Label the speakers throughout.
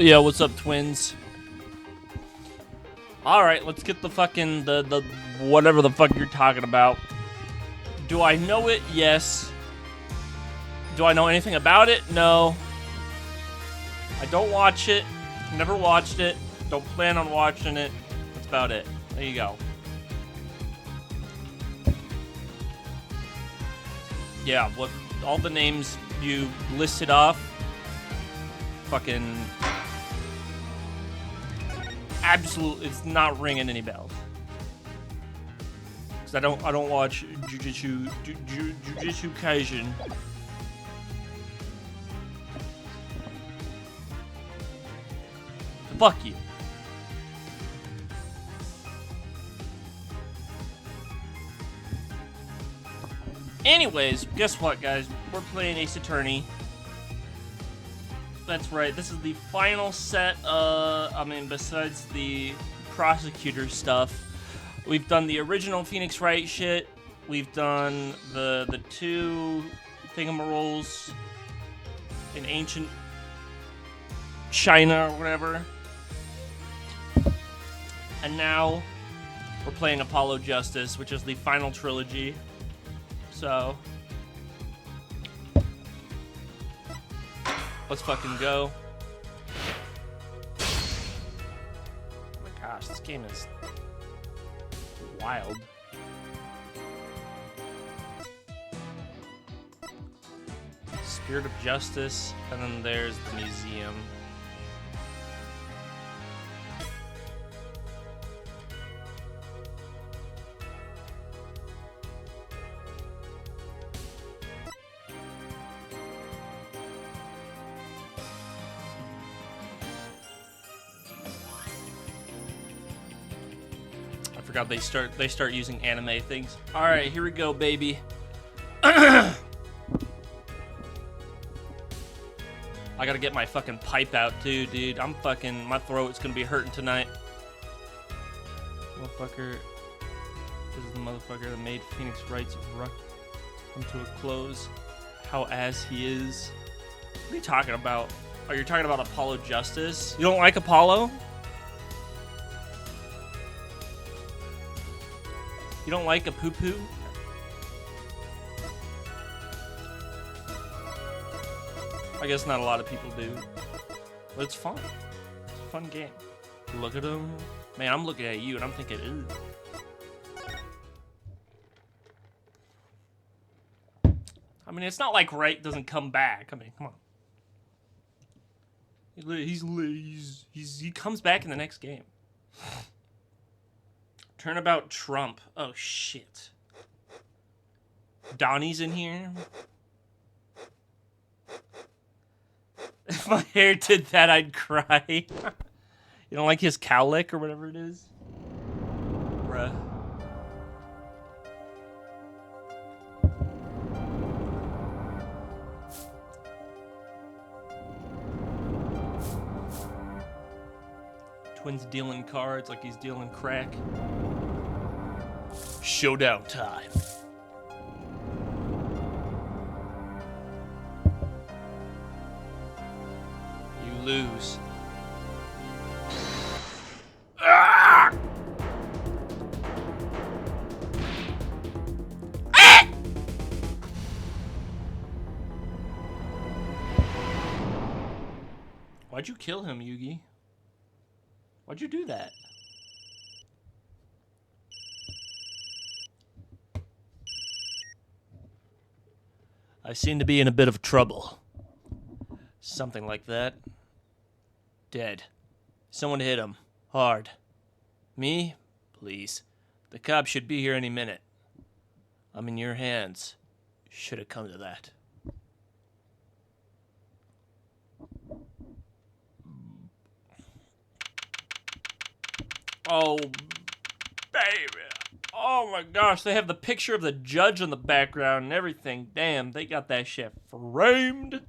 Speaker 1: Yeah, what's up, twins? Alright, let's get the fucking, the whatever the fuck you're talking about. Do I know it? Yes. Do I know anything about it? No. I don't watch it. Never watched it. Don't plan on watching it. That's about it. There you go. Yeah, what all the names you listed off, fucking absolutely, it's not ringing any bells. Cause I don't watch Jujutsu Kaisen. Fuck you. Anyways, guess what, guys? We're playing Ace Attorney. That's right. This is the final set. Besides the prosecutor stuff, we've done the original Phoenix Wright shit. We've done the two thingamarolls in ancient China or whatever. And now we're playing Apollo Justice, which is the final trilogy. So let's fucking go. Oh my gosh, this game is wild. Spirit of Justice, and then there's the museum. I forgot they start using anime things. All right, here we go, baby. I gotta get my fucking pipe out too, dude. My throat's gonna be hurting tonight. Motherfucker, this is the motherfucker that made Phoenix Wright's run come to a close. How ass he is. What are you talking about? Are you talking about Apollo Justice? You don't like Apollo? You don't like a poo-poo? I guess not a lot of people do. But it's fun. It's a fun game. Look at him. Man, I'm looking at you and I'm thinking, ooh. I mean, it's not like Wright doesn't come back. I mean, come on. He comes back in the next game. Turnabout Trump. Oh, shit. Donnie's in here. If my hair did that, I'd cry. You don't like his cowlick or whatever it is? Bruh. Twins dealing cards like he's dealing crack. Showdown time. You lose. Ah! Ah! Why'd you kill him, Yugi? Why'd you do that? I seem to be in a bit of trouble. Something like that. Dead. Someone hit him. Hard. Me? Please. The cops should be here any minute. I'm in your hands. Should have come to that. Oh, baby. Oh my gosh, they have the picture of the judge in the background and everything. Damn, they got that shit framed.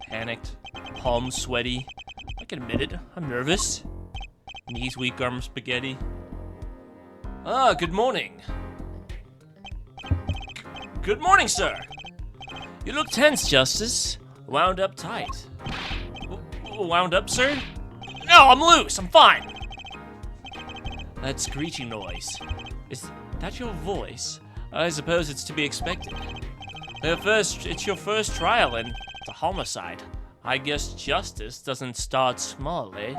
Speaker 1: Panicked, palms sweaty. I can admit it, I'm nervous. Knees weak, arms spaghetti. Good morning. Good morning, sir. You look tense, Justice. Wound up tight. Wound up, sir? No, I'm loose. I'm fine. That screeching noise. Is that your voice? I suppose it's to be expected. It's your first trial, and it's a homicide. I guess justice doesn't start small, eh?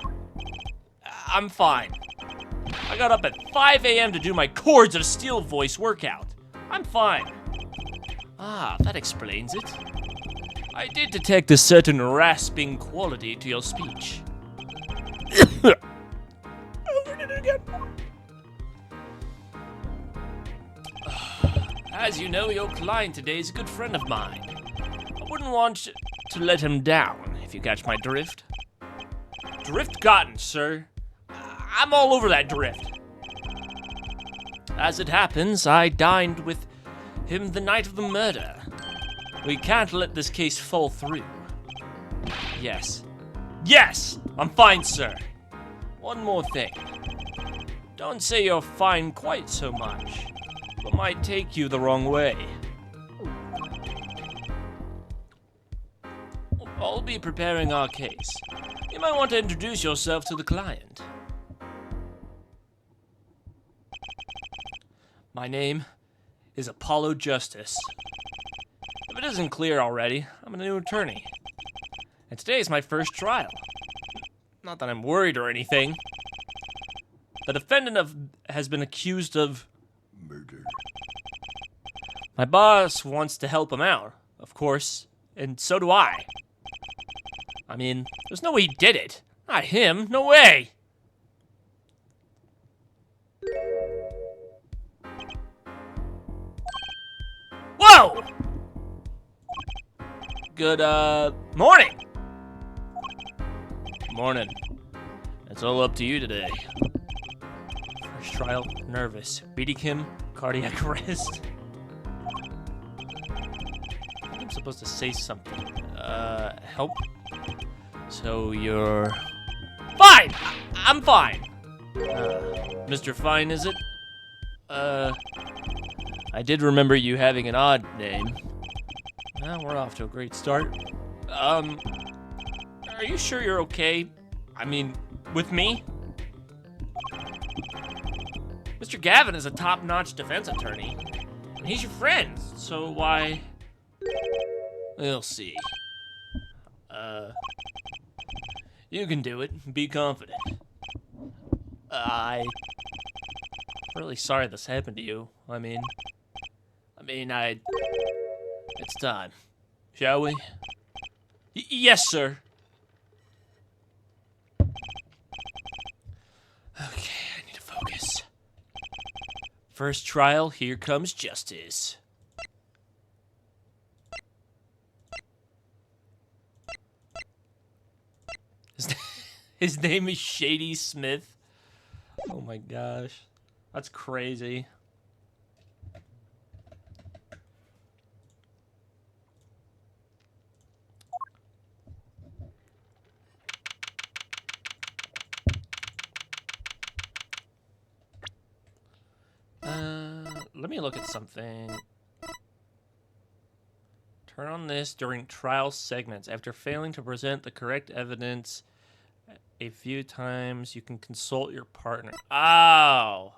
Speaker 1: I'm fine. I got up at 5 a.m. to do my Chords of Steel voice workout. I'm fine. Ah, that explains it. I did detect a certain rasping quality to your speech. Over it again. As you know, your client today is a good friend of mine. I wouldn't want to let him down, if you catch my drift. Drift gotten, sir. I'm all over that drift. As it happens, I dined with him the night of the murder. We can't let this case fall through. Yes. Yes! I'm fine, sir. One more thing. Don't say you're fine quite so much. It might take you the wrong way. I'll be preparing our case. You might want to introduce yourself to the client. My name is Apollo Justice. If it isn't clear already, I'm a new attorney. And today is my first trial. Not that I'm worried or anything. The defendant has been accused of murder. My boss wants to help him out, of course, and so do I. I mean, there's no way he did it. Not him, no way! Whoa! Good, morning! Morning. It's all up to you today. First trial, nervous. Beating him, cardiac arrest. I'm supposed to say something. Help? So you're... Fine! I'm fine! Mr. Fine, is it? I did remember you having an odd name. Well, we're off to a great start. Are you sure you're okay? I mean, with me? Mr. Gavin is a top-notch defense attorney. And he's your friend, so why... We'll see. You can do it. Be confident. I'm really sorry this happened to you. I mean, it's time. Shall we? Yes, sir. Okay, I need to focus. First trial, here comes justice. His name is Shady Smith. Oh my gosh. That's crazy. Let me look at something. Turn on this during trial segments. After failing to present the correct evidence a few times, you can consult your partner. Oh!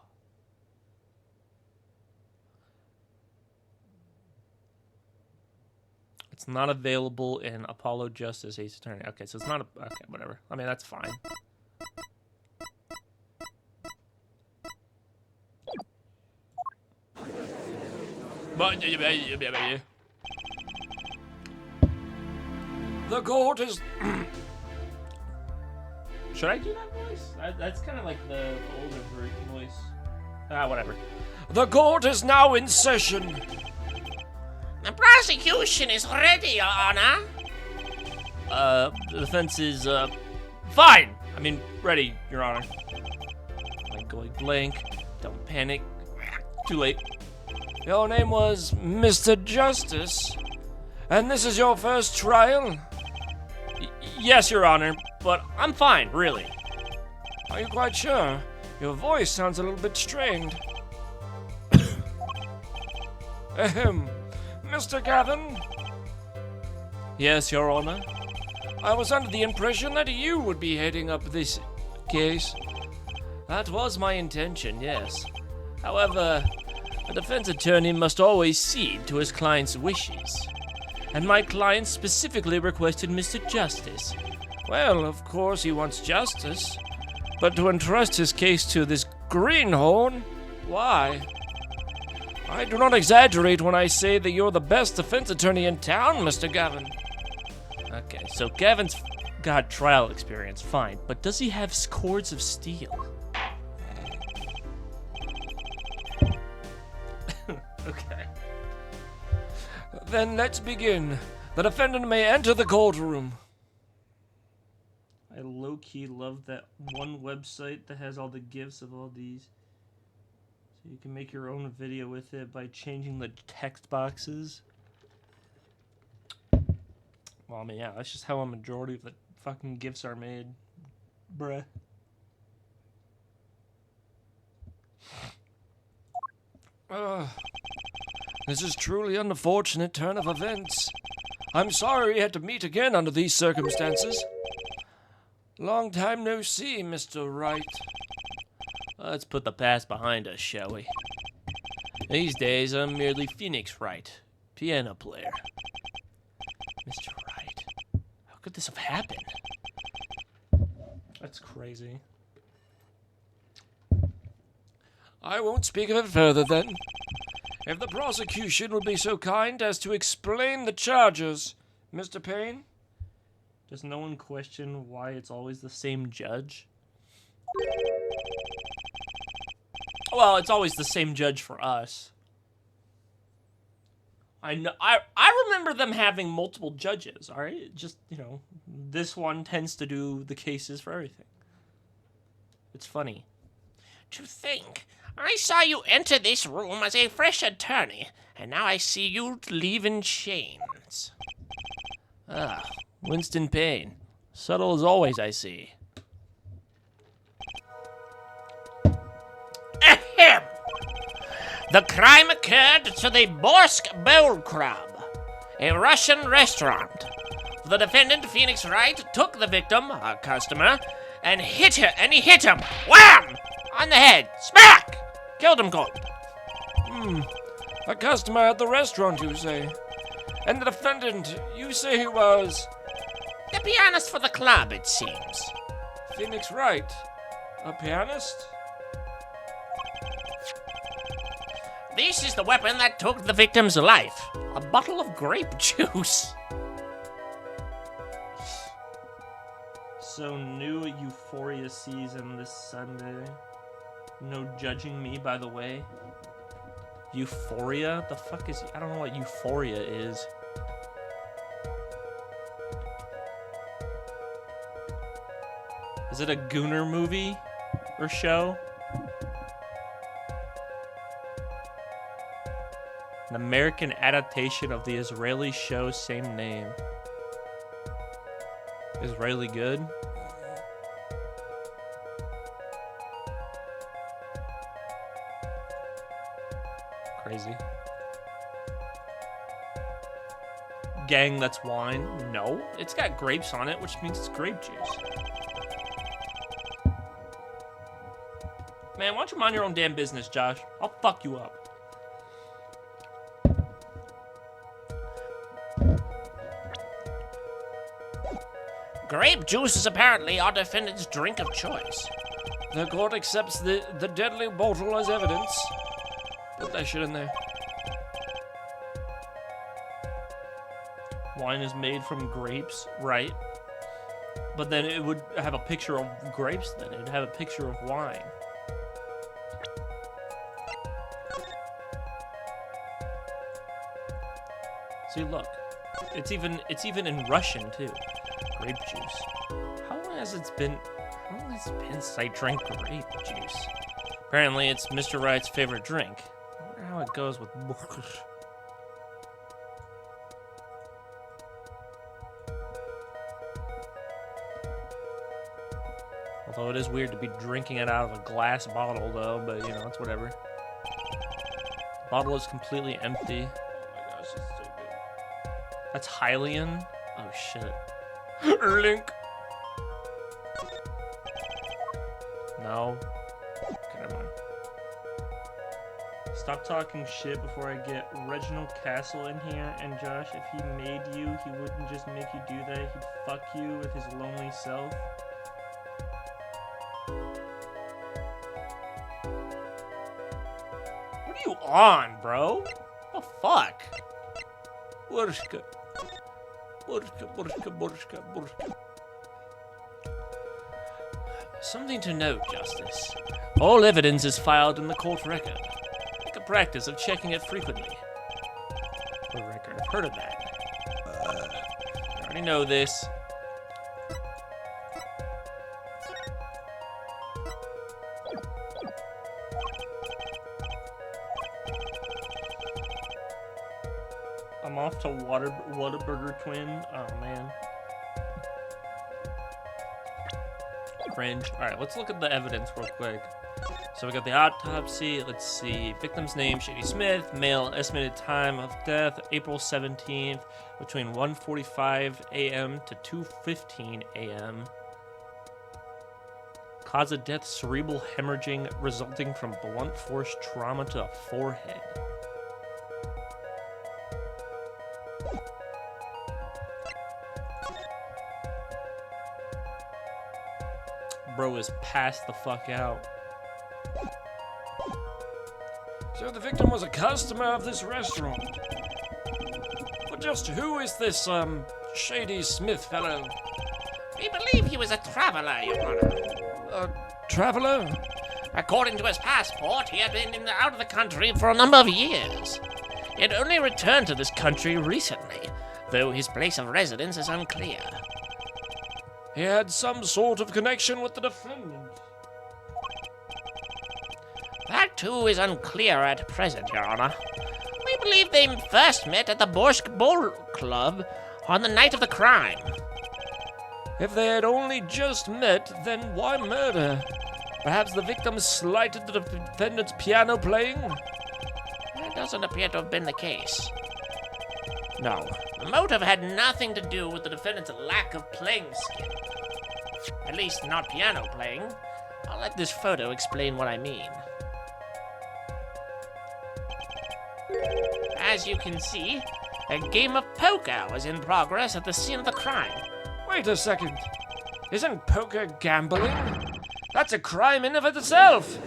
Speaker 1: It's not available in Apollo Justice Ace Attorney. Okay, so it's not a... Okay, whatever. I mean, that's fine. The court is... Should I do that voice? That's kind of like the older voice. Whatever. The court is now in session.
Speaker 2: The prosecution is ready, Your Honor.
Speaker 1: The defense is, fine. I mean, ready, Your Honor. Blank going blank. Don't panic. Too late. Your name was Mr. Justice, and this is your first trial? Yes, Your Honor, but I'm fine, really. Are you quite sure? Your voice sounds a little bit strained. Ahem. Mr. Gavin,
Speaker 3: Yes, Your Honor. I was under the impression that you would be heading up this case.
Speaker 1: That was my intention, yes. However, a defense attorney must always cede to his client's wishes. And my client specifically requested Mr. Justice.
Speaker 3: Well, of course he wants justice. But to entrust his case to this greenhorn? Why? I do not exaggerate when I say that you're the best defense attorney in town, Mr. Gavin.
Speaker 1: Okay, so Gavin's got trial experience, fine. But does he have cords of steel? Okay.
Speaker 3: Then let's begin. The defendant may enter the courtroom.
Speaker 1: I low-key love that one website that has all the GIFs of all these. So you can make your own video with it by changing the text boxes. Well, I mean, yeah, that's just how a majority of the fucking GIFs are made. Bruh.
Speaker 3: This is truly an unfortunate turn of events. I'm sorry we had to meet again under these circumstances. Long time no see, Mr. Wright.
Speaker 1: Let's put the past behind us, shall we? These days, I'm merely Phoenix Wright, piano player. Mr. Wright, how could this have happened? That's crazy.
Speaker 3: I won't speak of it further, then. If the prosecution would be so kind as to explain the charges, Mr. Payne?
Speaker 1: Does no one question why it's always the same judge? Well, it's always the same judge for us. I know. I remember them having multiple judges. All right, just this one tends to do the cases for everything. It's funny.
Speaker 2: To think, I saw you enter this room as a fresh attorney, and now I see you leave in chains.
Speaker 1: Ah, Winston Payne. Subtle as always, I see.
Speaker 2: Ahem! The crime occurred to the Borsk Bowl Club, a Russian restaurant. The defendant, Phoenix Wright, took the victim, a customer, and hit him, wham! On the head, smack! Killed him cold.
Speaker 3: A customer at the restaurant, you say? And the defendant, you say he was?
Speaker 2: The pianist for the club, it seems.
Speaker 3: Phoenix Wright. A pianist?
Speaker 2: This is the weapon that took the victim's life. A bottle of grape juice.
Speaker 1: So new Euphoria season this Sunday. No judging me, by the way. Euphoria? The fuck is... I don't know what Euphoria is. Is it a Gooner movie? Or show? An American adaptation of the Israeli show, same name. Israeli good? Crazy. Gang, that's wine. No, it's got grapes on it, which means it's grape juice. Man, why don't you mind your own damn business, Josh? I'll fuck you up.
Speaker 2: Grape juice is apparently our defendant's drink of choice.
Speaker 3: The court accepts the deadly bottle as evidence. Put that shit in there.
Speaker 1: Wine is made from grapes, right? But then it would have a picture of grapes then. It would have a picture of wine. See, look. It's even in Russian too. Grape juice. How long has it been since I drank grape juice? Apparently it's Mr. Wright's favorite drink. I wonder how it goes with Although it is weird to be drinking it out of a glass bottle, though, but, it's whatever. The bottle is completely empty. Oh my gosh, it's so good. That's Hylian? Oh shit.
Speaker 3: Link.
Speaker 1: No. Okay, never mind. Stop talking shit before I get Reginald Castle in here. And Josh, if he made you, he wouldn't just make you do that. He'd fuck you with his lonely self. What are you on, bro? What the fuck?
Speaker 3: Borshka. Borshka, borshka, borshka, borshka.
Speaker 1: Something to note, Justice. All evidence is filed in the court record. Make a practice of checking it frequently. Court record. I've heard of that. I already know this. I'm off to Whataburger Twin. Oh man. Cringe. Alright, let's look at the evidence real quick. So we got the autopsy. Let's see. Victim's name, Shady Smith. Male, estimated time of death, April 17th, between 1:45 a.m. to 2:15 a.m. Cause of death, cerebral hemorrhaging resulting from blunt force trauma to the forehead. Bro is passed the fuck out.
Speaker 3: So the victim was a customer of this restaurant. But just who is this, Shady Smith fellow?
Speaker 2: We believe he was a traveler, Your Honor.
Speaker 3: A traveler?
Speaker 2: According to his passport, he had been out of the country for a number of years. He had only returned to this country recently, though his place of residence is unclear.
Speaker 3: He had some sort of connection with the defendant.
Speaker 2: That too is unclear at present, Your Honor. We believe they first met at the Borsk Bowl Club on the night of the crime.
Speaker 3: If they had only just met, then why murder? Perhaps the victim slighted the defendant's piano playing?
Speaker 2: That doesn't appear to have been the case. No, the motive had nothing to do with the defendant's lack of playing skill. At least not piano playing. I'll let this photo explain what I mean. As you can see, a game of poker was in progress at the scene of the crime.
Speaker 3: Wait a second. Isn't poker gambling? That's a crime in of itself.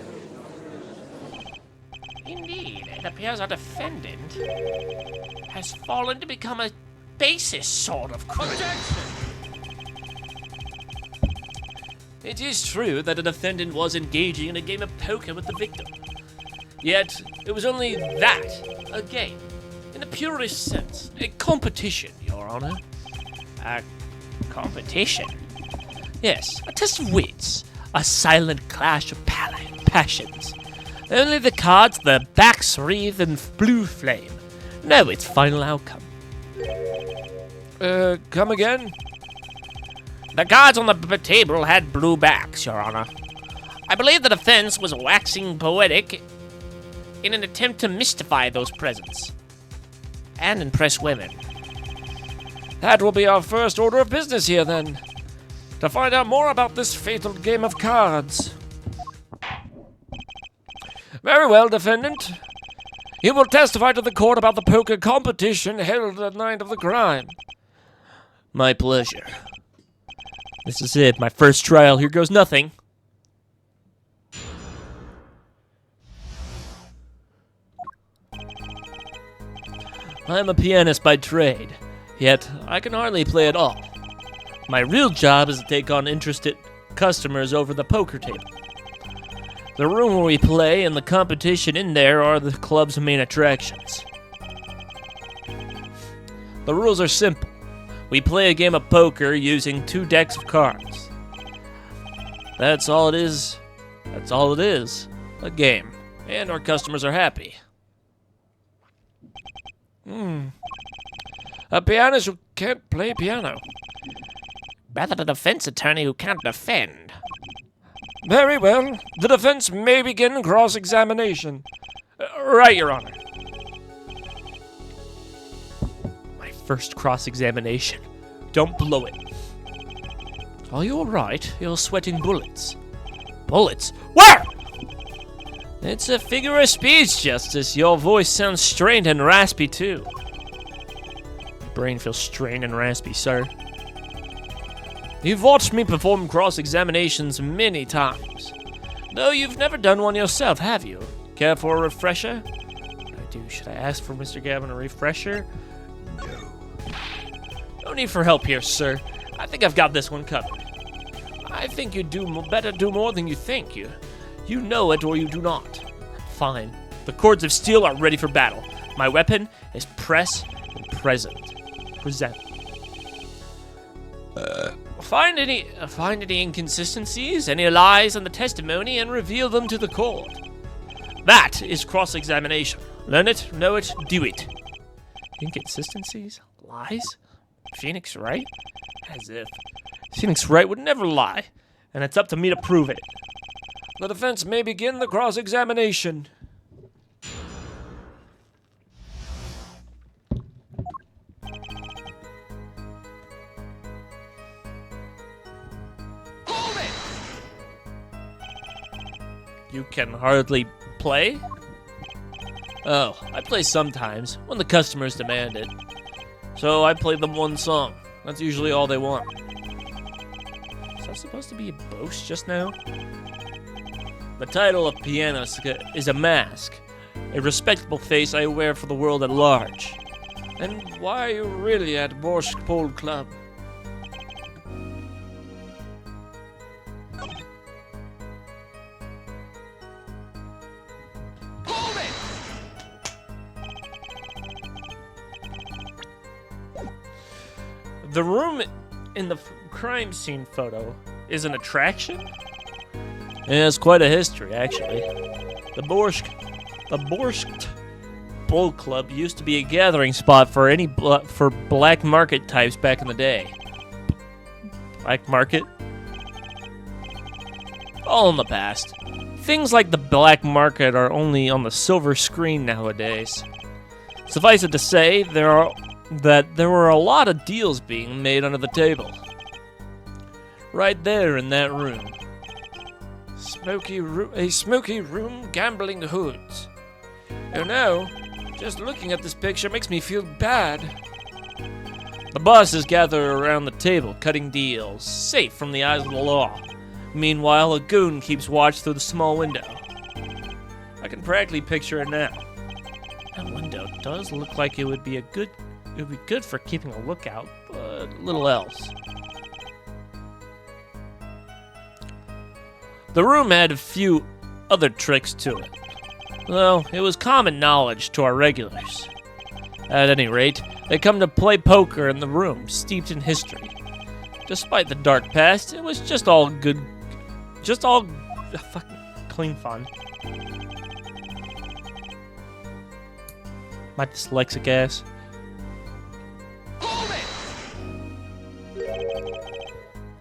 Speaker 2: Indeed, it appears our defendant has fallen to become a basis sort of criminal.
Speaker 1: It is true that the defendant was engaging in a game of poker with the victim. Yet, it was only that, a game, in the purest sense, a competition, Your Honor.
Speaker 2: A competition?
Speaker 1: Yes, a test of wits, a silent clash of passions. Only the cards, the backs wreathed in blue flame, know its final outcome.
Speaker 3: Come again?
Speaker 2: The cards on the table had blue backs, Your Honor. I believe the defense was waxing poetic in an attempt to mystify those presents and impress women.
Speaker 3: That will be our first order of business here, then. To find out more about this fatal game of cards. Very well, defendant. You will testify to the court about the poker competition held the night of the crime.
Speaker 1: My pleasure. This is it, my first trial. Here goes nothing. I am a pianist by trade, yet I can hardly play at all. My real job is to take on interested customers over the poker table. The room where we play and the competition in there are the club's main attractions. The rules are simple. We play a game of poker using 2 decks of cards. That's all it is. That's all it is. A game. And our customers are happy.
Speaker 3: A pianist who can't play piano.
Speaker 2: Rather a defense attorney who can't defend.
Speaker 3: Very well. The defense may begin cross-examination. Right, Your Honor.
Speaker 1: My first cross-examination. Don't blow it. Are you alright? You're sweating bullets. Bullets? Where? It's a figure of speech, Justice. Your voice sounds strained and raspy, too. Your brain feels strained and raspy, sir. You've watched me perform cross-examinations many times. Though you've never done one yourself, have you? Care for a refresher? What do I do? Should I ask for Mr. Gavin a refresher? No. No need for help here, sir. I think I've got this one covered. I think you better do more than you think. You know it or you do not. Fine. The cords of steel are ready for battle. My weapon is press and present. Find any inconsistencies, any lies in the testimony, and reveal them to the court. That is cross-examination. Learn it, know it, do it. Inconsistencies? Lies? Phoenix Wright? As if. Phoenix Wright would never lie, and it's up to me to prove it.
Speaker 3: The defense may begin the cross-examination.
Speaker 1: You can hardly play? Oh, I play sometimes, when the customers demand it. So I play them one song. That's usually all they want. Is that supposed to be a boast just now? The title of pianist is a mask, a respectable face I wear for the world at large.
Speaker 3: And why are you really at Borsk Pole Club?
Speaker 1: The room in the crime scene photo is an attraction? Yeah, it's quite a history, actually. The Borscht Bull Club used to be a gathering spot for for black market types back in the day. Black market? All in the past. Things like the black market are only on the silver screen nowadays. Suffice it to say, there were a lot of deals being made under the table. Right there in that room.
Speaker 3: A smoky room, gambling hoods. Oh no, just looking at this picture makes me feel bad.
Speaker 1: The bosses gather around the table, cutting deals, safe from the eyes of the law. Meanwhile, a goon keeps watch through the small window. I can practically picture it now. That window does look like it would be good for keeping a lookout, but little else. The room had a few other tricks to it. Well, it was common knowledge to our regulars. At any rate, they come to play poker in the room, steeped in history. Despite the dark past, it was just all fucking clean fun. My dyslexic ass.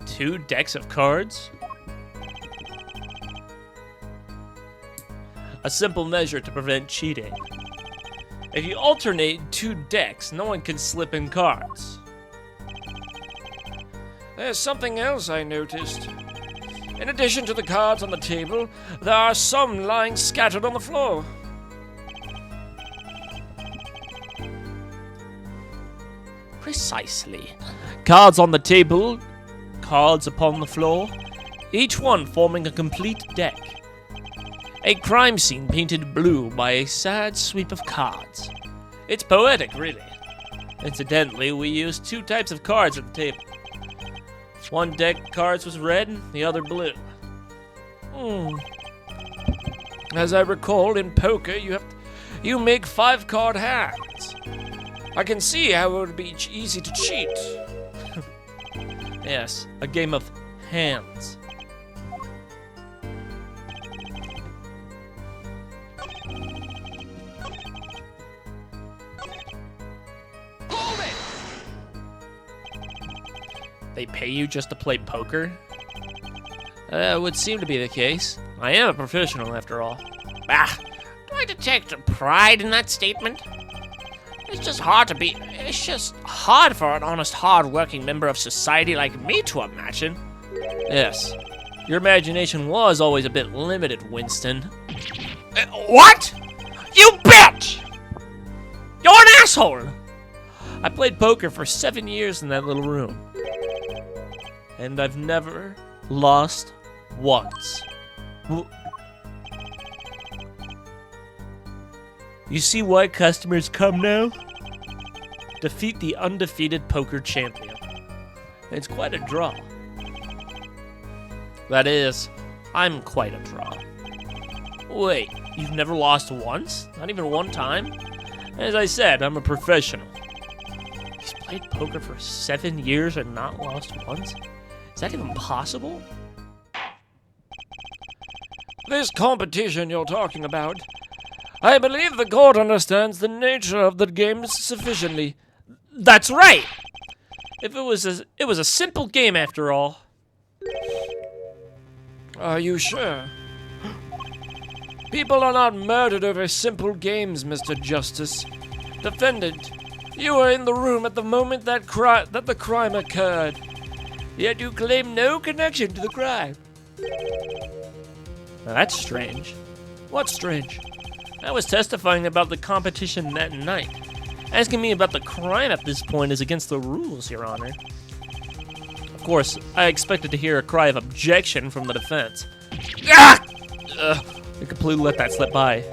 Speaker 1: Two decks of cards? A simple measure to prevent cheating. If you alternate two decks, no one can slip in cards.
Speaker 3: There's something else I noticed. In addition to the cards on the table, there are some lying scattered on the floor.
Speaker 1: Precisely. Cards on the table, cards upon the floor, each one forming a complete deck. A crime scene painted blue by a sad sweep of cards. It's poetic, really. Incidentally, we used two types of cards at the table. One deck of cards was red, the other blue.
Speaker 3: As I recall, in poker, you make 5-card hands. I can see how it would be easy to cheat.
Speaker 1: Yes, a game of hands. They pay you just to play poker? Would seem to be the case. I am a professional, after all.
Speaker 2: Do I detect pride in that statement? It's just hard for an honest, hard-working member of society like me to imagine.
Speaker 1: Yes. Your imagination was always a bit limited, Winston.
Speaker 2: What? You bitch! You're an asshole!
Speaker 1: I played poker for 7 years in that little room. And I've never lost once. You see why customers come now? Defeat the undefeated poker champion. It's quite a draw. That is, I'm quite a draw. Wait, you've never lost once? Not even one time? As I said, I'm a professional. He's played poker for 7 years and not lost once? Is that even possible?
Speaker 3: This competition you're talking about, I believe the court understands the nature of the game sufficiently.
Speaker 1: That's right! If it was a simple game after all.
Speaker 3: Are you sure? People are not murdered over simple games, Mr. Justice. Defendant, you were in the room at the moment that the crime occurred. Yet you claim no connection to the crime.
Speaker 1: Now that's strange.
Speaker 3: What's strange?
Speaker 1: I was testifying about the competition that night. Asking me about the crime at this point is against the rules, Your Honor. Of course, I expected to hear a cry of objection from the defense.
Speaker 2: Ah!
Speaker 1: I completely let that slip by.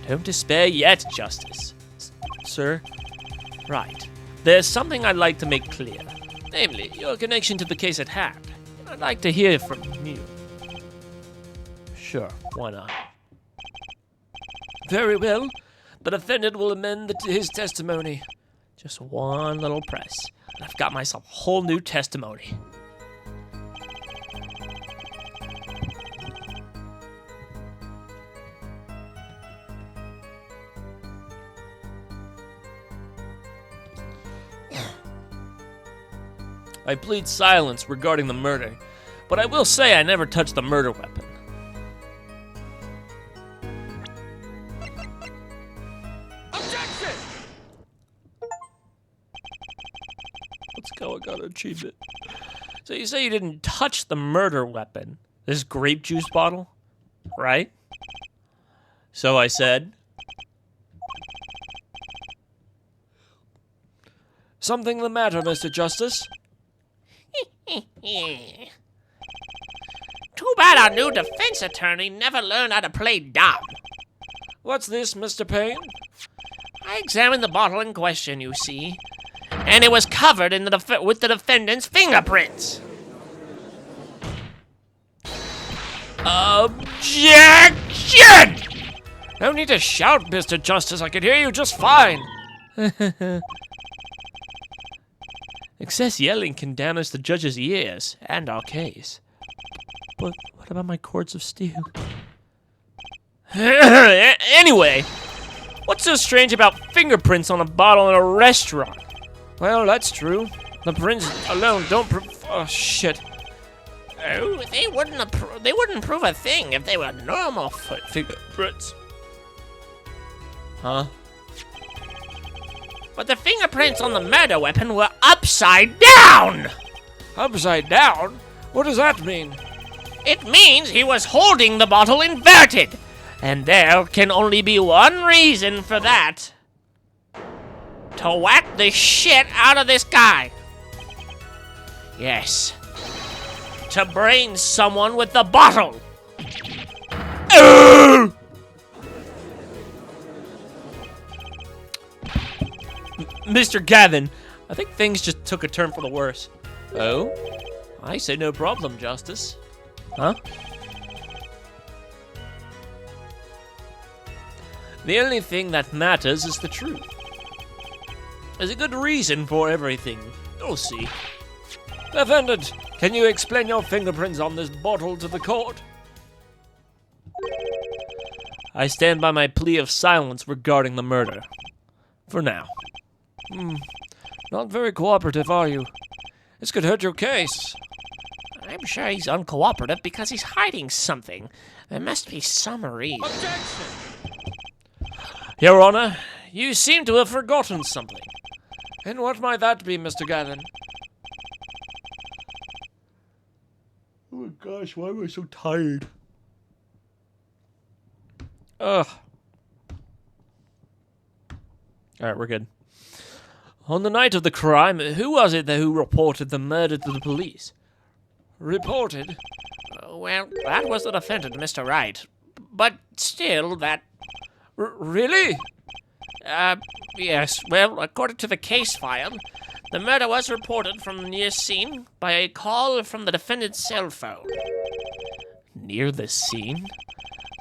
Speaker 1: Don't despair yet, Justice. Sir? Right. There's something I'd like to make clear. Namely, your connection to the case at hand. I'd like to hear from you. Sure, why not?
Speaker 3: Very well. The defendant will amend his testimony.
Speaker 1: Just one little press, and I've got myself a whole new testimony. I plead silence regarding the murder, but I will say I never touched the murder weapon.
Speaker 3: Objection!
Speaker 1: Let's go, I got an achievement. So you say you didn't touch the murder weapon, this grape juice bottle, right? So I said.
Speaker 3: Something the matter, Mr. Justice?
Speaker 2: Too bad our new defense attorney never learned how to play dumb.
Speaker 3: What's this, Mr. Payne?
Speaker 2: I examined the bottle in question, you see, and it was covered in with the defendant's fingerprints.
Speaker 1: Objection!
Speaker 3: No need to shout, Mr. Justice. I can hear you just fine.
Speaker 1: Excess yelling can damage the judge's ears and our case. But what about my cords of steel? Anyway, what's so strange about fingerprints on a bottle in a restaurant?
Speaker 3: Well, that's true. The prints alone don't prove. Oh, shit.
Speaker 2: Oh, they wouldn't prove a thing if they were normal fingerprints.
Speaker 1: Huh?
Speaker 2: But the fingerprints on the murder weapon were upside down!
Speaker 3: Upside down? What does that mean?
Speaker 2: It means he was holding the bottle inverted. And there can only be one reason for that. To whack the shit out of this guy. Yes. To brain someone with the bottle.
Speaker 1: Mr. Gavin, I think things just took a turn for the worse. Oh? I say no problem, Justice. Huh? The only thing that matters is the truth. There's a good reason for everything. You'll see.
Speaker 3: Defendant, can you explain your fingerprints on this bottle to the court?
Speaker 1: I stand by my plea of silence regarding the murder. For now.
Speaker 3: Not very cooperative, are you? This could hurt your case.
Speaker 2: I'm sure he's uncooperative because he's hiding something. There must be some reason.
Speaker 3: Objection!
Speaker 1: Your Honor,
Speaker 3: You seem to have forgotten something. And what might that be, Mr. Gavin?
Speaker 1: Oh my gosh, why am I so tired?
Speaker 3: Ugh. Alright, we're good. On the night of the crime, who was it who reported the murder to the police? Reported?
Speaker 2: Well, that was the defendant, Mr. Wright. But still, that...
Speaker 3: Really?
Speaker 2: Yes. Well, according to the case file, the murder was reported from the near scene by a call from the defendant's cell phone.
Speaker 3: Near the scene?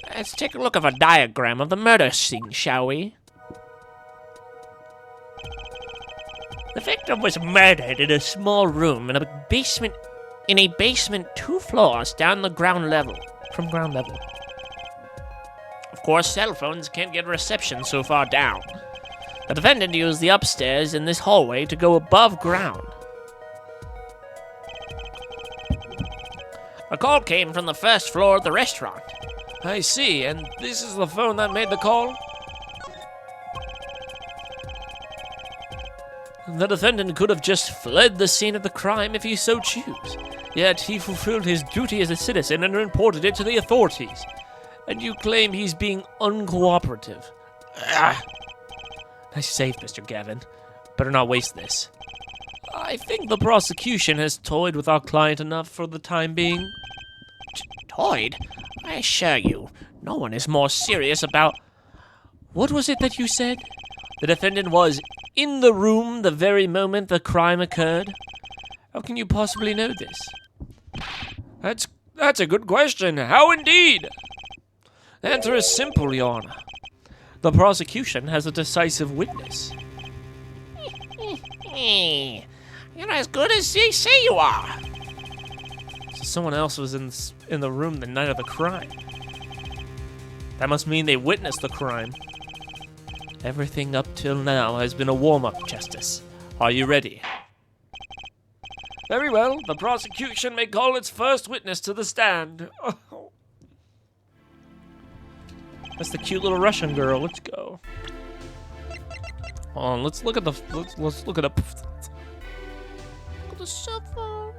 Speaker 2: Let's take a look at a diagram of the murder scene, shall we? The victim was murdered in a small room in a basement 2 floors down the ground level. From ground level. Of course, cell phones can't get reception so far down. The defendant used the upstairs in this hallway to go above ground. A call came from the first floor of the restaurant.
Speaker 3: I see, and this is the phone that made the call? The defendant could have just fled the scene of the crime if he so chose. Yet he fulfilled his duty as a citizen and reported it to the authorities. And you claim he's being uncooperative. Nice save, Mr. Gavin. Better not waste this. I think the prosecution has toyed with our client enough for the time being.
Speaker 2: Toyed? I assure you, no one is more serious about...
Speaker 3: What was it that you said? The defendant was in the room the very moment the crime occurred? How can you possibly know this? That's a good question. How indeed? The answer is simple, Your Honor. The prosecution has a decisive witness.
Speaker 2: You're as good as they say you are.
Speaker 3: So someone else was in the room the night of the crime. That must mean they witnessed the crime. Everything up till now has been a warm-up, Justice. Are you ready? Very well. The prosecution may call its first witness to the stand. Oh. That's the cute little Russian girl. Let's go. Hold on. Let's look at the. Let's look at the.
Speaker 2: Look at the cell phone.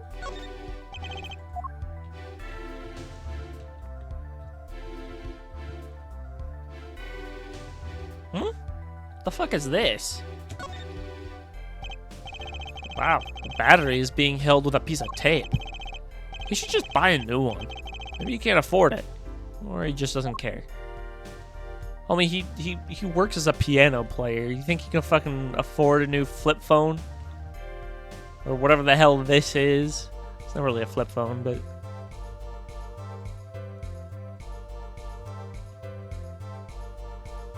Speaker 3: The fuck is this? Wow, the battery is being held with a piece of tape. He should just buy a new one. Maybe he can't afford it. Or he just doesn't care. I mean, he works as a piano player. You think he can fucking afford a new flip phone? Or whatever the hell this is. It's not really a flip phone, but...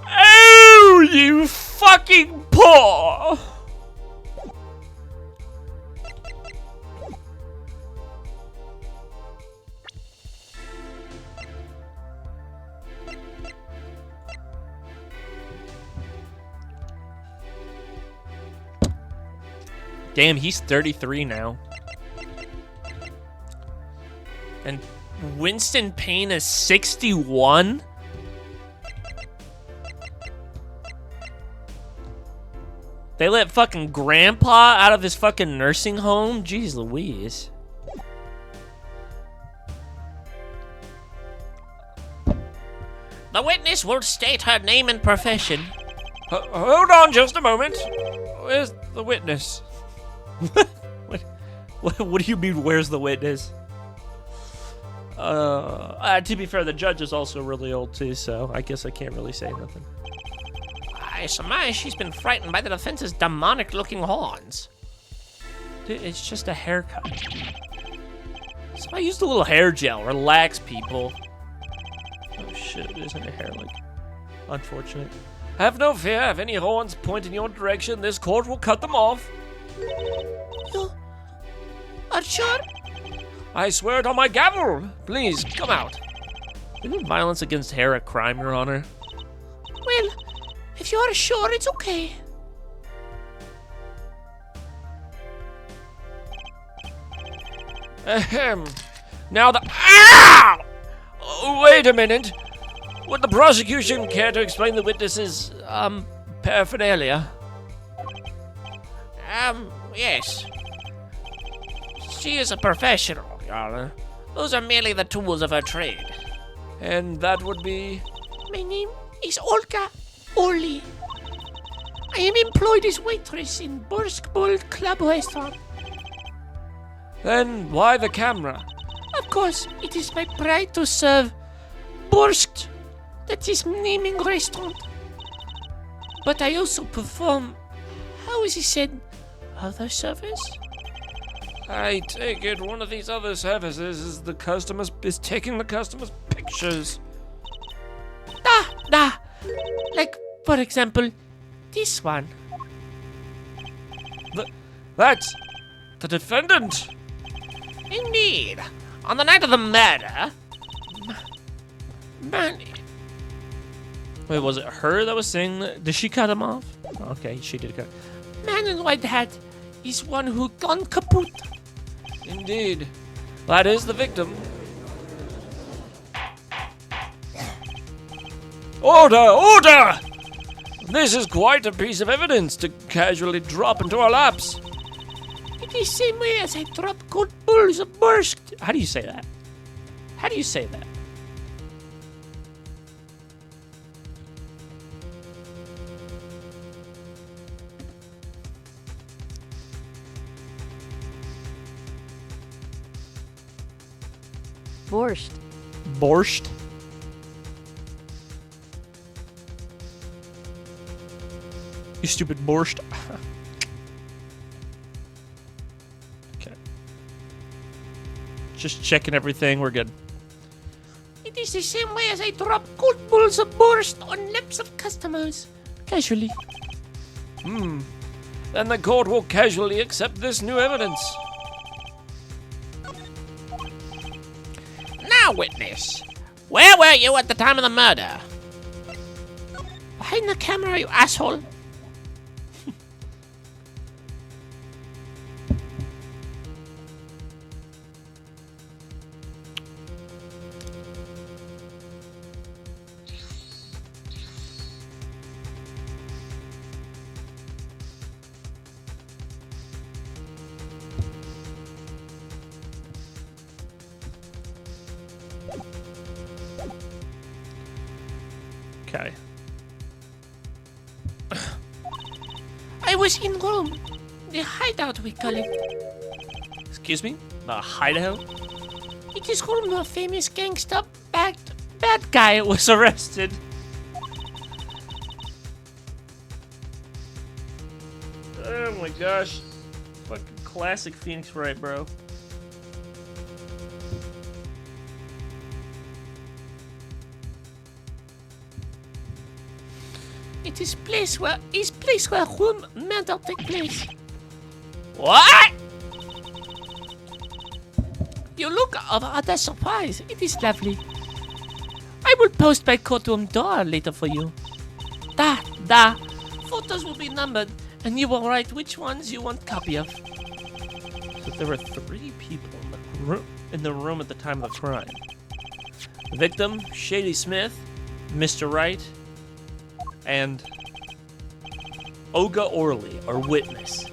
Speaker 3: Oh, you fucking poor! Damn, he's 33 now. And Winston Payne is 61? They let fucking grandpa out of his fucking nursing home? Jeez Louise.
Speaker 2: The witness will state her name and profession.
Speaker 3: Hold on just a moment. Where's the witness? What do you mean, where's the witness? To be fair, the judge is also really old too, so I guess I can't really say nothing.
Speaker 2: I surmise she's been frightened by the defense's demonic-looking horns.
Speaker 3: Dude, it's just a haircut. So I used a little hair gel. Relax, people. Oh shit, isn't a hair like... Unfortunate. Have no fear. If any horns point in your direction, this court will cut them off.
Speaker 2: You are sure?
Speaker 3: I swear it on my gavel. Please, come out. Isn't violence against hair a crime, Your Honor?
Speaker 2: Well, if you're sure, it's okay.
Speaker 3: Ahem. Now the... Ow! Oh, wait a minute. Would the prosecution care to explain the witness's, paraphernalia?
Speaker 2: Yes. She is a professional, Your Honor. Those are merely the tools of her trade.
Speaker 3: And that would be...
Speaker 2: My name is Olga Orly. I am employed as waitress in Bursk Bull Club Restaurant.
Speaker 3: Then why the camera?
Speaker 2: Of course, it is my pride to serve Borscht, that is naming restaurant. But I also perform, how is it said, other service?
Speaker 3: I take it one of these other services is taking the customers' pictures.
Speaker 2: Like, for example, this one.
Speaker 3: That's the defendant.
Speaker 2: Indeed. On the night of the murder, man,
Speaker 1: Wait, was it her that was saying that? Did she cut him off? Okay, she did cut.
Speaker 2: man in white hat is one who gone kaput.
Speaker 3: Indeed. That is the victim. Order! Order! This is quite a piece of evidence to casually drop into our laps.
Speaker 2: It is same way as I drop good bulls of Borscht.
Speaker 1: How do you say that? How do you say that?
Speaker 4: Borscht.
Speaker 1: Borscht? You stupid borscht. Okay. Just checking everything. We're good.
Speaker 2: It is the same way as I drop good bulls of Borscht on lips of customers. Casually.
Speaker 3: Then the court will casually accept this new evidence.
Speaker 2: Now, witness, where were you at the time of the murder? Behind the camera, you asshole.
Speaker 1: Okay.
Speaker 2: I was in Rome. The hideout, we call it.
Speaker 1: Excuse me? The hideout?
Speaker 2: It is Rome, a famous gangster bad
Speaker 1: Guy was arrested. Oh my gosh. Fucking classic Phoenix Wright, bro.
Speaker 2: It is place where Rome murder take place.
Speaker 1: What?
Speaker 2: You look of utter surprise. It is lovely. I will post my courtroom door later for you. Da. Photos will be numbered, and you will write which ones you want copy of.
Speaker 1: So there were 3 people in the room at the time of the crime. The victim, Shady Smith, Mr. Wright, and Olga Orly, our witness.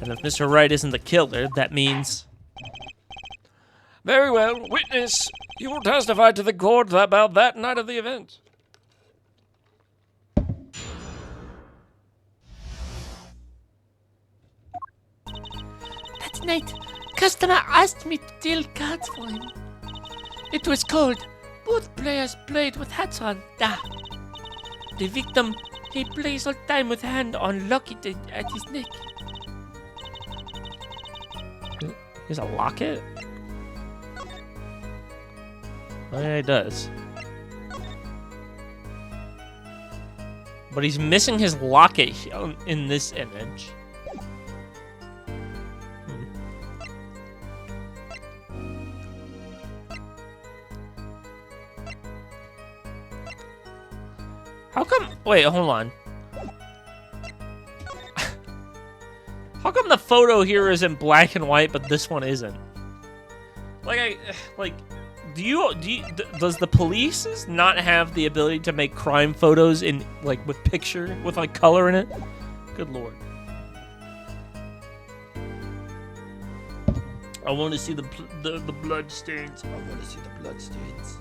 Speaker 1: And if Mr. Wright isn't the killer, that means...
Speaker 3: Very well, witness, you will testify to the court about that night of the event.
Speaker 2: That night, customer asked me to deal cards for him. It was cold. Both players played with hats on. The victim, he plays all time with hand on locket at his neck.
Speaker 1: He's a locket? Oh, yeah, he does. But he's missing his locket in this image. How come... Wait, hold on. How come the photo here is in black and white, but this one isn't? Like,
Speaker 3: does the police not have the ability to make crime photos in like with color in it? Good lord. I want to see the blood stains. I want to see the blood stains.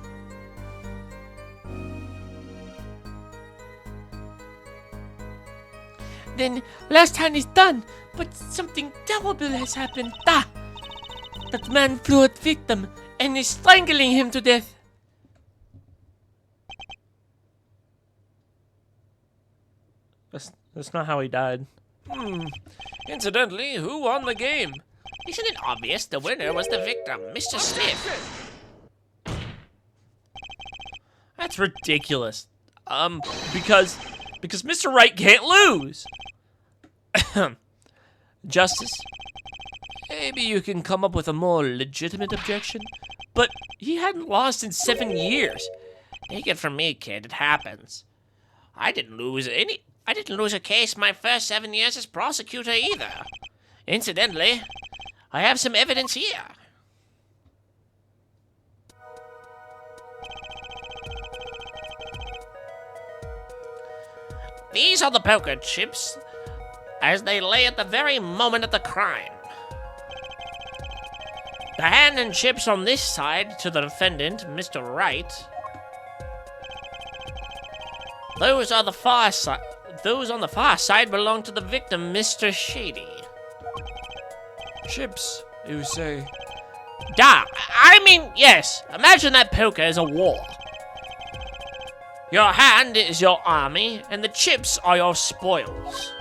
Speaker 2: Then last hand is done, but something terrible has happened. That man flew at victim and is strangling him to death.
Speaker 3: That's not how he died. Incidentally, who won the game?
Speaker 2: Isn't it obvious the winner was the victim, Mr. Smith?
Speaker 3: That's ridiculous. Because Mr. Wright can't lose. Justice, maybe you can come up with a more legitimate objection, but he hadn't lost in 7 years.
Speaker 2: Take it from me, kid, it happens. I didn't lose a case my first 7 years as prosecutor either. Incidentally, I have some evidence here. These are the poker chips as they lay at the very moment of the crime. The hand and chips on this side to the defendant, Mr. Wright. Those on the far side belong to the victim, Mr. Shady.
Speaker 3: Chips, you say?
Speaker 2: Yes. Imagine that poker is a war. Your hand is your army, and the chips are your spoils.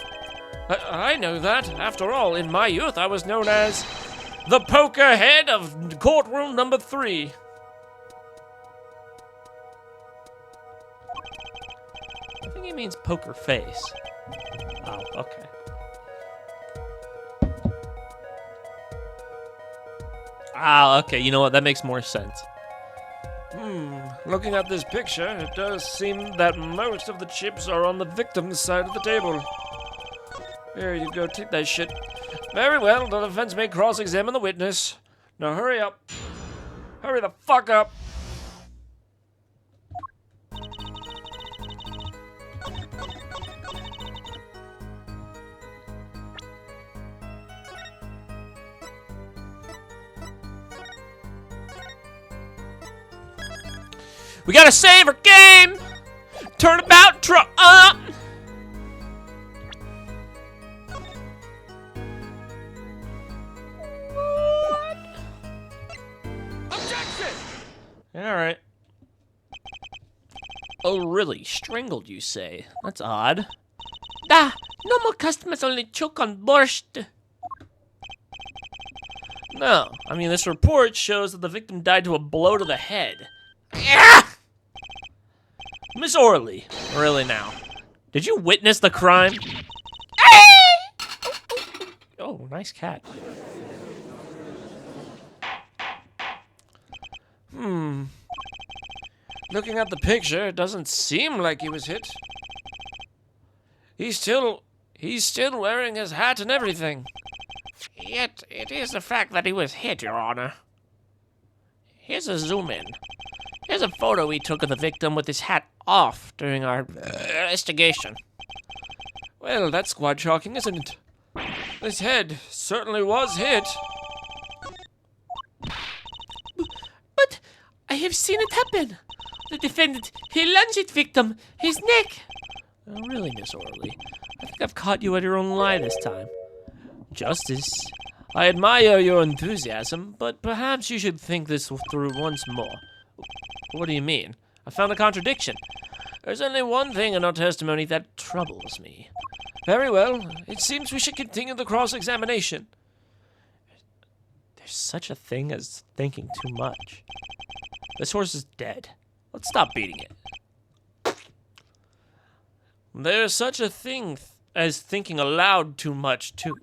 Speaker 3: I know that. After all, in my youth, I was known as the poker head of courtroom number 3. I think he means poker face. Oh, okay. Okay, you know what? That makes more sense. Looking at this picture, it does seem that most of the chips are on the victim's side of the table. Here you go, take that shit. Very well, the defense may cross-examine the witness. Now hurry up. Hurry the fuck up.
Speaker 2: We gotta save our game! Turnabout up!
Speaker 3: Alright. Oh, really? Strangled, you say? That's odd.
Speaker 2: No more customers only choke on borscht.
Speaker 3: No. I mean, this report shows that the victim died to a blow to the head. Miss Orley, really now? Did you witness the crime? Oh, nice cat. Looking at the picture, it doesn't seem like he was hit. He's still wearing his hat and everything.
Speaker 2: Yet, it is the fact that he was hit, Your Honor. Here's a zoom in. Here's a photo we took of the victim with his hat off during our investigation.
Speaker 3: Well, that's quite shocking, isn't it? This head certainly was hit.
Speaker 2: But I have seen it happen. The defendant, he lunged at victim, his neck.
Speaker 3: Oh, really, Miss Orley? I think I've caught you at your own lie this time. Justice, I admire your enthusiasm, but perhaps you should think this through once more. What do you mean? I found a contradiction. There's only one thing in our testimony that troubles me. Very well. It seems we should continue the cross-examination. There's such a thing as thinking too much. This horse is dead. Let's stop beating it. There's such a thing as thinking aloud too much, too.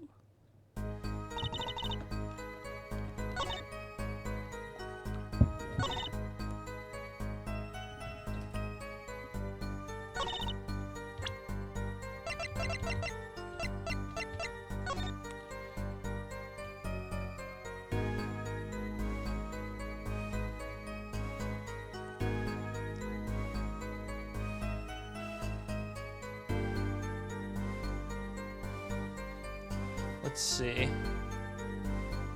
Speaker 1: Let's see.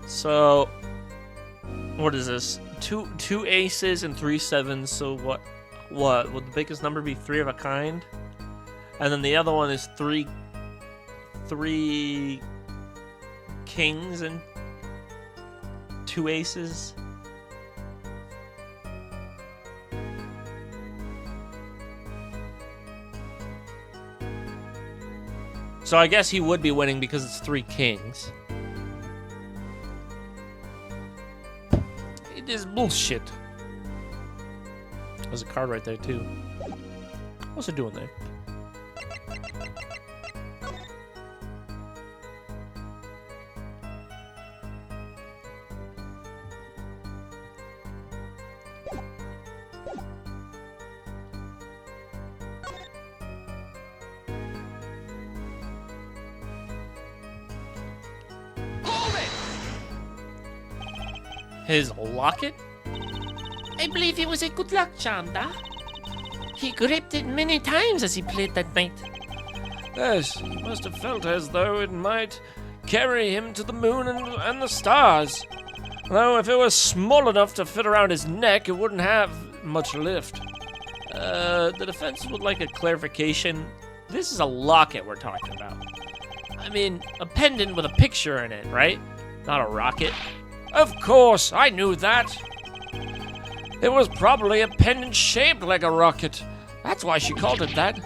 Speaker 1: So, what is this? Two aces and 3 sevens. So what? Would the biggest number be 3 of a kind? And then the other one is three kings and 2 aces. So I guess he would be winning because it's 3 kings. It is bullshit. There's a card right there too. What's it doing there? His locket?
Speaker 2: I believe it was a good luck charm, da. He gripped it many times as he played that night.
Speaker 3: Yes, he must have felt as though it might carry him to the moon and the stars. Though if it was small enough to fit around his neck, it wouldn't have much lift.
Speaker 1: The defense would like a clarification. This is a locket we're talking about. I mean, a pendant with a picture in it, right? Not a rocket.
Speaker 3: Of course, I knew that. It was probably a pendant shaped like a rocket. That's why she called it that.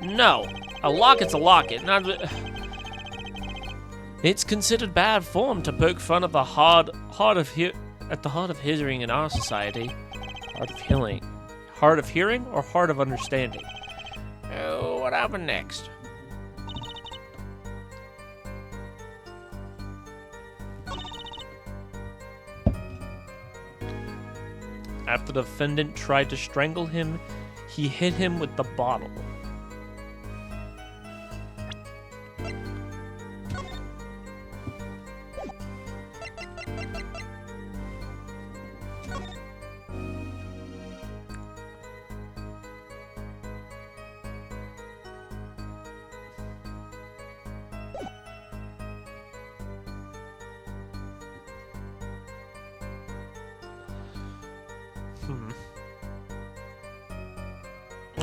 Speaker 1: No, a locket's a locket. It's considered bad form to poke fun of the heart of hearing in our society. Heart of hearing or heart of understanding?
Speaker 2: Oh, what happened next?
Speaker 1: After the defendant tried to strangle him, he hit him with the bottle.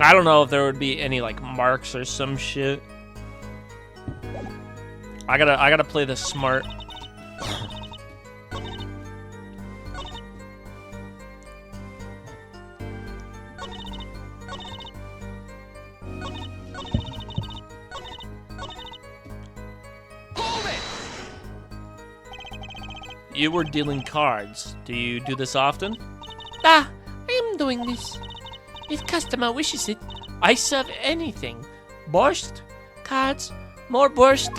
Speaker 1: I don't know if there would be any like marks or some shit. I gotta play this smart. You were dealing cards. Do you do this often?
Speaker 2: Ah, I am doing this. If customer wishes it, I serve anything. Borscht, cards, more borscht.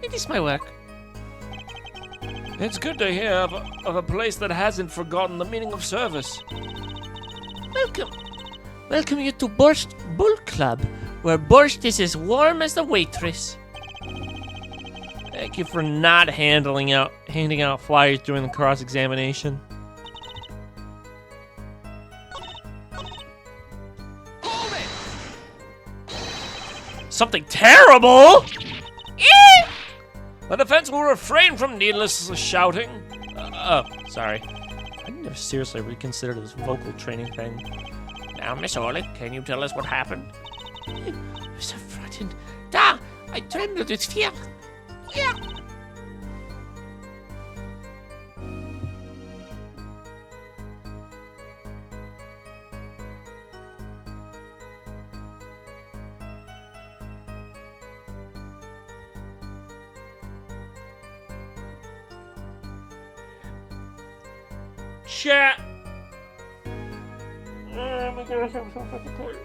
Speaker 2: It is my work.
Speaker 3: It's good to hear of a place that hasn't forgotten the meaning of service.
Speaker 2: Welcome. Welcome you to Borscht Bull Club, where borscht is as warm as the waitress.
Speaker 1: Thank you for not handing out flyers during the cross-examination. Something terrible!
Speaker 3: The defense will refrain from needless shouting.
Speaker 1: Oh, sorry. I never seriously reconsidered this vocal training thing.
Speaker 2: Now, Miss Orlick, can you tell us what happened? I'm so frightened. Da! I trembled with fear. Yeah.
Speaker 1: Chat! Oh my gosh, I'm so fucking tired.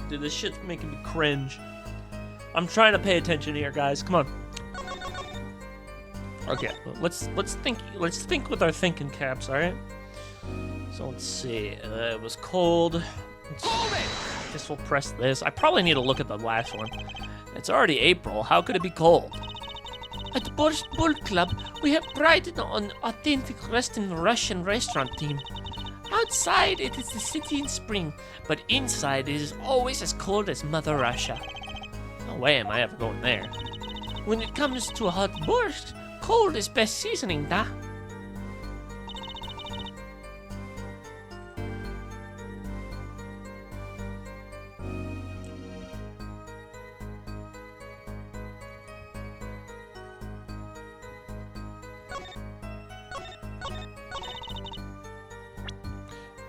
Speaker 1: Dude, this shit's making me cringe. I'm trying to pay attention here, guys. Come on. Okay, let's think with our thinking caps, all right? So let's see. It was cold. I guess we'll press this. I probably need to look at the last one. It's already April. How could it be cold?
Speaker 2: At Borscht Bull Club, we have prided on authentic Russian restaurant theme. Outside, it is the city in spring, but inside, it is always as cold as Mother Russia. No way am I ever going there. When it comes to a hot borscht, cold is best seasoning, da.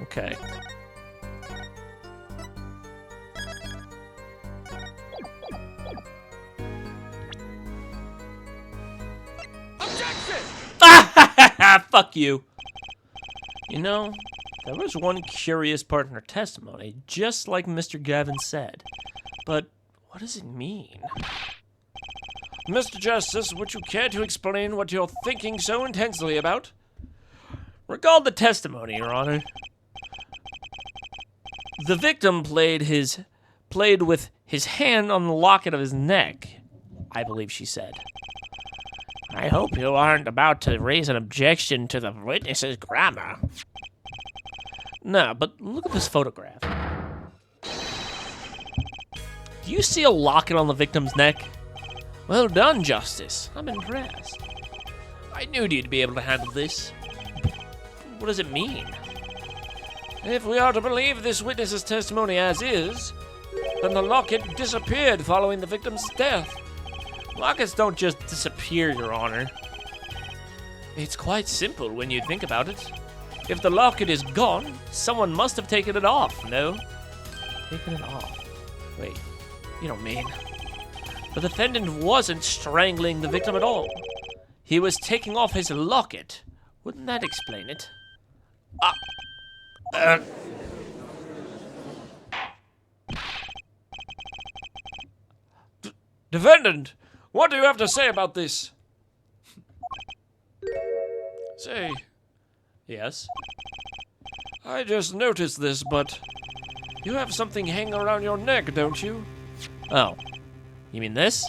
Speaker 3: Okay.
Speaker 1: Fuck you. You know, there was one curious part in her testimony, just like Mr. Gavin said. But what does it mean?
Speaker 3: Mr. Justice, would you care to explain what you're thinking so intensely about?
Speaker 1: Recall the testimony, Your Honor. The victim played with his hand on the locket of his neck, I believe she said.
Speaker 2: I hope you aren't about to raise an objection to the witness's grammar.
Speaker 1: No, but look at this photograph. Do you see a locket on the victim's neck? Well done, Justice. I'm impressed. I knew you'd be able to handle this. What does it mean?
Speaker 3: If we are to believe this witness's testimony as is, then the locket disappeared following the victim's death.
Speaker 1: Lockets don't just disappear, Your Honor. It's quite simple when you think about it. If the locket is gone, someone must have taken it off, no? Taken it off? Wait, you don't mean... The defendant wasn't strangling the victim at all. He was taking off his locket. Wouldn't that explain it?
Speaker 3: Defendant, what do you have to say about this? Say,
Speaker 1: Yes?
Speaker 3: I just noticed this, but you have something hanging around your neck, don't you?
Speaker 1: Oh. You mean this?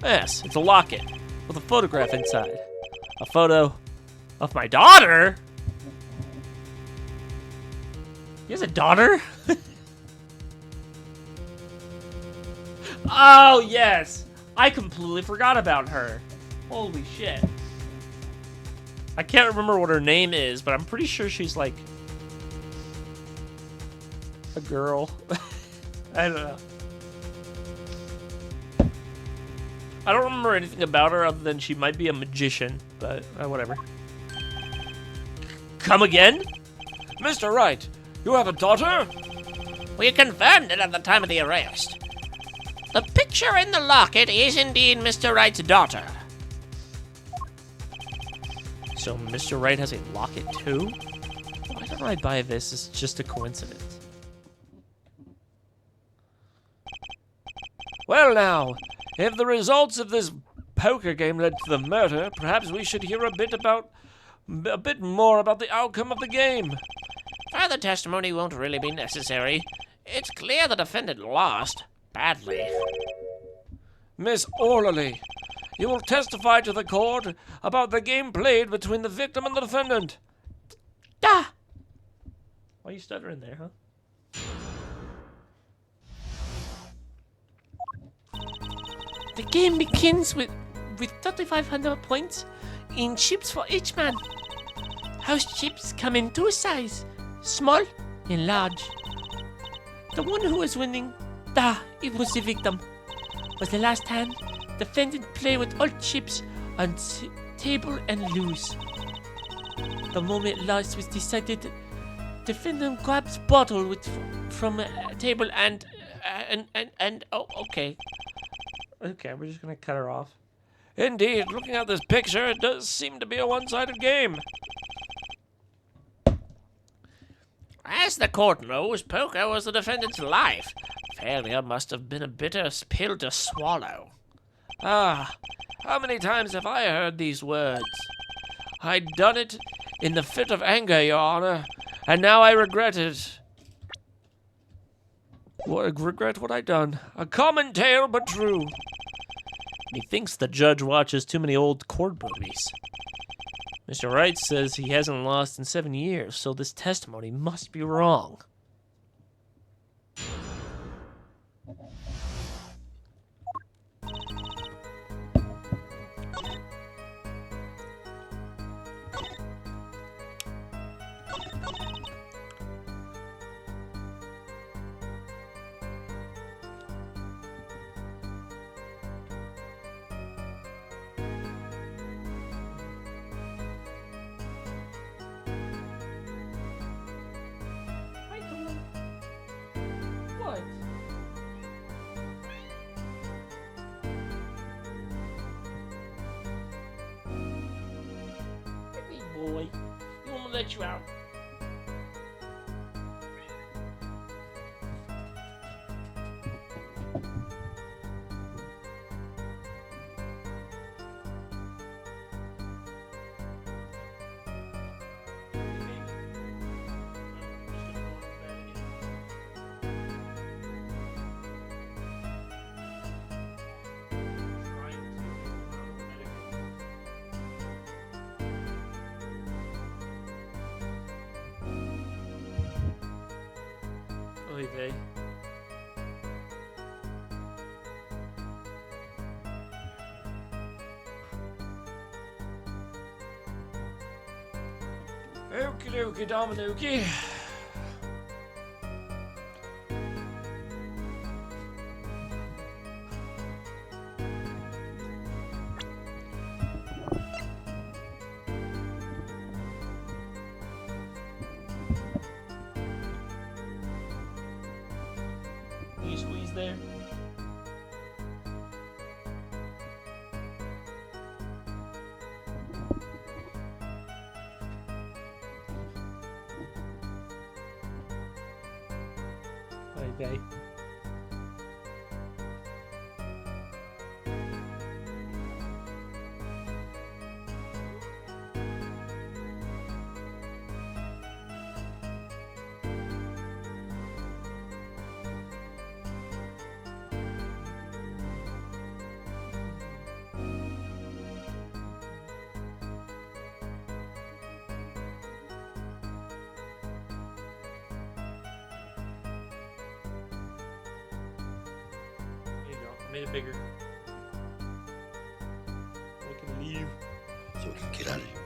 Speaker 1: Yes, it's a locket with a photograph inside. A photo of my daughter? He has a daughter? Oh, yes! I completely forgot about her. Holy shit. I can't remember what her name is, but I'm pretty sure she's like a girl. I don't know. I don't remember anything about her other than she might be a magician, but whatever. Come again?
Speaker 3: Mr. Wright, you have a daughter?
Speaker 2: We confirmed it at the time of the arrest. The picture in the locket is indeed Mr. Wright's daughter.
Speaker 1: So Mr. Wright has a locket too? Why don't I buy this? It's just a coincidence.
Speaker 3: Well now, if the results of this poker game led to the murder, perhaps we should hear a bit more about the outcome of the game.
Speaker 2: Further testimony won't really be necessary. It's clear the defendant lost badly.
Speaker 3: Miss Orley, you will testify to the court about the game played between the victim and the defendant.
Speaker 2: Da!
Speaker 1: Why are you stuttering there, huh?
Speaker 2: The game begins with 3,500 points in chips for each man. House chips come in two sizes, small and large. The one who was winning, it was the victim. Was the last hand, defendant play with all chips on table and lose. The moment loss was decided, defendant grabs bottle from a table and oh, okay.
Speaker 1: Okay, we're just gonna cut her off.
Speaker 3: Indeed, looking at this picture, it does seem to be a one-sided game.
Speaker 2: As the court knows, poker was the defendant's life. Failure must have been a bitter pill to swallow.
Speaker 3: Ah, how many times have I heard these words? I'd done it in the fit of anger, Your Honor, and now I regret it. Regret what I'd done. A common tale, but true.
Speaker 1: He thinks the judge watches too many old court movies. Mr. Wright says he hasn't lost in 7 years, so this testimony must be wrong.
Speaker 2: boy. You want me to let you out?
Speaker 1: Oy vey.
Speaker 3: Okie dokie, Dominuki.
Speaker 1: Will you squeeze there? Oy vey. There you go. I made it bigger. I can leave.
Speaker 4: So we can get out of here.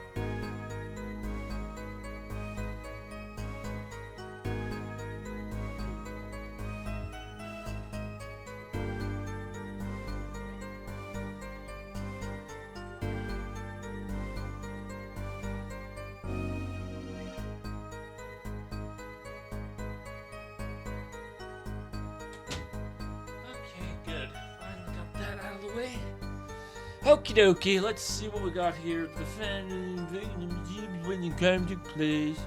Speaker 3: Okay, good. Finally got that out of the way. Okie dokie, let's see what we got here. The fan when you come to place.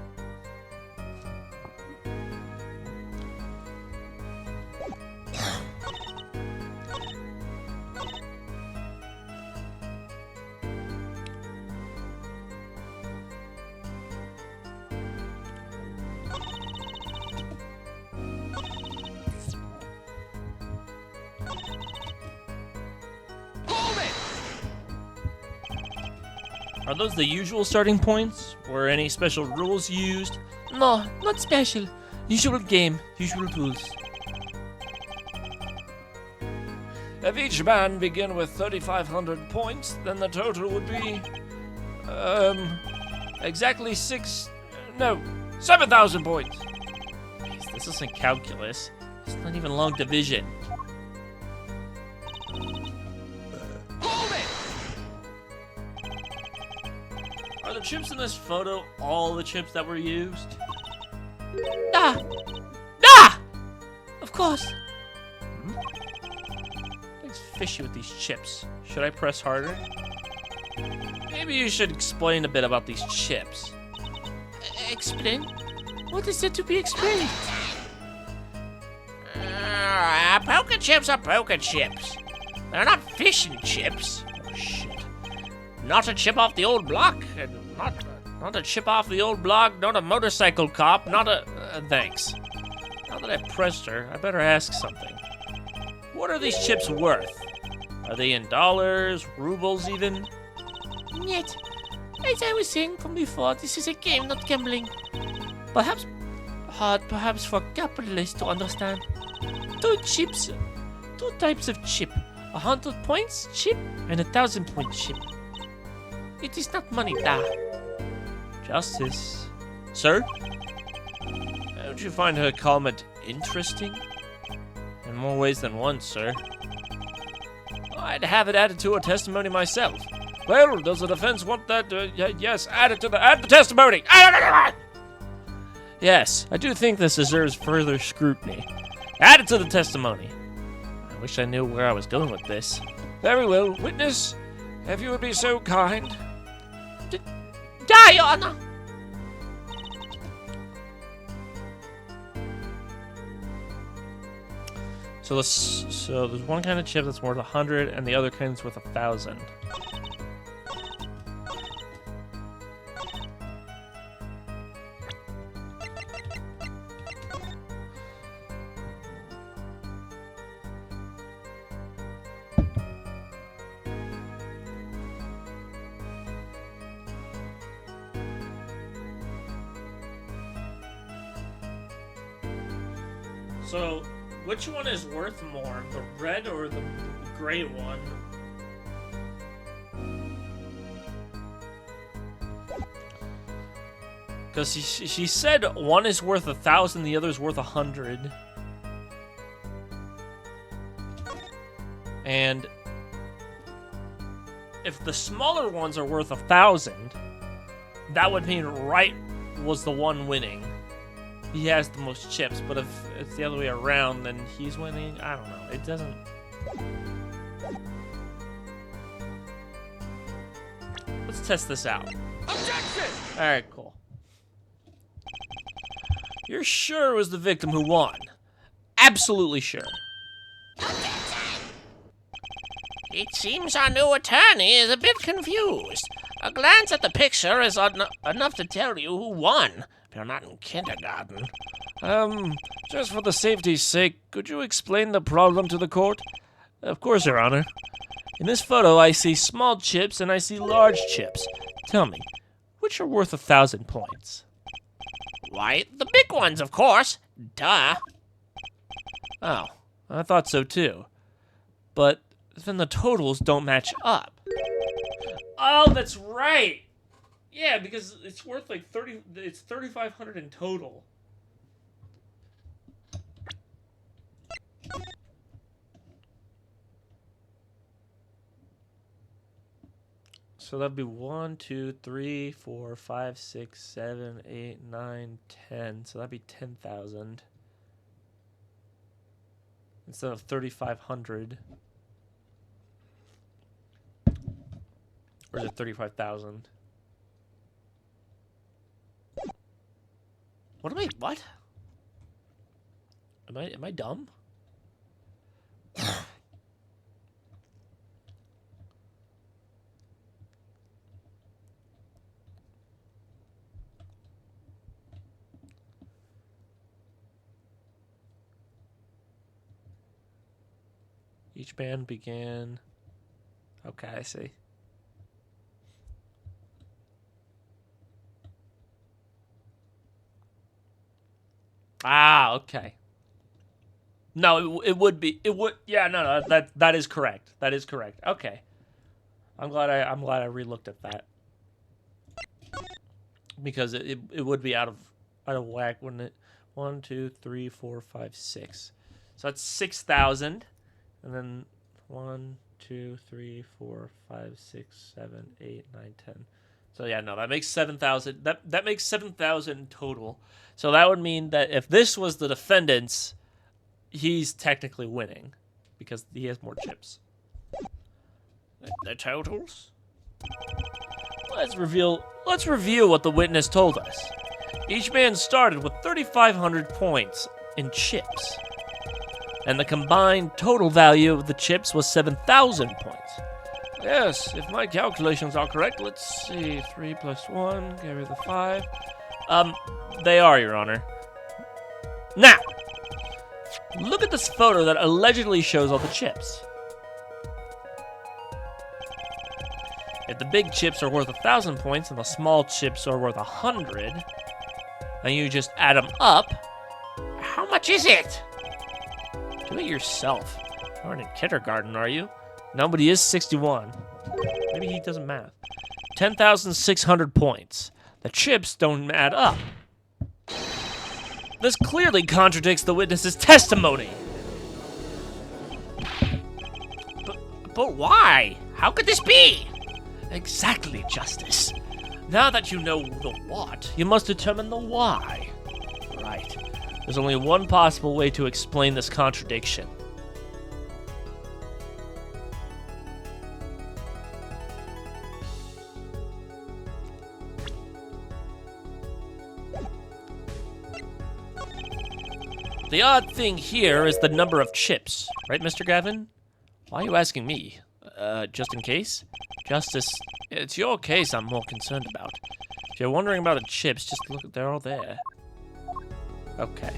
Speaker 1: Are those the usual starting points? Were any special rules used?
Speaker 2: No, not special. Usual game, usual rules.
Speaker 3: If each man begin with 3,500 points, then the total would be, exactly 7,000 points.
Speaker 1: Jeez, this isn't calculus. It's not even long division. Are the chips in this photo all the chips that were used?
Speaker 2: Ah! Ah! Of course.
Speaker 1: Things fishy with these chips. Should I press harder? Maybe you should explain a bit about these chips.
Speaker 2: Explain? What is there to be explained? Poker chips are poker chips. They're not fish and chips.
Speaker 1: Oh, shit.
Speaker 2: Not a chip off the old block, and not a chip off the old block, not a motorcycle cop, not a...
Speaker 1: Thanks. Now that I pressed her, I better ask something. What are these chips worth? Are they in dollars, rubles even?
Speaker 2: Yet, as I was saying from before, this is a game, not gambling. Perhaps hard, perhaps for capitalists to understand. Two types of chip. 100 points chip and 1,000 point chip. It is not money, da.
Speaker 1: Justice. Sir? Don't you find her comment interesting? In more ways than one, sir.
Speaker 3: I'd have it added to a testimony myself. Well, does the defense want that? Yes, add the testimony.
Speaker 1: Yes, I do think this deserves further scrutiny. Add it to the testimony. I wish I knew where I was going with this.
Speaker 3: Very well, witness, if you would be so kind.
Speaker 2: Da! Aye, Your Honor.
Speaker 1: So there's one kind of chip that's worth 100, and the other kind is worth 1,000. So, which one is worth more, the red or the gray one? Because she said one is worth 1,000, the other is worth 100. And if the smaller ones are worth 1,000, that would mean Wright was the one winning. He has the most chips, but if it's the other way around, then he's winning. I don't know. It doesn't... Let's test this out.
Speaker 2: Objection!
Speaker 1: Alright, cool. You're sure it was the victim who won? Absolutely sure.
Speaker 2: It seems our new attorney is a bit confused. A glance at the picture is enough to tell you who won. If you're not in kindergarten.
Speaker 3: Just for the safety's sake, could you explain the problem to the court?
Speaker 1: Of course, Your Honor. In this photo, I see small chips and I see large chips. Tell me, which are worth 1,000 points?
Speaker 2: Why, the big ones, of course. Duh.
Speaker 1: Oh, I thought so too. But then the totals don't match up. Oh, that's right! Yeah, because it's worth like 30, it's 3,500 in total. So that'd be 1, 2, 3, 4, 5, 6, 7, 8, 9, 10. So that'd be 10,000 instead of 3,500. Or is it 35,000? What am I? What? Am I dumb? Each band began. Okay, I see. Ah, okay. No, it would be. It would. Yeah, no. That is correct. That is correct. Okay. I'm glad I relooked at that because it would be out of whack, wouldn't it? 1, 2, 3, 4, 5, 6. So that's 6,000, and then 1, 2, 3, 4, 5, 6, 7, 8, 9, 10. So yeah, no, that makes 7,000. That makes 7,000 total. So that would mean that if this was the defendant's, he's technically winning because he has more chips.
Speaker 2: The totals?
Speaker 1: Let's review what the witness told us. Each man started with 3,500 points in chips, and the combined total value of the chips was 7,000 points.
Speaker 3: Yes, if my calculations are correct, let's see. 3 plus 1, carry the 5.
Speaker 1: They are, Your Honor. Now, look at this photo that allegedly shows all the chips. If the big chips are worth 1,000 points and the small chips are worth 100, and you just add them up,
Speaker 2: How much is it?
Speaker 1: do it yourself. You aren't in kindergarten, are you? Nobody is 61. Maybe he doesn't math. 10,600 points. The chips don't add up. This clearly contradicts the witness's testimony.
Speaker 2: But why? How could this be?
Speaker 1: Exactly, Justice. Now that you know the what, you must determine the why. Right. There's only one possible way to explain this contradiction. The odd thing here is the number of chips, right, Mr. Gavin? Why are you asking me? Just in case? Justice, it's your case I'm more concerned about. If you're wondering about the chips, just look, they're all there. Okay.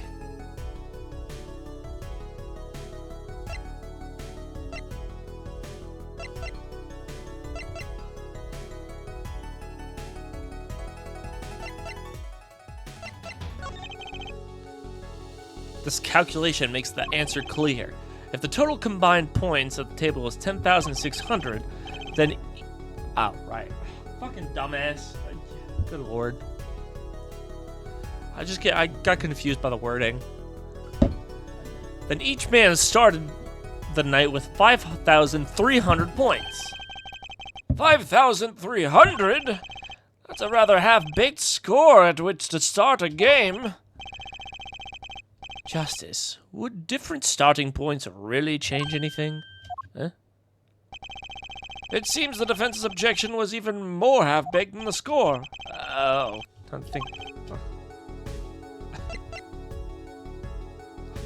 Speaker 1: This calculation makes the answer clear. If the total combined points at the table is 10,600, then... Oh, right. Fucking dumbass. Good lord. I got confused by the wording. Then each man started the night with 5,300 points.
Speaker 3: 5,300? That's a rather half-baked score at which to start a game.
Speaker 1: Justice, would different starting points really change anything? Huh?
Speaker 3: It seems the defense's objection was even more half-baked than the score.
Speaker 1: Oh, don't think... Oh.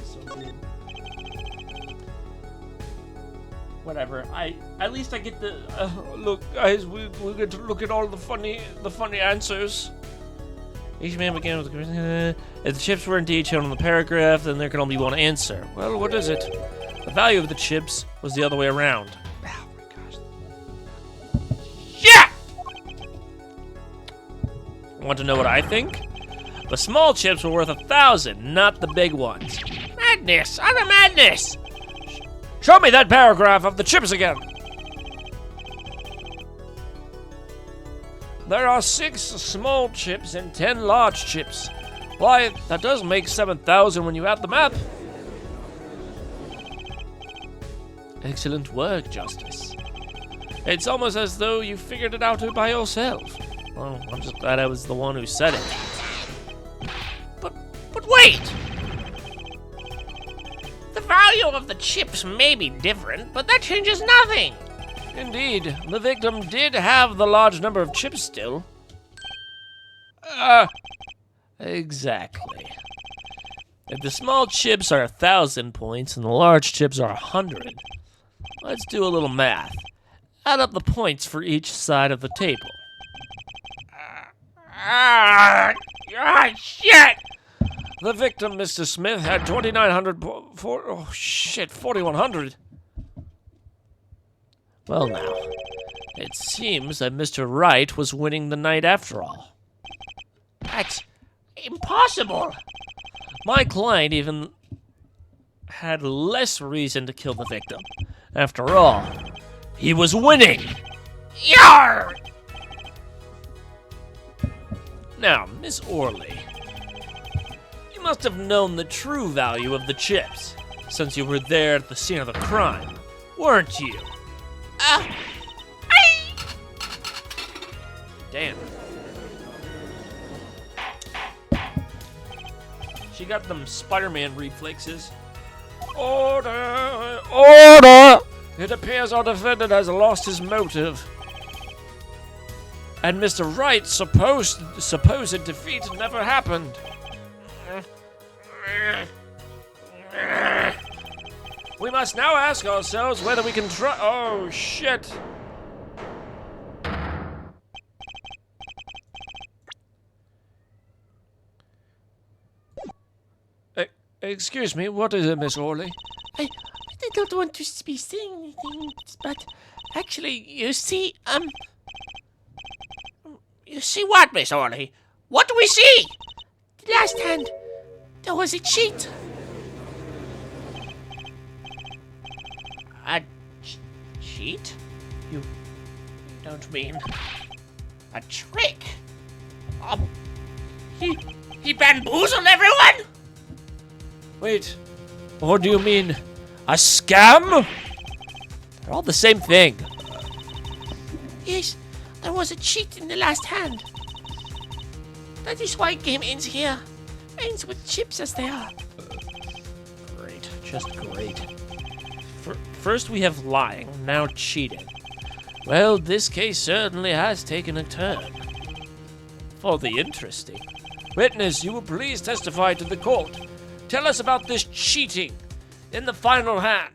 Speaker 1: So weird. Whatever. At least I get the...
Speaker 3: Look, guys, we get to look at all the funny answers.
Speaker 1: Each man began with... if the chips were indeed shown in the paragraph, then there can only be one answer.
Speaker 3: Well, what is it?
Speaker 1: The value of the chips was the other way around.
Speaker 2: Oh my gosh. Yeah!
Speaker 1: Want to know what I think? The small chips were worth 1,000, not the big ones.
Speaker 2: Madness! Utter madness!
Speaker 3: Show me that paragraph of the chips again. There are 6 small chips and 10 large chips. Why, that does make 7,000 when you add them up.
Speaker 1: Excellent work, Justice. It's almost as though you figured it out by yourself. Well, I'm just glad I was the one who said it.
Speaker 2: But wait! The value of the chips may be different, but that changes nothing.
Speaker 3: Indeed, the victim did have the large number of chips still.
Speaker 1: Exactly. If the small chips are 1,000 points and the large chips are 100, let's do a little math. Add up the points for each side of the table.
Speaker 2: Shit!
Speaker 3: The victim, Mr. Smith, had 2,900 4,100.
Speaker 1: Well now, it seems that Mr. Wright was winning the night after all.
Speaker 2: That's impossible!
Speaker 1: My client even had less reason to kill the victim. After all, he was winning!
Speaker 2: Yarr!
Speaker 1: Now, Miss Orley, you must have known the true value of the chips, since you were there at the scene of the crime, weren't you? Damn. She got them Spider-Man reflexes.
Speaker 3: Order! Order! It appears our defendant has lost his motive. And Mr. Wright's supposed defeat never happened. We must now ask ourselves whether we can try. Oh, shit. Excuse me, what is it, Miss Orley?
Speaker 2: I don't want to be saying anything, but actually, you see what, Miss Orley? What do we see? The last hand, there was a cheat. A cheat? You don't mean a trick? He bamboozled everyone?
Speaker 3: Wait, or do you mean a scam?
Speaker 1: They're all the same thing.
Speaker 2: Yes, there was a cheat in the last hand. That is why game ends here. Ends with chips as they are.
Speaker 1: Great, just great. First we have lying, now cheating. Well, this case certainly has taken a turn. For the interesting.
Speaker 3: Witness, you will please testify to the court. Tell us about this cheating in the final hand.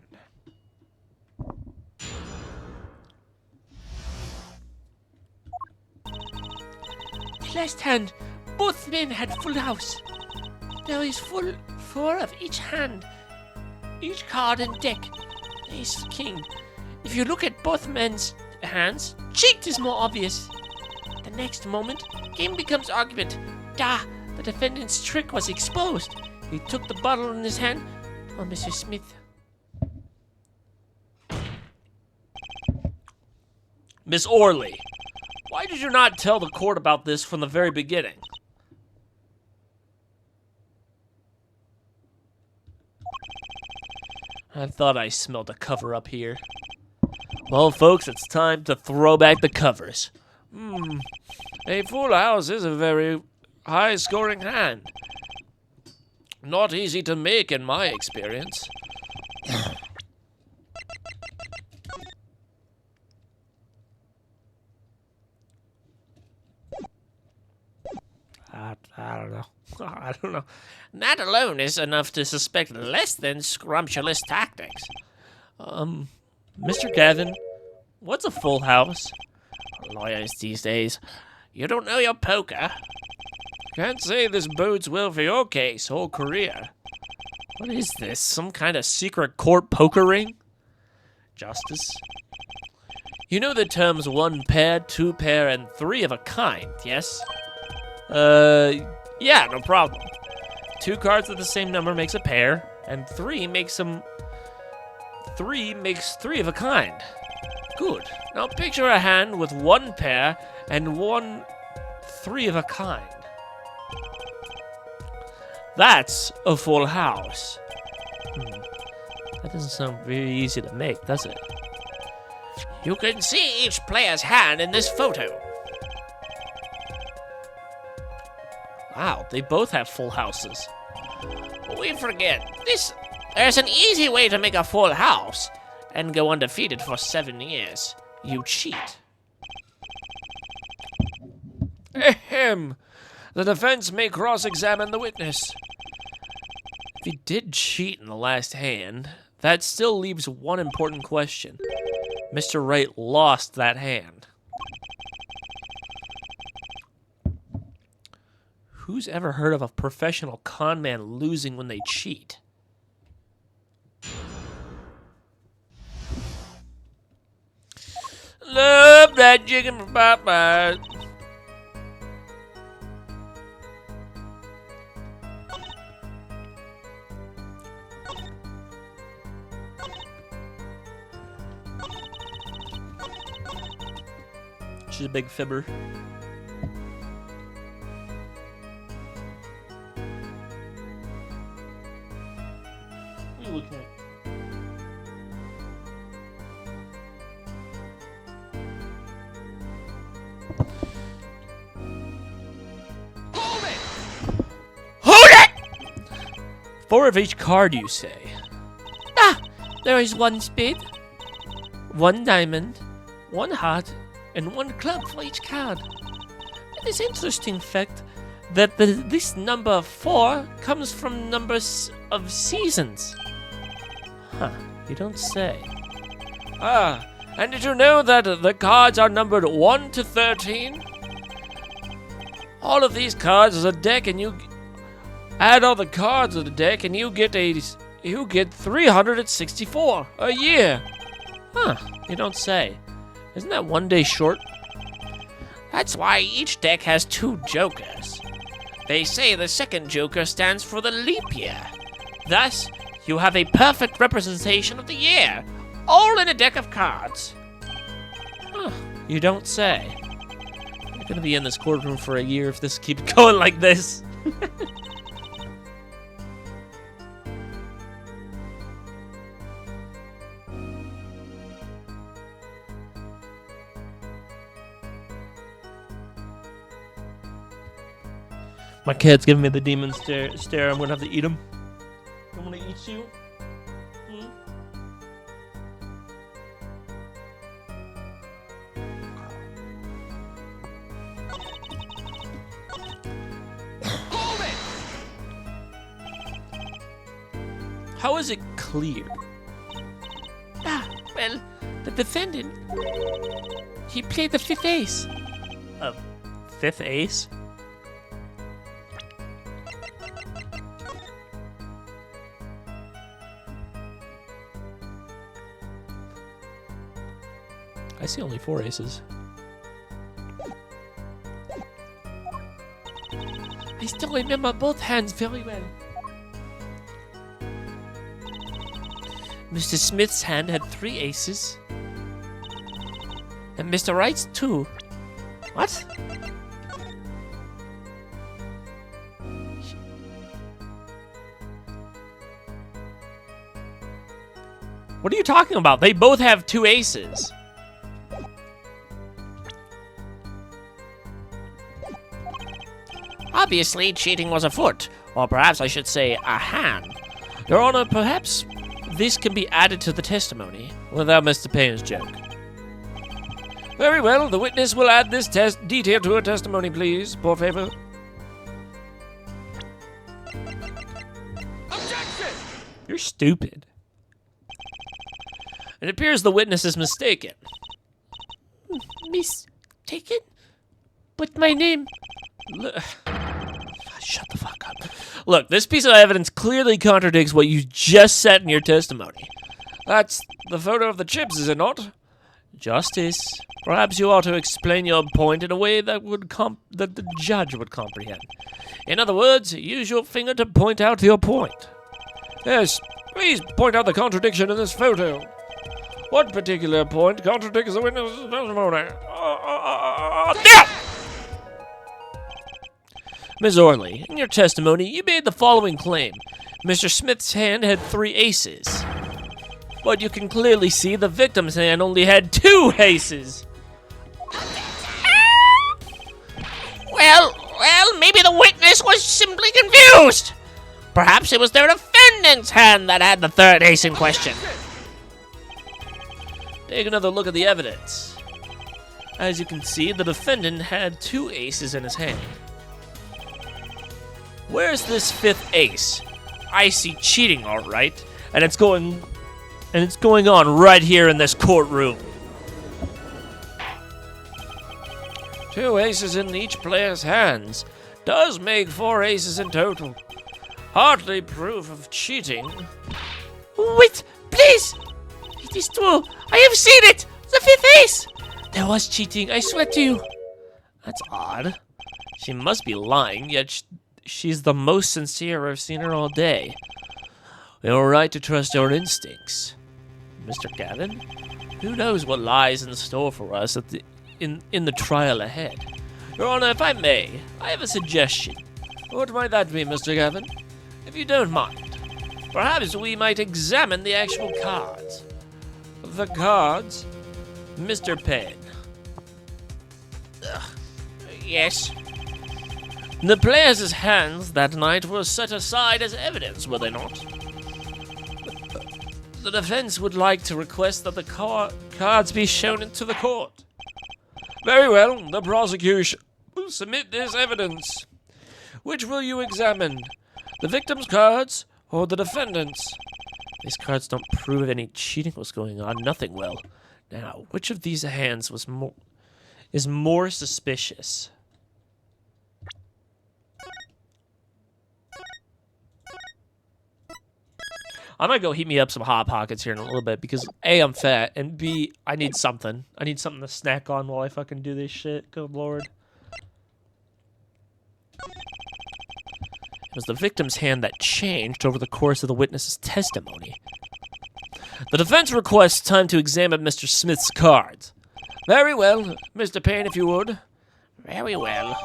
Speaker 2: Last hand, both men had full house. There is full 4 of each hand, each card and deck. Ace king. If you look at both men's hands, cheat is more obvious. The next moment, game becomes argument. The defendant's trick was exposed. He took the bottle in his hand. Oh, Mr. Smith.
Speaker 3: Miss Orley, why did you not tell the court about this from the very beginning?
Speaker 1: I thought I smelled a cover up here. Well, folks, it's time to throw back the covers.
Speaker 3: A full house is a very high-scoring hand. Not easy to make in my experience.
Speaker 1: I don't know. I don't know.
Speaker 2: That alone is enough to suspect less than scrumptious tactics.
Speaker 1: Mr. Gavin, what's a full house?
Speaker 2: Lawyers these days. You don't know your poker.
Speaker 3: Can't say this bodes well for your case or career.
Speaker 1: What is this? Some kind of secret court poker ring? Justice? You know the terms 1 pair, 2 pair, and 3 of a kind, yes? Yeah, no problem. 2 cards of the same number makes a pair, and 3 makes 3 of a kind. Good. Now picture a hand with 1 pair and 1 3 of a kind. That's a full house. That doesn't sound very easy to make, does it?
Speaker 2: You can see each player's hand in this photo.
Speaker 1: Wow, they both have full houses.
Speaker 2: We forget this. There's an easy way to make a full house and go undefeated for 7 years. You cheat.
Speaker 3: Ahem. The defense may cross-examine the witness.
Speaker 1: If he did cheat in the last hand, that still leaves one important question. Mr. Wright lost that hand. Who's ever heard of a professional con man losing when they cheat?
Speaker 3: Love that chicken from Popeyes.
Speaker 1: She's a big fibber. What are you looking at?
Speaker 2: Hold it!
Speaker 1: 4 of each card, you say?
Speaker 2: There is 1 spade, 1 diamond, 1 heart, and 1 club for each card. It is interesting fact that this number 4 comes from numbers of seasons.
Speaker 1: Huh, you don't say.
Speaker 3: And did you know that the cards are numbered 1 to 13? All of these cards is a deck, and you add all the cards of the deck, and you get 364 a year.
Speaker 1: Huh, you don't say. Isn't that 1 day short?
Speaker 2: That's why each deck has 2 jokers. They say the second joker stands for the leap year. Thus, you have a perfect representation of the year, all in a deck of cards.
Speaker 1: Huh, you don't say. You're gonna be in this courtroom for a year if this keeps going like this. My cat's giving me the demon stare. I'm gonna have to eat him. I'm gonna eat you.
Speaker 3: How is it clear?
Speaker 2: Well, the defendant, he played the fifth ace.
Speaker 1: Fifth ace?
Speaker 3: I see only 4 aces.
Speaker 2: I still remember both hands very well. Mr. Smith's hand had 3 aces. And Mr. Wright's 2. What?
Speaker 1: What are you talking about? They both have 2 aces.
Speaker 2: Obviously, cheating was afoot. Or perhaps I should say, a hand.
Speaker 3: Your Honor, perhaps this can be added to the testimony without Mr. Payne's joke. Very well, the witness will add this detail to her testimony, please, por favor. Objection!
Speaker 1: You're stupid.
Speaker 3: It appears the witness is mistaken.
Speaker 2: Mistaken? But my name...
Speaker 3: Shut the fuck up. Look, this piece of evidence clearly contradicts what you just said in your testimony. That's the photo of the chips, is it not? Justice, perhaps you ought to explain your point in a way that that the judge would comprehend. In other words, use your finger to point out your point. Yes, please point out the contradiction in this photo. What particular point contradicts the witness's testimony? There! Ms. Orley, in your testimony, you made the following claim. Mr. Smith's hand had 3 aces. But you can clearly see the victim's hand only had 2 aces.
Speaker 2: Well, maybe the witness was simply confused. Perhaps it was their defendant's hand that had the 3rd ace in question.
Speaker 3: Take another look at the evidence. As you can see, the defendant had 2 aces in his hand. Where's this 5th ace? I see cheating, all right, and it's going on right here in this courtroom. 2 aces in each player's hands does make 4 aces in total. Hardly proof of cheating.
Speaker 2: Wait, please! It is true. I have seen it! The 5th ace!
Speaker 3: There was cheating, I swear to you. That's odd. She must be lying, yet she's the most sincere I've seen her all day. We have a right to trust our instincts. Mr. Gavin, who knows what lies in store for us in the trial ahead? Your Honor, if I may, I have a suggestion. What might that be, Mr. Gavin? If you don't mind, perhaps we might examine the actual cards. The cards? Mr. Payne.
Speaker 2: Yes.
Speaker 3: The players' hands that night were set aside as evidence, were they not? The defense would like to request that the cards be shown into the court. Very well, the prosecution will submit this evidence. Which will you examine? The victim's cards or the defendant's? These cards don't prove any cheating was going on. Nothing will. Now, which of these hands is more suspicious? I might go heat me up some Hot Pockets here in a little bit because A, I'm fat, and B, I need something. I need something to snack on while I fucking do this shit. Good lord. It was the victim's hand that changed over the course of the witness's testimony. The defense requests time to examine Mr. Smith's cards. Very well, Mr. Payne, if you would.
Speaker 2: Very well.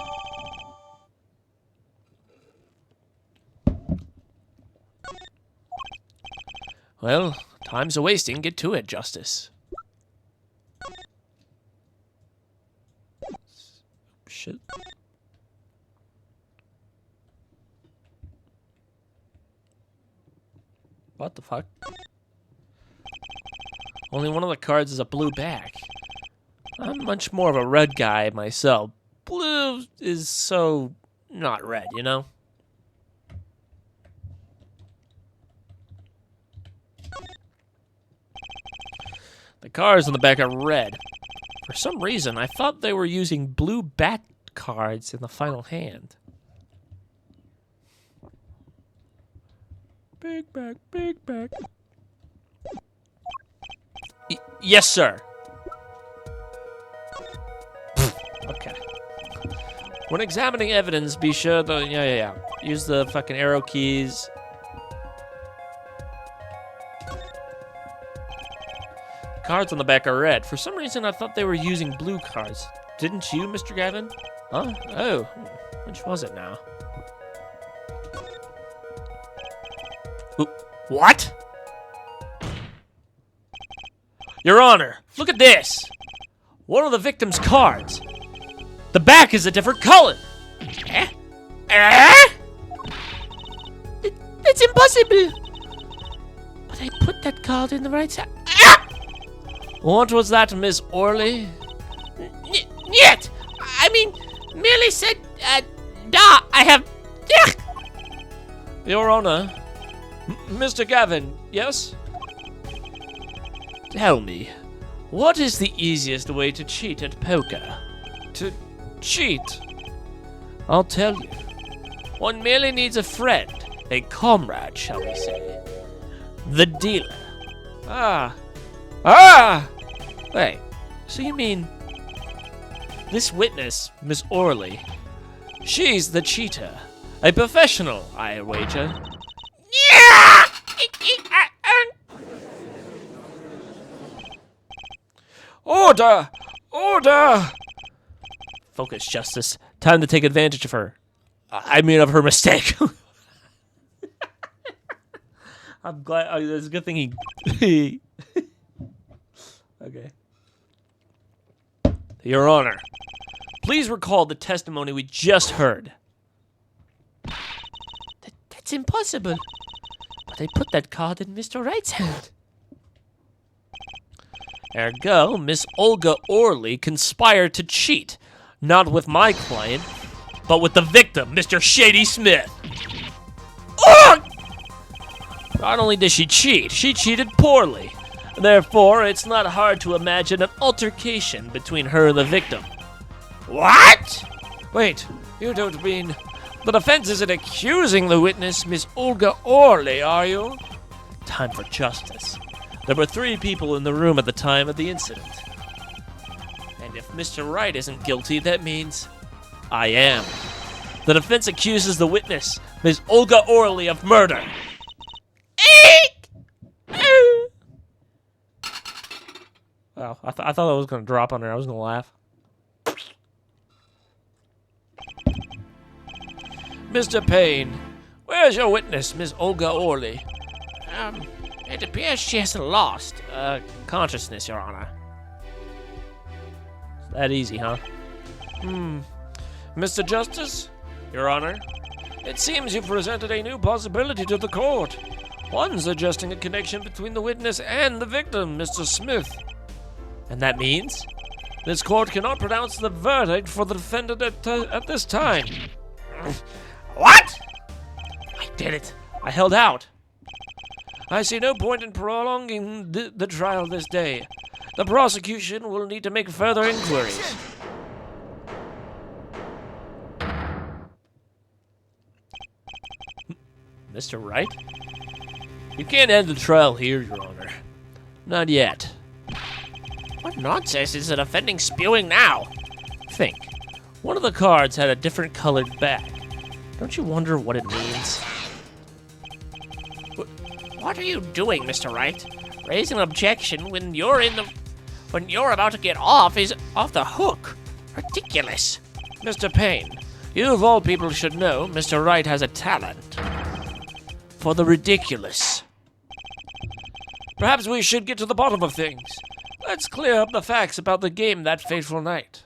Speaker 3: Well, time's a-wasting. Get to it, Justice. Shit. What the fuck? Only one of the cards is a blue back. I'm much more of a red guy myself. Blue is so not red, you know? cards on the back are red. For some reason, I thought they were using blue bat cards in the final hand. Big back, big back. Yes, sir. Okay. When examining evidence, be sure to use the fucking arrow keys. Cards on the back are red. For some reason, I thought they were using blue cards. Didn't you, Mr. Gavin? Huh? Oh, which was it now? Ooh, what? Your Honor, look at this. One of the victim's cards. The back is a different color. It's impossible. But I put that card in the right side. What was that, Miss Orley?
Speaker 2: Yet! I mean, merely said, I have...
Speaker 3: Your Honor. Mr. Gavin, yes? Tell me, what is the easiest way to cheat at poker? To cheat? I'll tell you. One merely needs a friend, a comrade, shall we say. The dealer. Ah! Wait, so you mean this witness, Miss Orley, she's the cheater. A professional, I wager. Order! Order! Focus, Justice. Time to take advantage of her. I mean, of her mistake. I'm glad. It's a good thing he. Okay. Your Honor, please recall the testimony we just heard. That's impossible. But I put that card in Mr. Wright's hand. Ergo, Miss Olga Orley conspired to cheat, not with my client, but with the victim, Mr. Shady Smith. Oh! Not only did she cheat, she cheated poorly. Therefore, it's not hard to imagine an altercation between her and the victim. What? Wait, you don't mean... The defense isn't accusing the witness, Miss Olga Orley, are you? Time for justice. There were 3 people in the room at the time of the incident. And if Mr. Wright isn't guilty, that means I am. The defense accuses the witness, Miss Olga Orley, of murder. Oh, I thought I was going to drop on her. I was going to laugh. Mr. Payne, where's your witness, Miss Olga Orley?
Speaker 2: It appears she has lost,
Speaker 3: Consciousness, Your Honor. It's that easy, huh? Mr. Justice, Your Honor, it seems you've presented a new possibility to the court. One suggesting a connection between the witness and the victim, Mr. Smith. And that means this court cannot pronounce the verdict for the defendant at this time.
Speaker 2: What?
Speaker 3: I did it. I held out. I see no point in prolonging the trial this day. The prosecution will need to make further inquiries. Mr. Wright? You can't end the trial here, Your Honor. Not yet.
Speaker 2: What nonsense is the defendant spewing now?
Speaker 3: Think. One of the cards had a different colored back. Don't you wonder what it means?
Speaker 2: What are you doing, Mr. Wright? Raising an objection when you're about to get off is off the hook. Ridiculous.
Speaker 3: Mr. Payne, you of all people should know Mr. Wright has a talent for the ridiculous. Perhaps we should get to the bottom of things. Let's clear up the facts about the game that fateful night.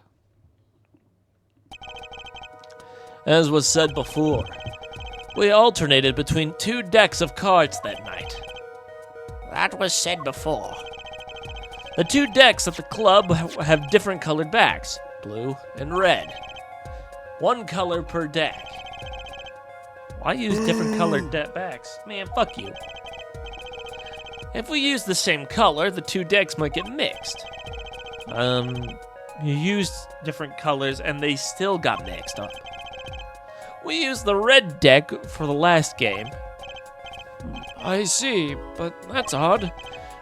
Speaker 3: As was said before, we alternated between 2 decks of cards that night.
Speaker 2: That was said before.
Speaker 3: The 2 decks at the club have different colored backs, blue and red. 1 color per deck. Why use different colored backs? Man, fuck you. If we use the same color, the two decks might get mixed.
Speaker 1: You used different colors and they still got mixed up.
Speaker 3: We used the red deck for the last game. I see, but that's odd.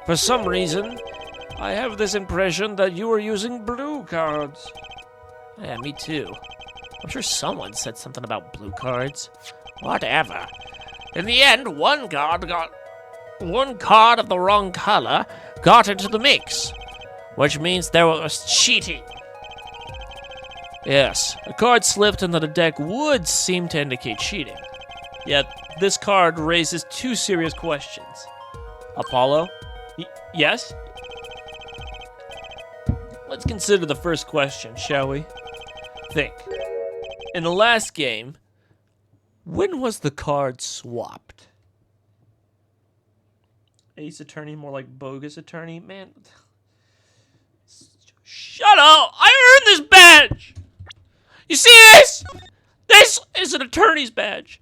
Speaker 3: For some reason, I have this impression that you were using blue cards.
Speaker 1: Yeah, me too. I'm sure someone said something about blue cards.
Speaker 2: Whatever. In the end, one card of the wrong color got into the mix, which means there was cheating.
Speaker 3: Yes, a card slipped into the deck would seem to indicate cheating.
Speaker 1: Yet, this card raises two serious questions. Apollo? Yes?
Speaker 3: Let's consider the first question, shall we? Think. In the last game, when was the card swapped?
Speaker 1: Ace Attorney, more like bogus attorney? Man. Shut up! I earned this badge! You see this? This is an attorney's badge.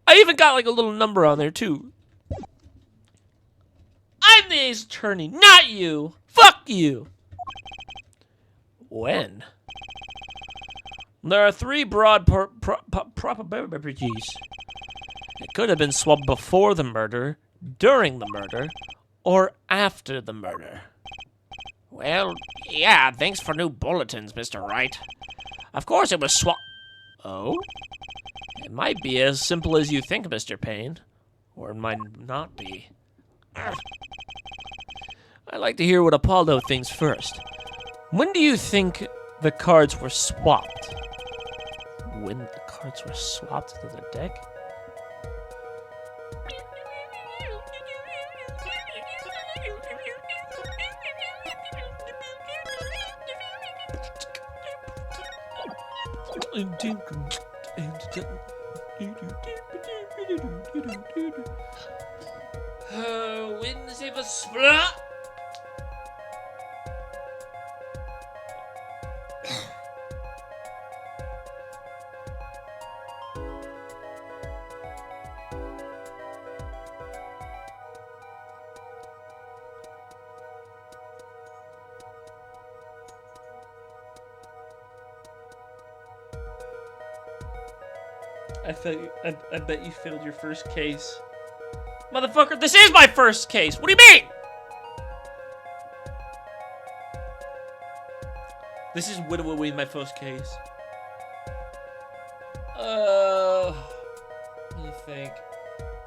Speaker 1: I even got like a little number on there too. I'm the ace attorney, not you. Fuck you.
Speaker 3: When? There are three broad probabilities. It could have been swapped before the murder, during the murder, or after the murder.
Speaker 2: Well, yeah, thanks for new bulletins, Mr. Wright. Of course it was swapped.
Speaker 3: Oh? It might be as simple as you think, Mr. Payne. Or it might not be. I'd like to hear what Apollo thinks first. When do you think the cards were swapped? When the cards were swapped to the deck?
Speaker 1: Wednesday for splat. I bet you failed your first case. Motherfucker, this is my first case! What do you mean? This is literally my first case. Let me think.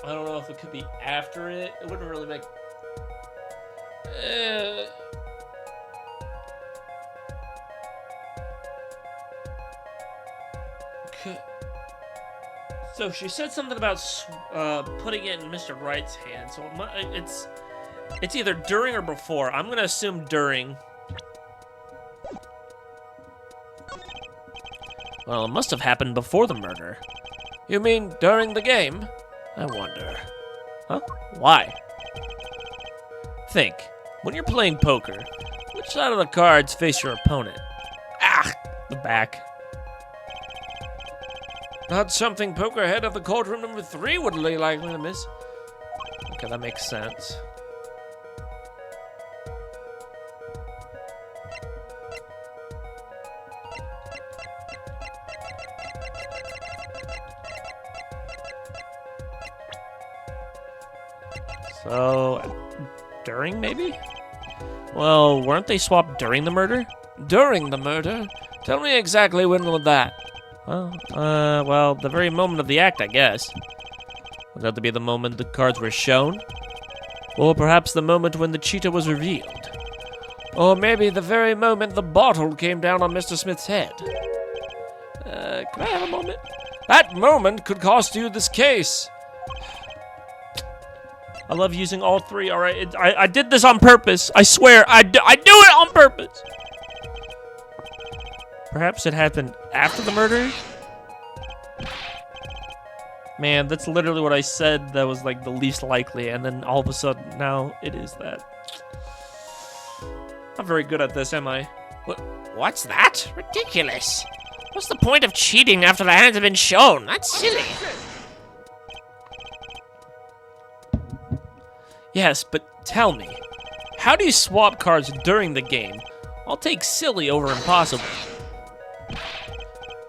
Speaker 1: I don't know if it could be after it. It wouldn't really make... So she said something about putting it in Mr. Wright's hand. So it's either during or before. I'm gonna assume during.
Speaker 3: Well, it must have happened before the murder. You mean during the game? I wonder. Huh? Why? Think. When you're playing poker, which side of the cards face your opponent? Ah! The back. Not something poker head of the courtroom number 3 would be likely to miss. Okay, that makes sense. So, during maybe? Well, weren't they swapped during the murder? During the murder? Tell me exactly when was that? Well, the very moment of the act, I guess. Would that to be the moment the cards were shown? Or perhaps the moment when the cheetah was revealed? Or maybe the very moment the bottle came down on Mr. Smith's head? Can I have a moment? That moment could cost you this case.
Speaker 1: I love using all three, alright? I did this on purpose. I swear, I do it on purpose. Perhaps it happened after the murder? Man, that's literally what I said that was like the least likely, and then all of a sudden now it is that. Not very good at this, am I?
Speaker 2: What's that? Ridiculous. What's the point of cheating after the hands have been shown? That's silly.
Speaker 3: Yes, but tell me, how do you swap cards during the game? I'll take silly over impossible.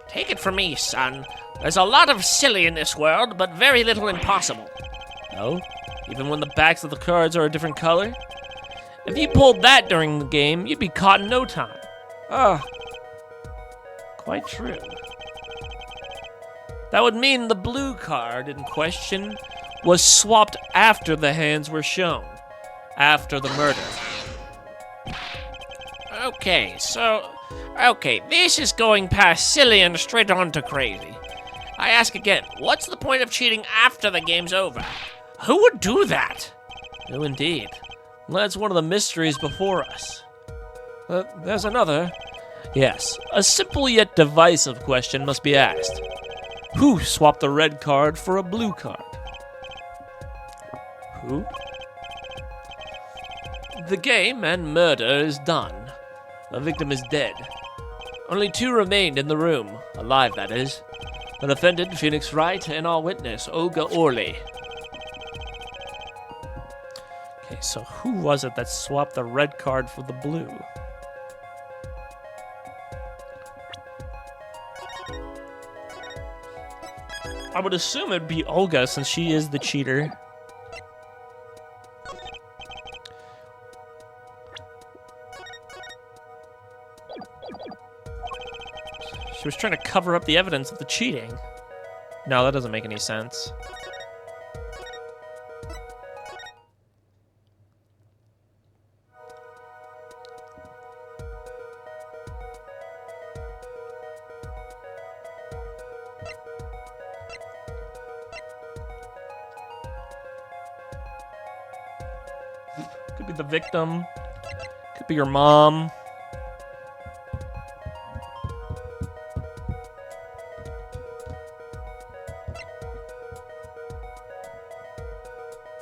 Speaker 2: Take it from me, son. There's a lot of silly in this world, but very little impossible.
Speaker 3: Oh? Even when the backs of the cards are a different color? If you pulled that during the game, you'd be caught in no time. Ah, quite true. That would mean the blue card in question was swapped after the hands were shown, after the murder.
Speaker 2: Okay, this is going past silly and straight on to crazy. I ask again, what's the point of cheating after the game's over? Who would do that?
Speaker 3: Oh, indeed. That's one of the mysteries before us. There's another. Yes, a simple yet divisive question must be asked. Who swapped the red card for a blue card? Who? The game and murder is done. The victim is dead. Only 2 remained in the room, alive that is. The defendant, Phoenix Wright, and our witness, Olga Orley. Okay, so who was it that swapped the red card for the blue? I would assume it'd be Olga since she is the cheater. She was trying to cover up the evidence of the cheating. No, that doesn't make any sense. Could be the victim. Could be your mom.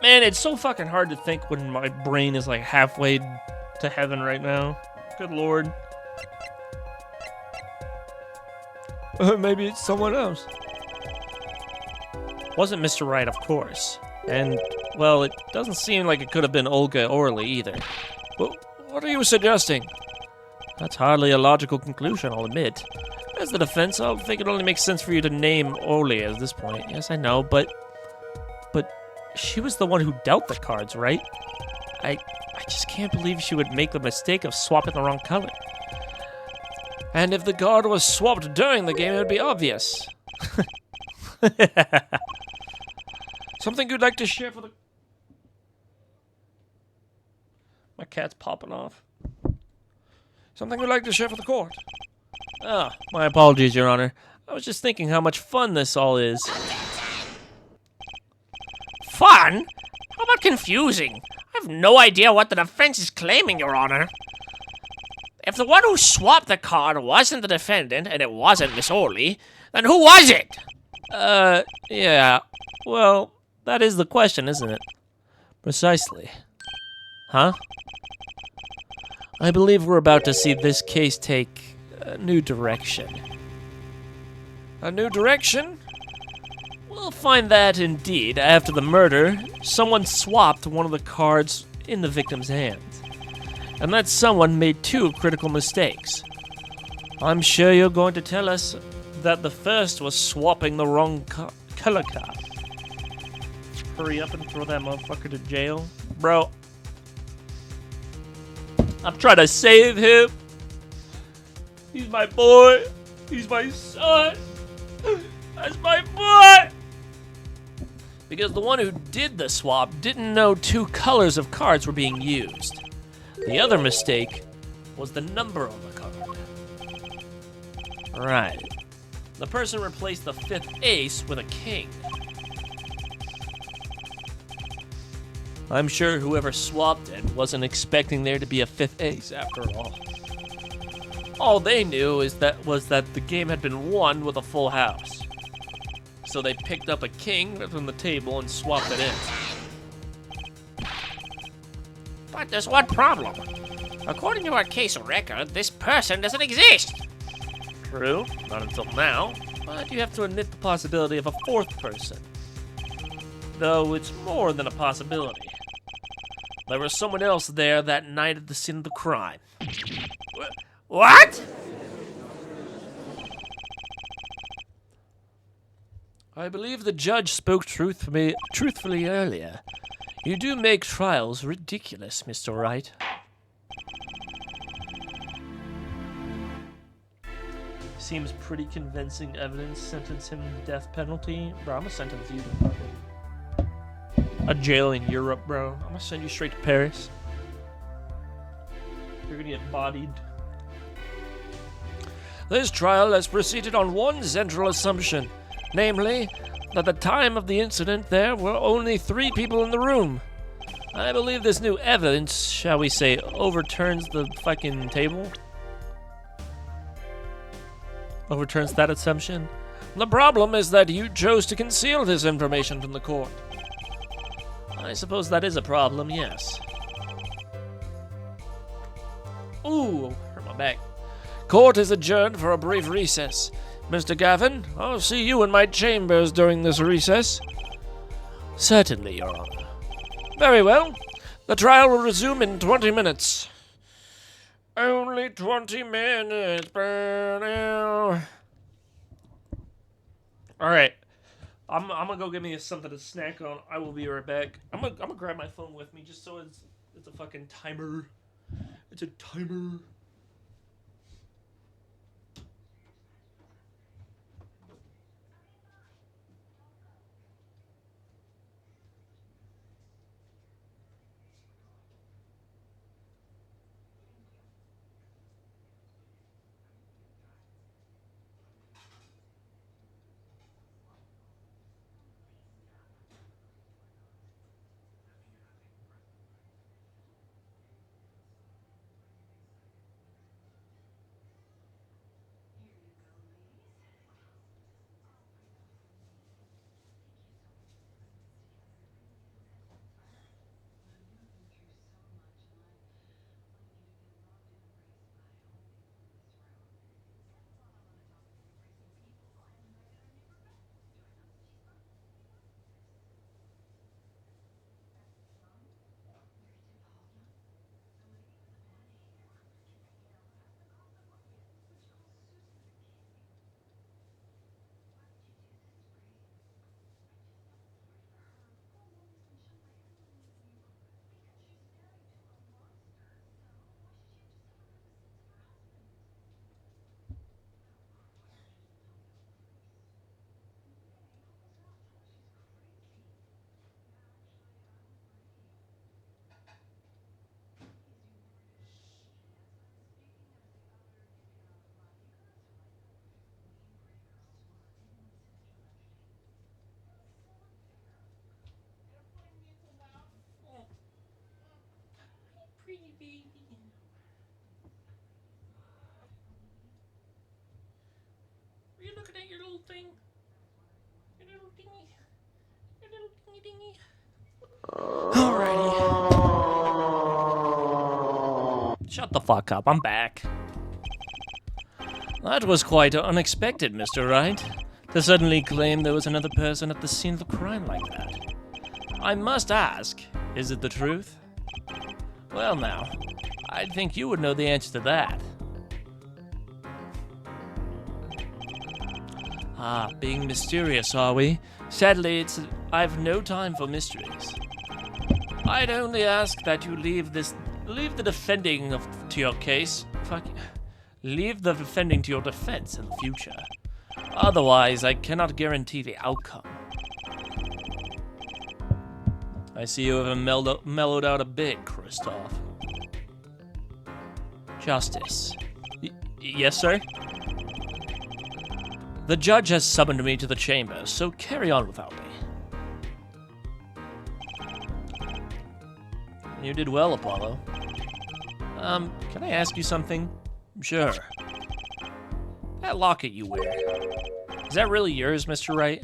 Speaker 3: Man, it's so fucking hard to think when my brain is like halfway to heaven right now. Good lord. Maybe it's someone else. Wasn't Mr. Wright, of course. And, well, it doesn't seem like it could have been Olga Orley either. Well, what are you suggesting? That's hardly a logical conclusion, I'll admit. As the defense, I think it only makes sense for you to name Orley at this point. Yes, I know, but she was the one who dealt the cards, right? I just can't believe she would make the mistake of swapping the wrong color. And if the card was swapped during the game, it would be obvious. Something you'd like to share for the... My cat's popping off. Something you'd like to share for the court? Ah, my apologies, Your Honor. I was just thinking how much fun this all is.
Speaker 2: Fun? How about confusing? I have no idea what the defense is claiming, Your Honor. If the one who swapped the card wasn't the defendant, and it wasn't Miss Orley, then who was it?
Speaker 3: Yeah. Well, that is the question, isn't it? Precisely. Huh? I believe we're about to see this case take a new direction. A new direction? We'll find that, indeed, after the murder, someone swapped one of the cards in the victim's hands. And that someone made 2 critical mistakes. I'm sure you're going to tell us that the first was swapping the wrong color card. Hurry up and throw that motherfucker to jail. Bro, I'm trying to save him. He's my boy. He's my son. That's my boy. Because the one who did the swap didn't know 2 colors of cards were being used. The other mistake was the number on the card. Right. The person replaced the 5th ace with a king. I'm sure whoever swapped it wasn't expecting there to be a 5th ace after all. All they knew was that the game had been won with a full house. So they picked up a king from the table and swapped it in.
Speaker 2: But there's one problem. According to our case record, this person doesn't exist.
Speaker 3: True, not until now, but you have to admit the possibility of a 4th person. Though it's more than a possibility. there was someone else there that night at the scene of the crime.
Speaker 2: What?
Speaker 3: I believe the judge spoke truthfully earlier. You do make trials ridiculous, Mr. Wright.
Speaker 1: Seems pretty convincing evidence. Sentence him to death penalty. Bro, I'm gonna sentence you to fucking a jail in Europe, bro. I'm gonna send you straight to Paris. You're gonna get bodied.
Speaker 3: This trial has proceeded on one central assumption, namely, that at the time of the incident there were only 3 people in the room. I believe this new evidence, shall we say, overturns the fucking table. Overturns that assumption. The problem is that you chose to conceal this information from the court. I suppose that is a problem, yes. Ooh, hurt my back. Court is adjourned for a brief recess. Mr. Gavin, I'll see you in my chambers during this recess. Certainly, Your Honor. Very well. The trial will resume in 20 minutes. Only 20 minutes, burn.
Speaker 1: Alright. I'm gonna go get me something to snack on. I will be right back. I'm gonna grab my phone with me just so it's a fucking timer. It's a timer. Pretty baby. Are you looking at your little thing? Your little dingy? Your little dingy dingy? Alrighty. Shut the fuck up, I'm back. That was quite unexpected, Mr. Wright. To suddenly claim there was another person at the scene of the crime like that. I must ask, is it the truth? Well now, I'd think you would know the answer to that. Ah, being mysterious, are we? Sadly, I've no time for mysteries. I'd only ask that you leave the defending to your case. Leave the defending to your defense in the future. Otherwise, I cannot guarantee the outcome. I see you have mellowed out a bit, Kristoff. Justice. Yes, sir? The judge has summoned me to the chamber, so carry on without me. You did well, Apollo. Can I ask you something? Sure. That locket you wear, is that really yours, Mr. Wright?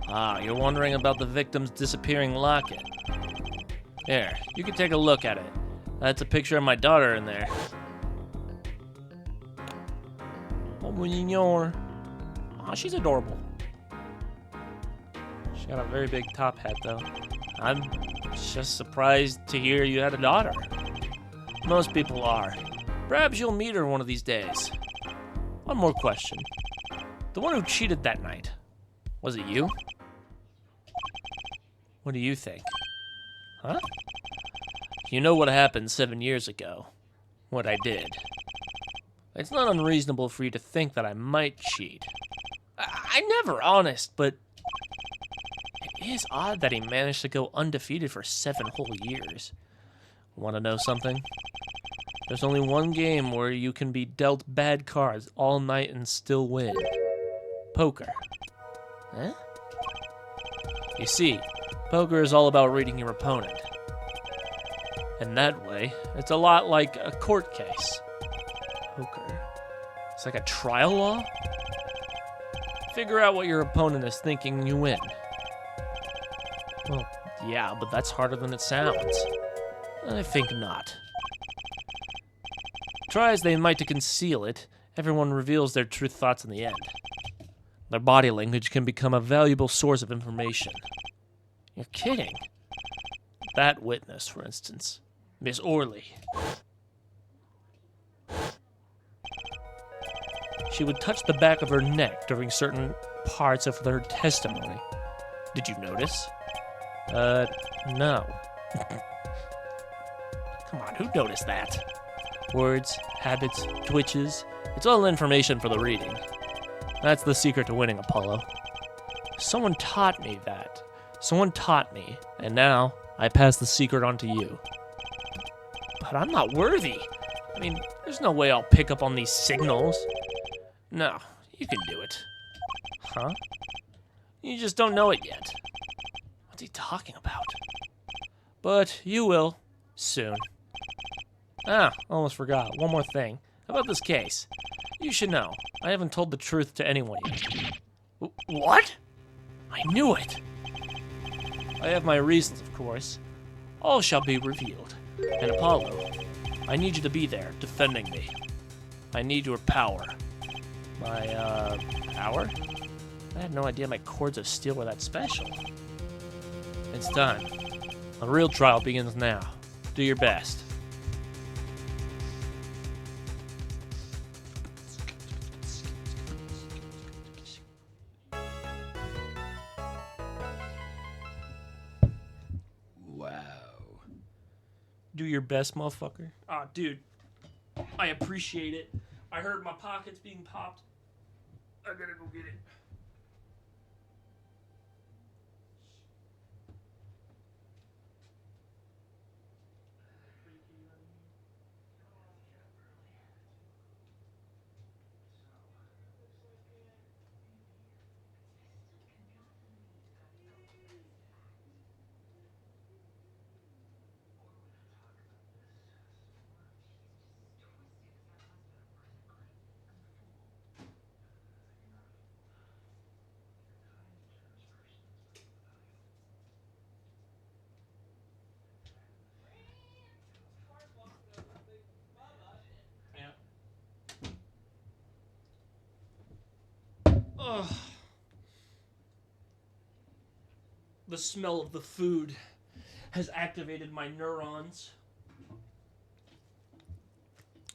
Speaker 1: Ah, you're wondering about the victim's disappearing locket. Here, you can take a look at it. That's a picture of my daughter in there. Oh, she's adorable. She got a very big top hat, though. I'm just surprised to hear you had a daughter. Most people are. Perhaps you'll meet her one of these days. One more question. The one who cheated that night, was it you? What do you think? Huh? You know what happened 7 years ago. What I did. It's not unreasonable for you to think that I might cheat. I never, honest, but it is odd that he managed to go undefeated for 7 whole years. Want to know something? There's only one game where you can be dealt bad cards all night and still win. Poker. Huh? You see, poker is all about reading your opponent. And that way, it's a lot like a court case. Poker. It's like a trial law? Figure out what your opponent is thinking and you win. Well, yeah, but that's harder than it sounds. I think not. Try as they might to conceal it, everyone reveals their true thoughts in the end. Their body language can become a valuable source of information. You're kidding. That witness, for instance, Miss Orley. She would touch the back of her neck during certain parts of her testimony. Did you notice? No. Come on, who noticed that? Words, habits, twitches, it's all information for the reading. That's the secret to winning, Apollo. Someone taught me that. Someone taught me, and now I pass the secret on to you. But I'm not worthy. I mean, there's no way I'll pick up on these signals. No, you can do it. Huh? You just don't know it yet. What's he talking about? But you will, soon. Almost forgot. One more thing. About this case. You should know, I haven't told the truth to anyone yet. What? I knew it. I have my reasons, of course. All shall be revealed. And Apollo, I need you to be there, defending me. I need your power. My, power? I had no idea my cords of steel were that special. It's time. The real trial begins now. Do your best.
Speaker 4: Wow.
Speaker 1: Do your best, motherfucker. Aw, dude. I appreciate it. I heard my pockets being popped. I gotta go get it. Ugh. The smell of the food has activated my neurons.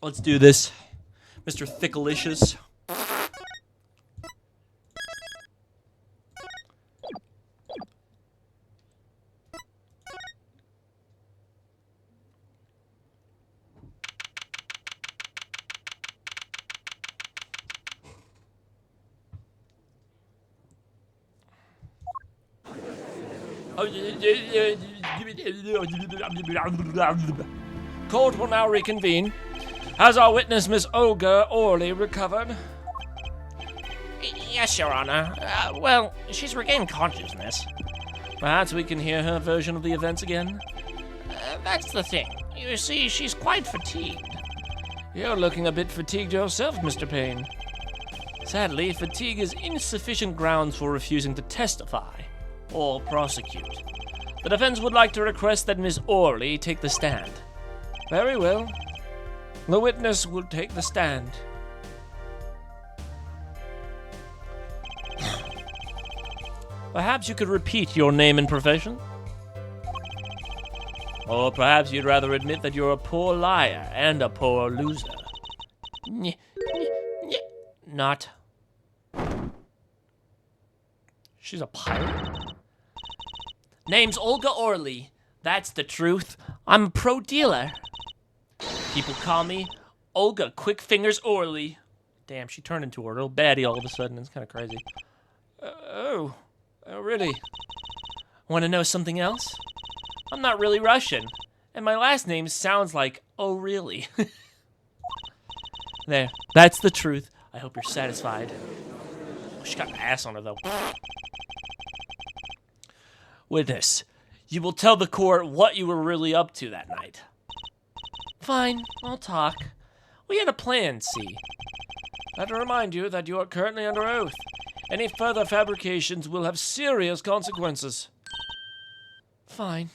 Speaker 1: Let's do this, Mr. Thicklicious.
Speaker 3: Court will now reconvene. Has our witness, Miss Olga Orley, recovered?
Speaker 2: Yes, Your Honor. Well, she's regained consciousness.
Speaker 3: Perhaps we can hear her version of the events again?
Speaker 2: That's the thing. You see, she's quite fatigued.
Speaker 3: You're looking a bit fatigued yourself, Mr. Payne. Sadly, fatigue is insufficient grounds for refusing to testify or prosecute. The defense would like to request that Miss Orley take the stand. Very well. The witness will take the stand.
Speaker 1: Perhaps you could repeat your name and profession? Or perhaps you'd rather admit that you're a poor liar and a poor loser. Not. She's a pirate? Name's Olga Orly. That's the truth. I'm a pro dealer. People call me Olga Quick Fingers Orly. Damn, she turned into a real baddie all of a sudden. It's kind of crazy.
Speaker 3: Oh, really?
Speaker 1: Want to know something else? I'm not really Russian, and my last name sounds like, oh really. There, that's the truth. I hope you're satisfied. Oh, she got an ass on her, though. Witness, you will tell the court what you were really up to that night. Fine, I'll talk. We had a plan, see?
Speaker 3: Let me remind you that you are currently under oath. Any further fabrications will have serious consequences.
Speaker 1: Fine.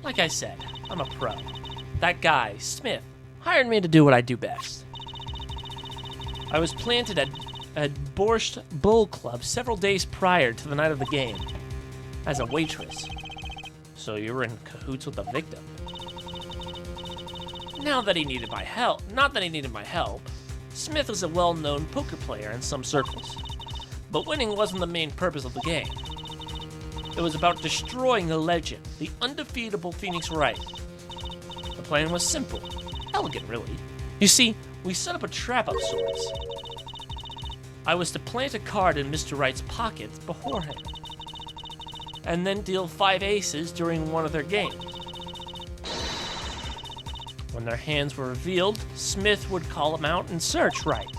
Speaker 1: Like I said, I'm a pro. That guy, Smith, hired me to do what I do best. I was planted at Borscht Bull Club several days prior to the night of the game as a waitress. So you were in cahoots with the victim. Not that he needed my help, Smith was a well-known poker player in some circles. But winning wasn't the main purpose of the game. It was about destroying the legend, the undefeatable Phoenix Wright. The plan was simple, elegant really. You see, we set up a trap of sorts. I was to plant a card in Mr. Wright's pockets beforehand, and then deal 5 aces during one of their games. When their hands were revealed, Smith would call them out and search Wright.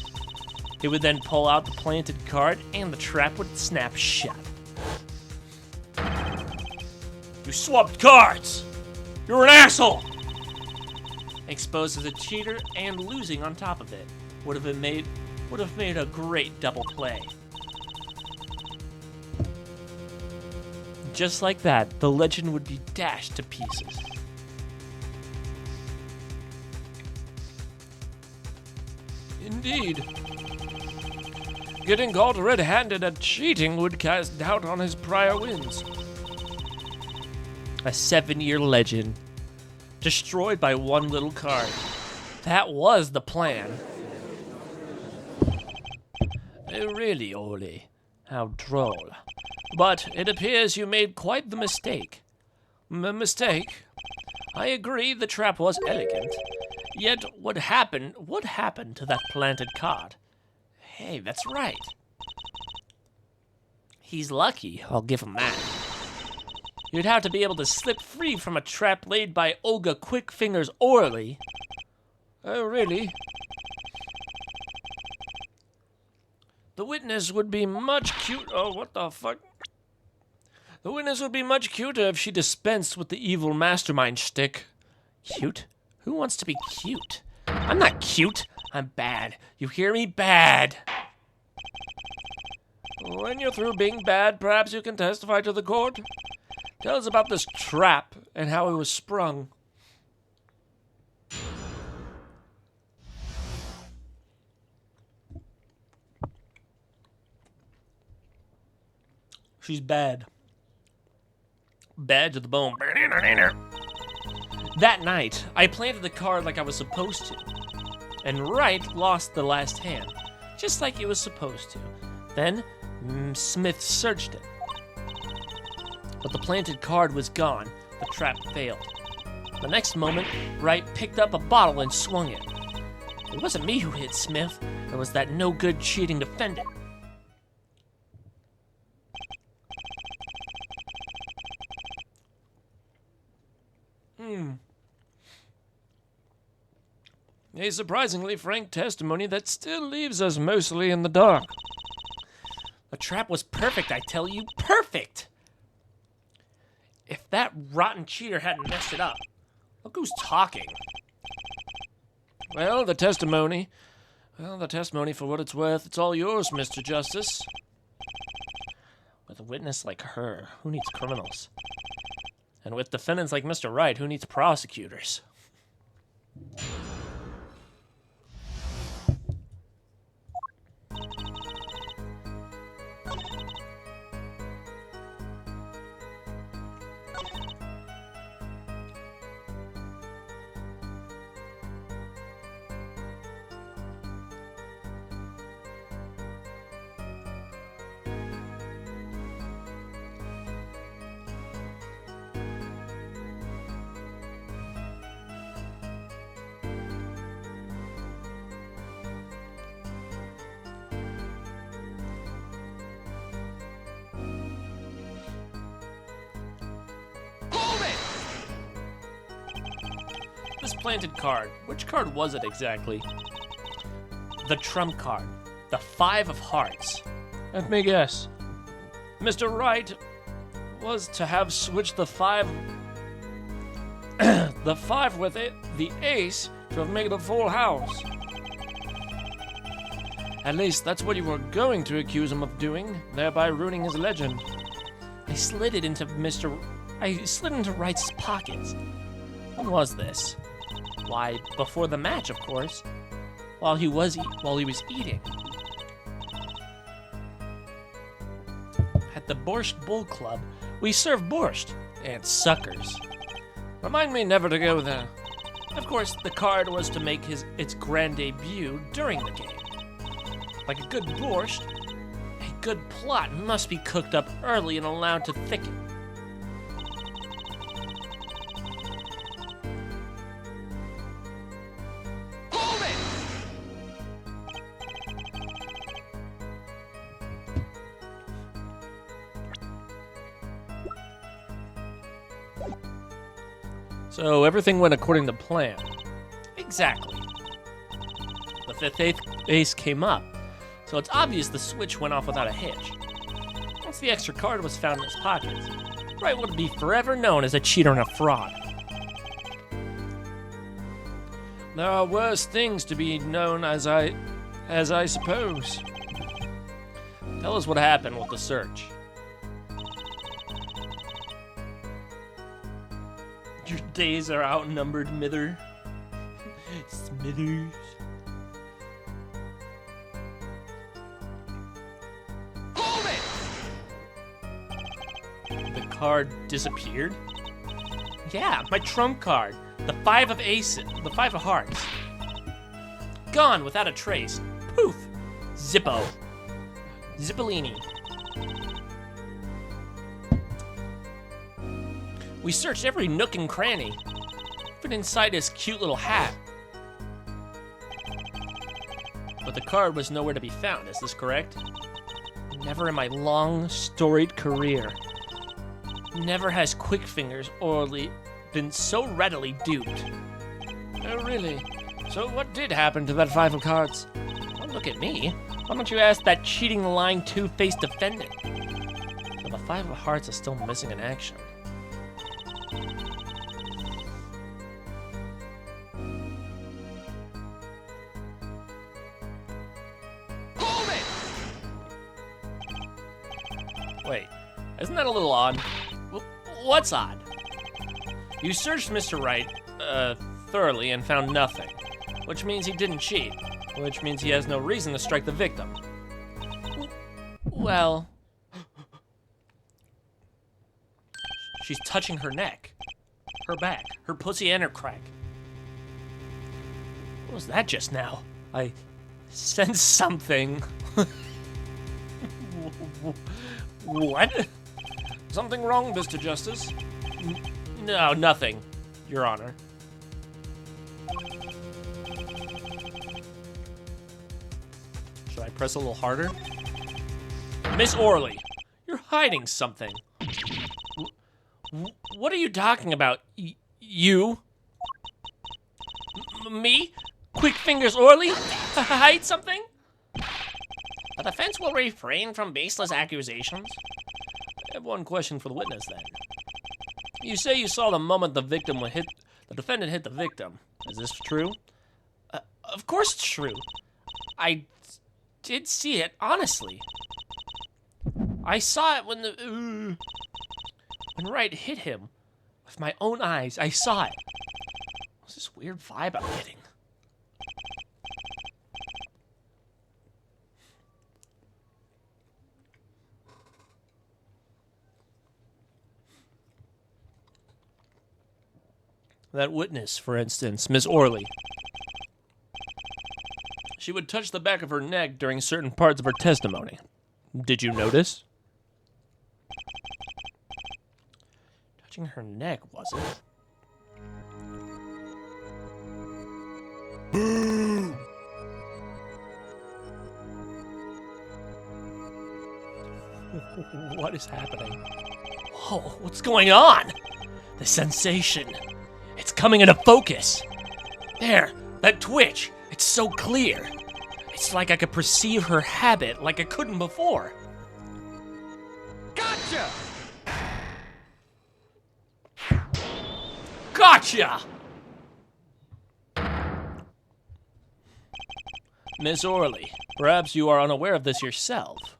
Speaker 1: He would then pull out the planted card, and the trap would snap shut. You swapped cards! You're an asshole! Exposed as a cheater and losing on top of it would have made a great double play. Just like that, the legend would be dashed to pieces.
Speaker 3: Indeed. Getting caught red-handed at cheating would cast doubt on his prior wins.
Speaker 1: A 7-year legend, destroyed by one little card. That was the plan.
Speaker 3: Oh, really, Orly? How droll. But it appears you made quite the mistake. Mistake? I agree the trap was elegant. Yet what happened to that planted card?
Speaker 1: Hey, that's right. He's lucky, I'll give him that. You'd have to be able to slip free from a trap laid by Olga Quick Fingers Orly.
Speaker 3: Oh, really? The witness would be much cute. Oh, what the fuck? The witness would be much cuter if she dispensed with the evil mastermind shtick.
Speaker 1: Cute? Who wants to be cute? I'm not cute. I'm bad. You hear me? Bad.
Speaker 3: When you're through being bad, perhaps you can testify to the court. Tell us about this trap and how it was sprung.
Speaker 1: She's bad. Bad to the bone. That night, I planted the card like I was supposed to. And Wright lost the last hand, just like he was supposed to. Then, Smith searched it. But the planted card was gone. The trap failed. The next moment, Wright picked up a bottle and swung it. It wasn't me who hit Smith. It was that no-good cheating defendant.
Speaker 3: A surprisingly frank testimony that still leaves us mostly in the dark.
Speaker 1: The trap was perfect, I tell you. Perfect! If that rotten cheater hadn't messed it up. Look who's talking.
Speaker 3: Well, the testimony for what it's worth, it's all yours, Mr. Justice.
Speaker 1: With a witness like her, who needs criminals? And with defendants like Mr. Wright, who needs prosecutors?
Speaker 3: this planted card. Which card was it exactly?
Speaker 1: The trump card. The 5 of hearts.
Speaker 3: Let me guess. Mr. Wright was to have switched the 5 the 5 with it, the ace, to have made a full house. At least that's what you were going to accuse him of doing, thereby ruining his legend.
Speaker 1: I slid into Wright's pockets. When was this? Why, before the match, of course. While he was eating. At the Borscht Bull Club, we serve borscht and suckers.
Speaker 3: Remind me never to go there.
Speaker 1: Of course, the card was to make its grand debut during the game. Like a good borscht, a good plot must be cooked up early and allowed to thicken.
Speaker 3: So everything went according to plan.
Speaker 1: Exactly. The 5th ace came up, so it's obvious the switch went off without a hitch. Once the extra card was found in his pockets, Wright would be forever known as a cheater and a fraud.
Speaker 3: There are worse things to be known as I suppose.
Speaker 1: Tell us what happened with the search. Your days are outnumbered, Mither. Smithers. The card disappeared? Yeah, my trump card. The 5 of aces. The 5 of hearts. Gone without a trace. Poof. Zippo. Zippolini. We searched every nook and cranny, even inside his cute little hat. But the card was nowhere to be found, is this correct? Never in my long, storied career. Never has Quick Fingers Orly been so readily duped.
Speaker 3: Oh, really? So what did happen to that 5 of cards?
Speaker 1: Don't look at me. Why don't you ask that cheating, lying, two-faced defendant? So the 5 of hearts is still missing in action. Wait, isn't that a little odd? What's odd? You searched Mr. Wright, thoroughly and found nothing, which means he didn't cheat, which means he has no reason to strike the victim. Well, she's touching her neck, her back, her pussy and her crack. What was that just now? I sensed something. What?
Speaker 3: Something wrong, Mr. Justice?
Speaker 1: No, nothing, Your Honor. Should I press a little harder? Miss Orly, you're hiding something. What are you talking about? You? Me? Quick Fingers Orly? Hide something?
Speaker 2: The defense will refrain from baseless accusations.
Speaker 3: I have one question for the witness, then. You say you saw the moment the defendant hit the victim. Is this true?
Speaker 1: Of course it's true. I did see it, honestly. I saw it when Wright hit him. With my own eyes, I saw it. What's this weird vibe I'm getting? That witness, for instance, Miss Orly. She would touch the back of her neck during certain parts of her testimony. Did you notice? Touching her neck, was it? What is happening? Whoa, what's going on? The sensation. It's coming into focus. There, that twitch. It's so clear. It's like I could perceive her habit like I couldn't before. Gotcha! Gotcha! Miss Orley, perhaps you are unaware of this yourself.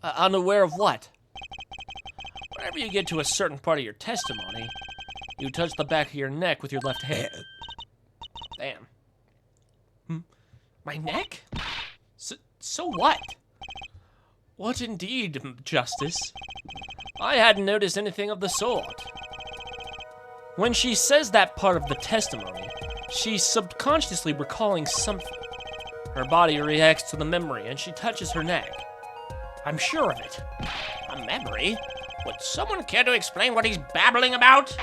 Speaker 1: Unaware of what? Whenever you get to a certain part of your testimony, you touch the back of your neck with your left hand. Damn. My neck? So what? What indeed, Justice? I hadn't noticed anything of the sort. When she says that part of the testimony, she's subconsciously recalling something. Her body reacts to the memory and she touches her neck. I'm sure of it.
Speaker 2: A memory? Would someone care to explain what he's babbling about?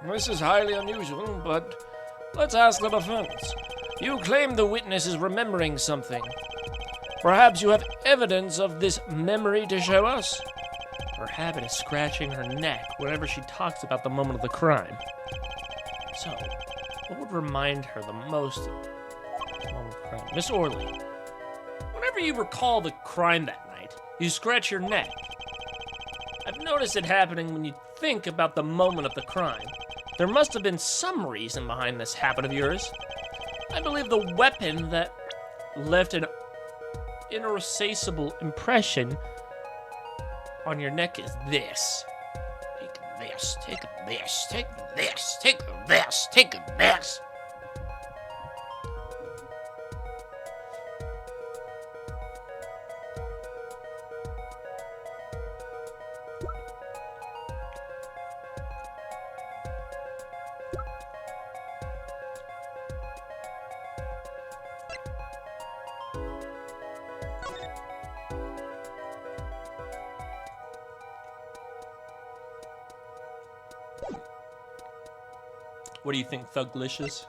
Speaker 3: This is highly unusual, but let's ask the defense. You claim the witness is remembering something. Perhaps you have evidence of this memory to show us?
Speaker 1: Her habit is scratching her neck whenever she talks about the moment of the crime. So, what would remind her the most of the moment of the crime? Miss Orley, whenever you recall the crime that night, you scratch your neck. I've noticed it happening when you think about the moment of the crime. There must have been some reason behind this habit of yours. I believe the weapon that left an inerasable impression on your neck is this.
Speaker 2: Take this, take this, take this, take this, take this.
Speaker 1: What do you think, Thuglicious?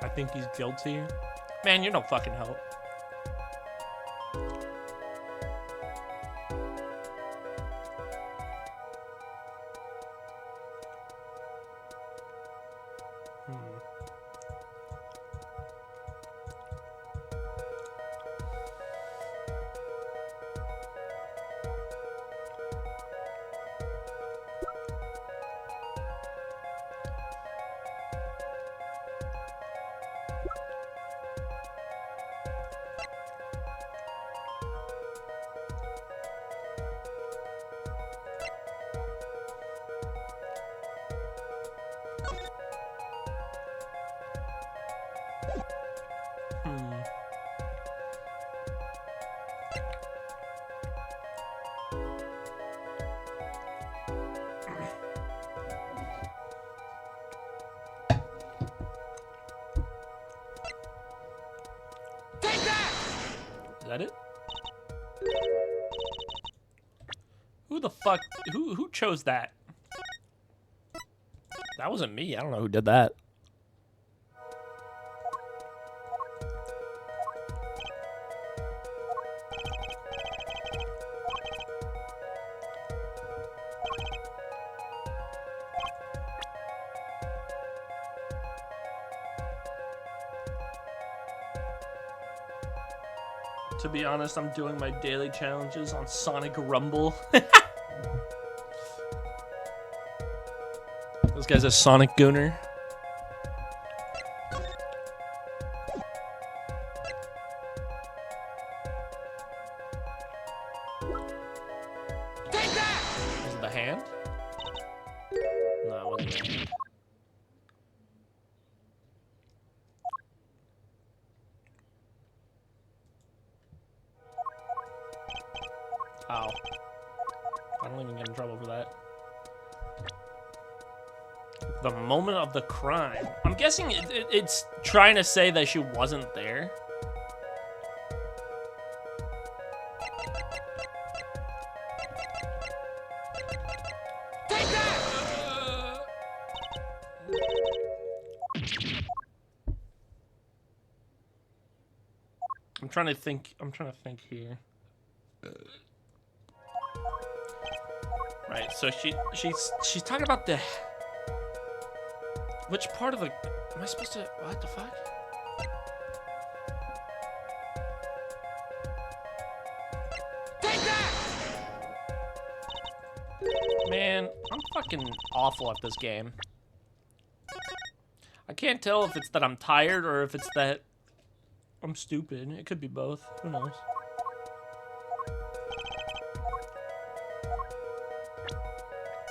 Speaker 1: I think he's guilty. Man, you're no fucking help. Is that it? Who the fuck? Who chose that? That wasn't me. I don't know who did that. To be honest, I'm doing my daily challenges on Sonic Rumble. This guy's a Sonic Gooner.
Speaker 2: Take that!
Speaker 1: Was it the hand? No, it wasn't the hand. Ow. I don't even get in trouble for that. The moment of the crime. I'm guessing it's trying to say that she wasn't there. I'm trying to think here. Right, so she's talking about the... Which part of the... Am I supposed to... What the fuck? Take that! Man, I'm fucking awful at this game. I can't tell if it's that I'm tired or if it's that I'm stupid. It could be both. Who knows?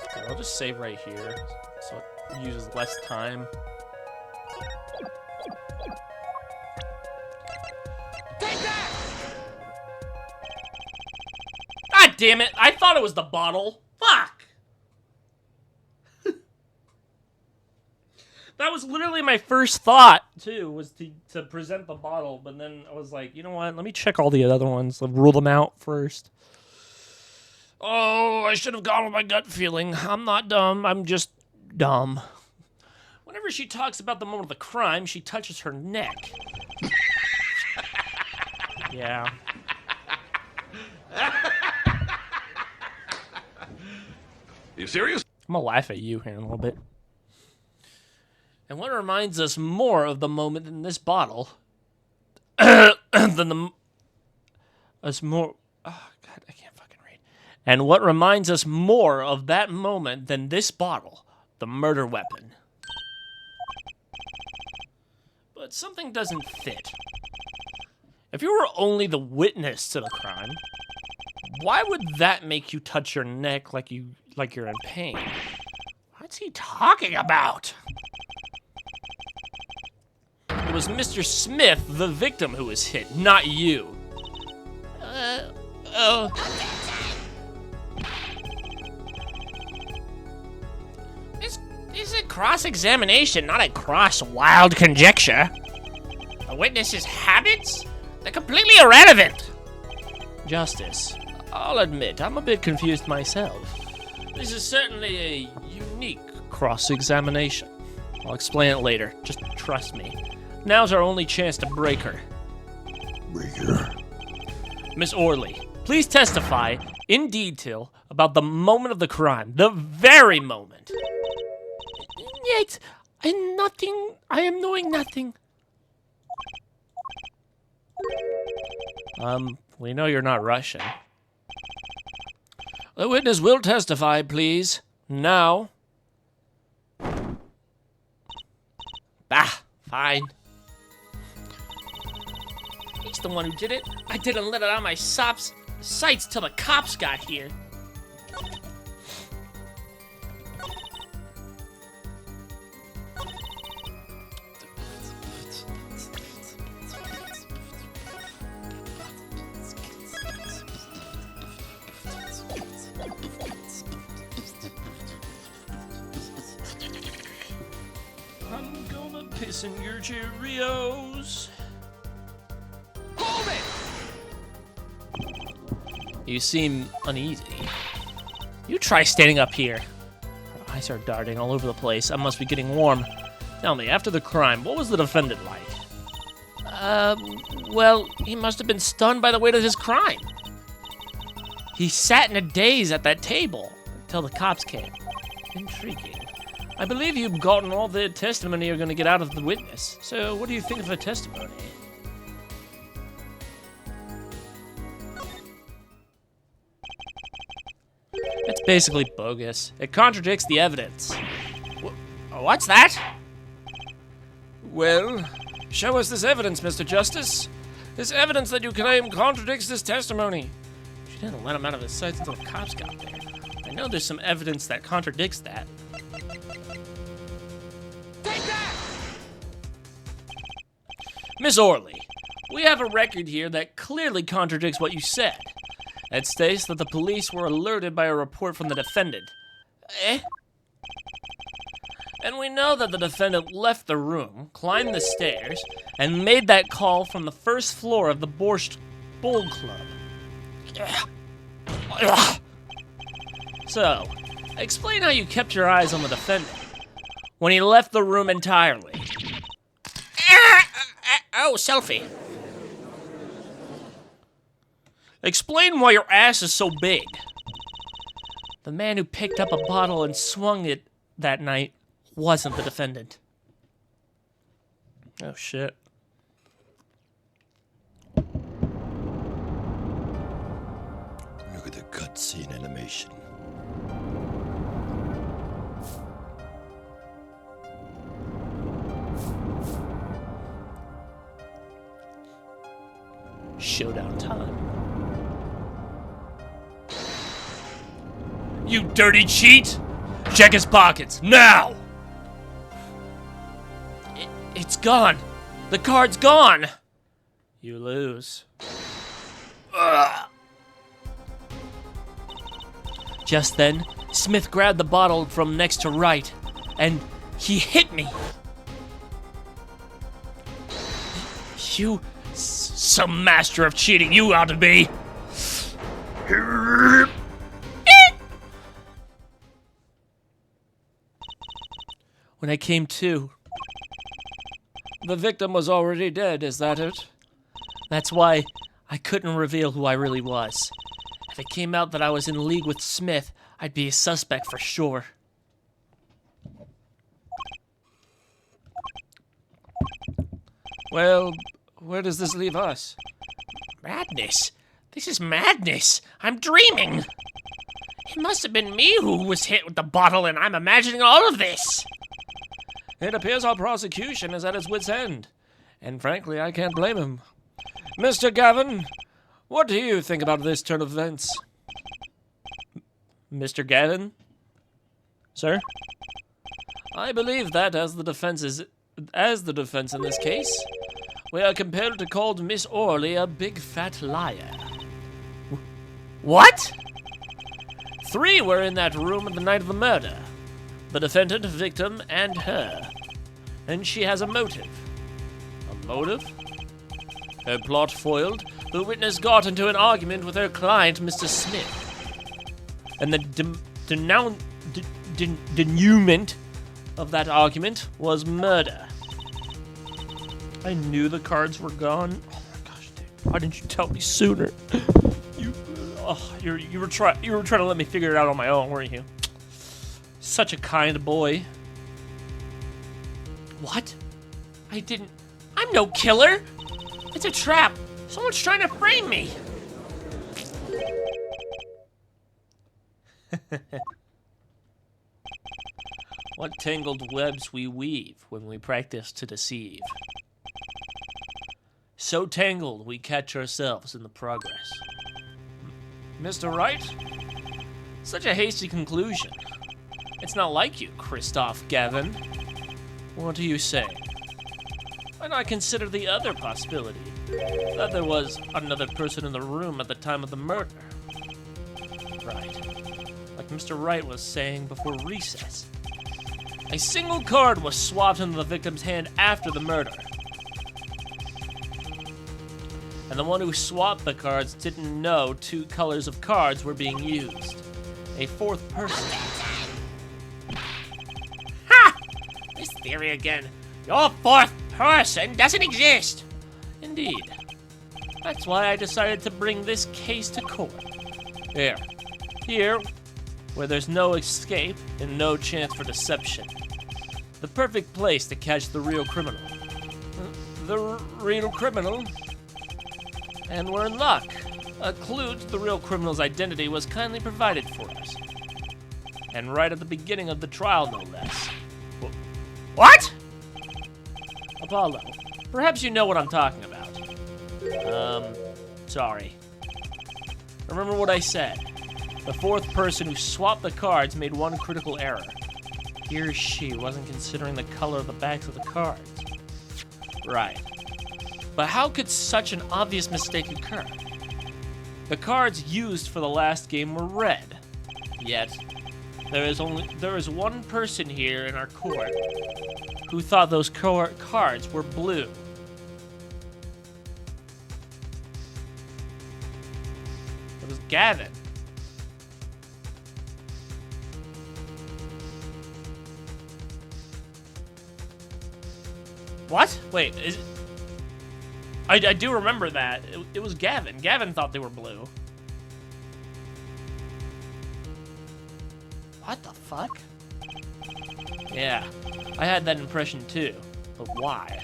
Speaker 1: Okay, I'll just save right here so it uses less time. Take that! God damn it! I thought it was the bottle. Fuck! That was literally my first thought, too, was to present the bottle, but then I was like, you know what, let me check all the other ones, rule them out first. Oh, I should have gone with my gut feeling. I'm not dumb, I'm just dumb. Whenever she talks about the moment of the crime, she touches her neck. Yeah.
Speaker 5: You serious?
Speaker 1: I'm gonna laugh at you here in a little bit. And what reminds us more of the moment in this bottle than the... Us more... Oh, God, I can't fucking read. And what reminds us more of that moment than this bottle, the murder weapon. But something doesn't fit. If you were only the witness to the crime, why would that make you touch your neck like you're in pain? What's he talking about? It was Mr. Smith, the victim, who was hit, not you. This is a cross-examination, not a cross-wild conjecture. A witness's habits? They're completely irrelevant. Justice, I'll admit, I'm a bit confused myself. This is certainly a unique cross-examination. I'll explain it later, just trust me. Now's our only chance to break her.
Speaker 4: Break her.
Speaker 1: Miss Orley, please testify in detail about the moment of the crime, the very moment. Yet, I am knowing nothing. We know you're not Russian. The witness will testify, please. Now. Bah, fine. He's the one who did it. I didn't let it out of my sights till the cops got here. I'm gonna piss in your Cheerios. You seem uneasy. You try standing up here. Her eyes are darting all over the place. I must be getting warm. Tell me, after the crime, what was the defendant like? Well, he must have been stunned by the weight of his crime. He sat in a daze at that table until the cops came. Intriguing. I believe you've gotten all the testimony you're going to get out of the witness. So, what do you think of her testimony? It's basically bogus. It contradicts the evidence. What's that?
Speaker 3: Well, show us this evidence, Mr. Justice. This evidence that you claim contradicts this testimony.
Speaker 1: She didn't let him out of his sights until the cops got there. I know there's some evidence that contradicts that. Take that! Miss Orley, we have a record here that clearly contradicts what you said. It states that the police were alerted by a report from the defendant.
Speaker 3: And we know that the defendant left the room, climbed the stairs, and made that call from the first floor of the Borscht Bowl Club. So, explain how you kept your eyes on the defendant when he left the room entirely.
Speaker 2: Oh, selfie.
Speaker 3: Explain why your ass is so big. The man who picked up a bottle and swung it that night wasn't the defendant. Oh, shit.
Speaker 4: Look at the cutscene animation.
Speaker 3: Showdown time. You dirty cheat! Check his pockets, now! It's gone. The card's gone. You lose. Ugh. Just then, Smith grabbed the bottle from next to Wright, and he hit me. You, some master of cheating you ought to be. When I came to, the victim was already dead, is that it? That's why I couldn't reveal who I really was. If it came out that I was in league with Smith, I'd be a suspect for sure. Well, where does this leave us?
Speaker 2: Madness. This is madness. I'm dreaming. It must have been me who was hit with the bottle, and I'm imagining all of this.
Speaker 3: It appears our prosecution is at its wit's end. And frankly, I can't blame him. Mr. Gavin, what do you think about this turn of events? Mr. Gavin? Sir? I believe that as the defense in this case, we are compelled to call Miss Orley a big fat liar. What? 3 were in that room on the night of the murder. The defendant, victim, and her. And she has a motive. A motive? Her plot foiled, the witness got into an argument with her client, Mr. Smith. And the denouement of that argument was murder. I knew the cards were gone. Oh my gosh, dude. Why didn't you tell me sooner? You were trying to let me figure it out on my own, weren't you? Such a kind boy. What? I'm no killer. It's a trap. Someone's trying to frame me. What tangled webs we weave when we practice to deceive. So tangled we catch ourselves in the progress. Mr. Wright? Such a hasty conclusion. It's not like you, Christoph Gavin. What do you say? Why not consider the other possibility? That there was another person in the room at the time of the murder. Right. Like Mr. Wright was saying before recess. A single card was swapped into the victim's hand after the murder. And the one who swapped the cards didn't know 2 colors of cards were being used. A 4th person.
Speaker 2: Ha! This theory again. Your 4th person doesn't exist.
Speaker 3: Indeed. That's why I decided to bring this case to court. Here, where there's no escape and no chance for deception. The perfect place to catch the real criminal. The real criminal? And we're in luck. A clue to the real criminal's identity was kindly provided for us. And right at the beginning of the trial, no less.
Speaker 2: What?
Speaker 3: Apollo, perhaps you know what I'm talking about. Sorry. Remember what I said. The 4th person who swapped the cards made one critical error. He or she wasn't considering the color of the backs of the cards. Right. But how could such an obvious mistake occur? The cards used for the last game were red. Yet,
Speaker 1: There is one person here in our court who thought those cards were blue. It was Gavin. What? Wait, I do remember that. It was Gavin. Gavin thought they were blue. What the fuck? Yeah, I had that impression too. But why?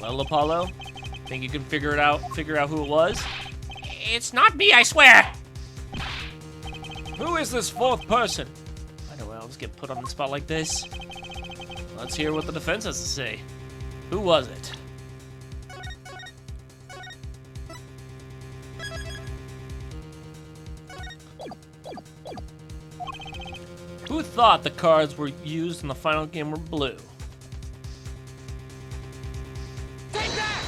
Speaker 1: Well, Apollo, think you can figure out who it was?
Speaker 2: It's not me, I swear.
Speaker 3: Who is this fourth person?
Speaker 1: I don't know, let's get put on the spot like this. Let's hear what the defense has to say. Who was it? Who thought the cards were used in the final game were blue?
Speaker 2: Take that!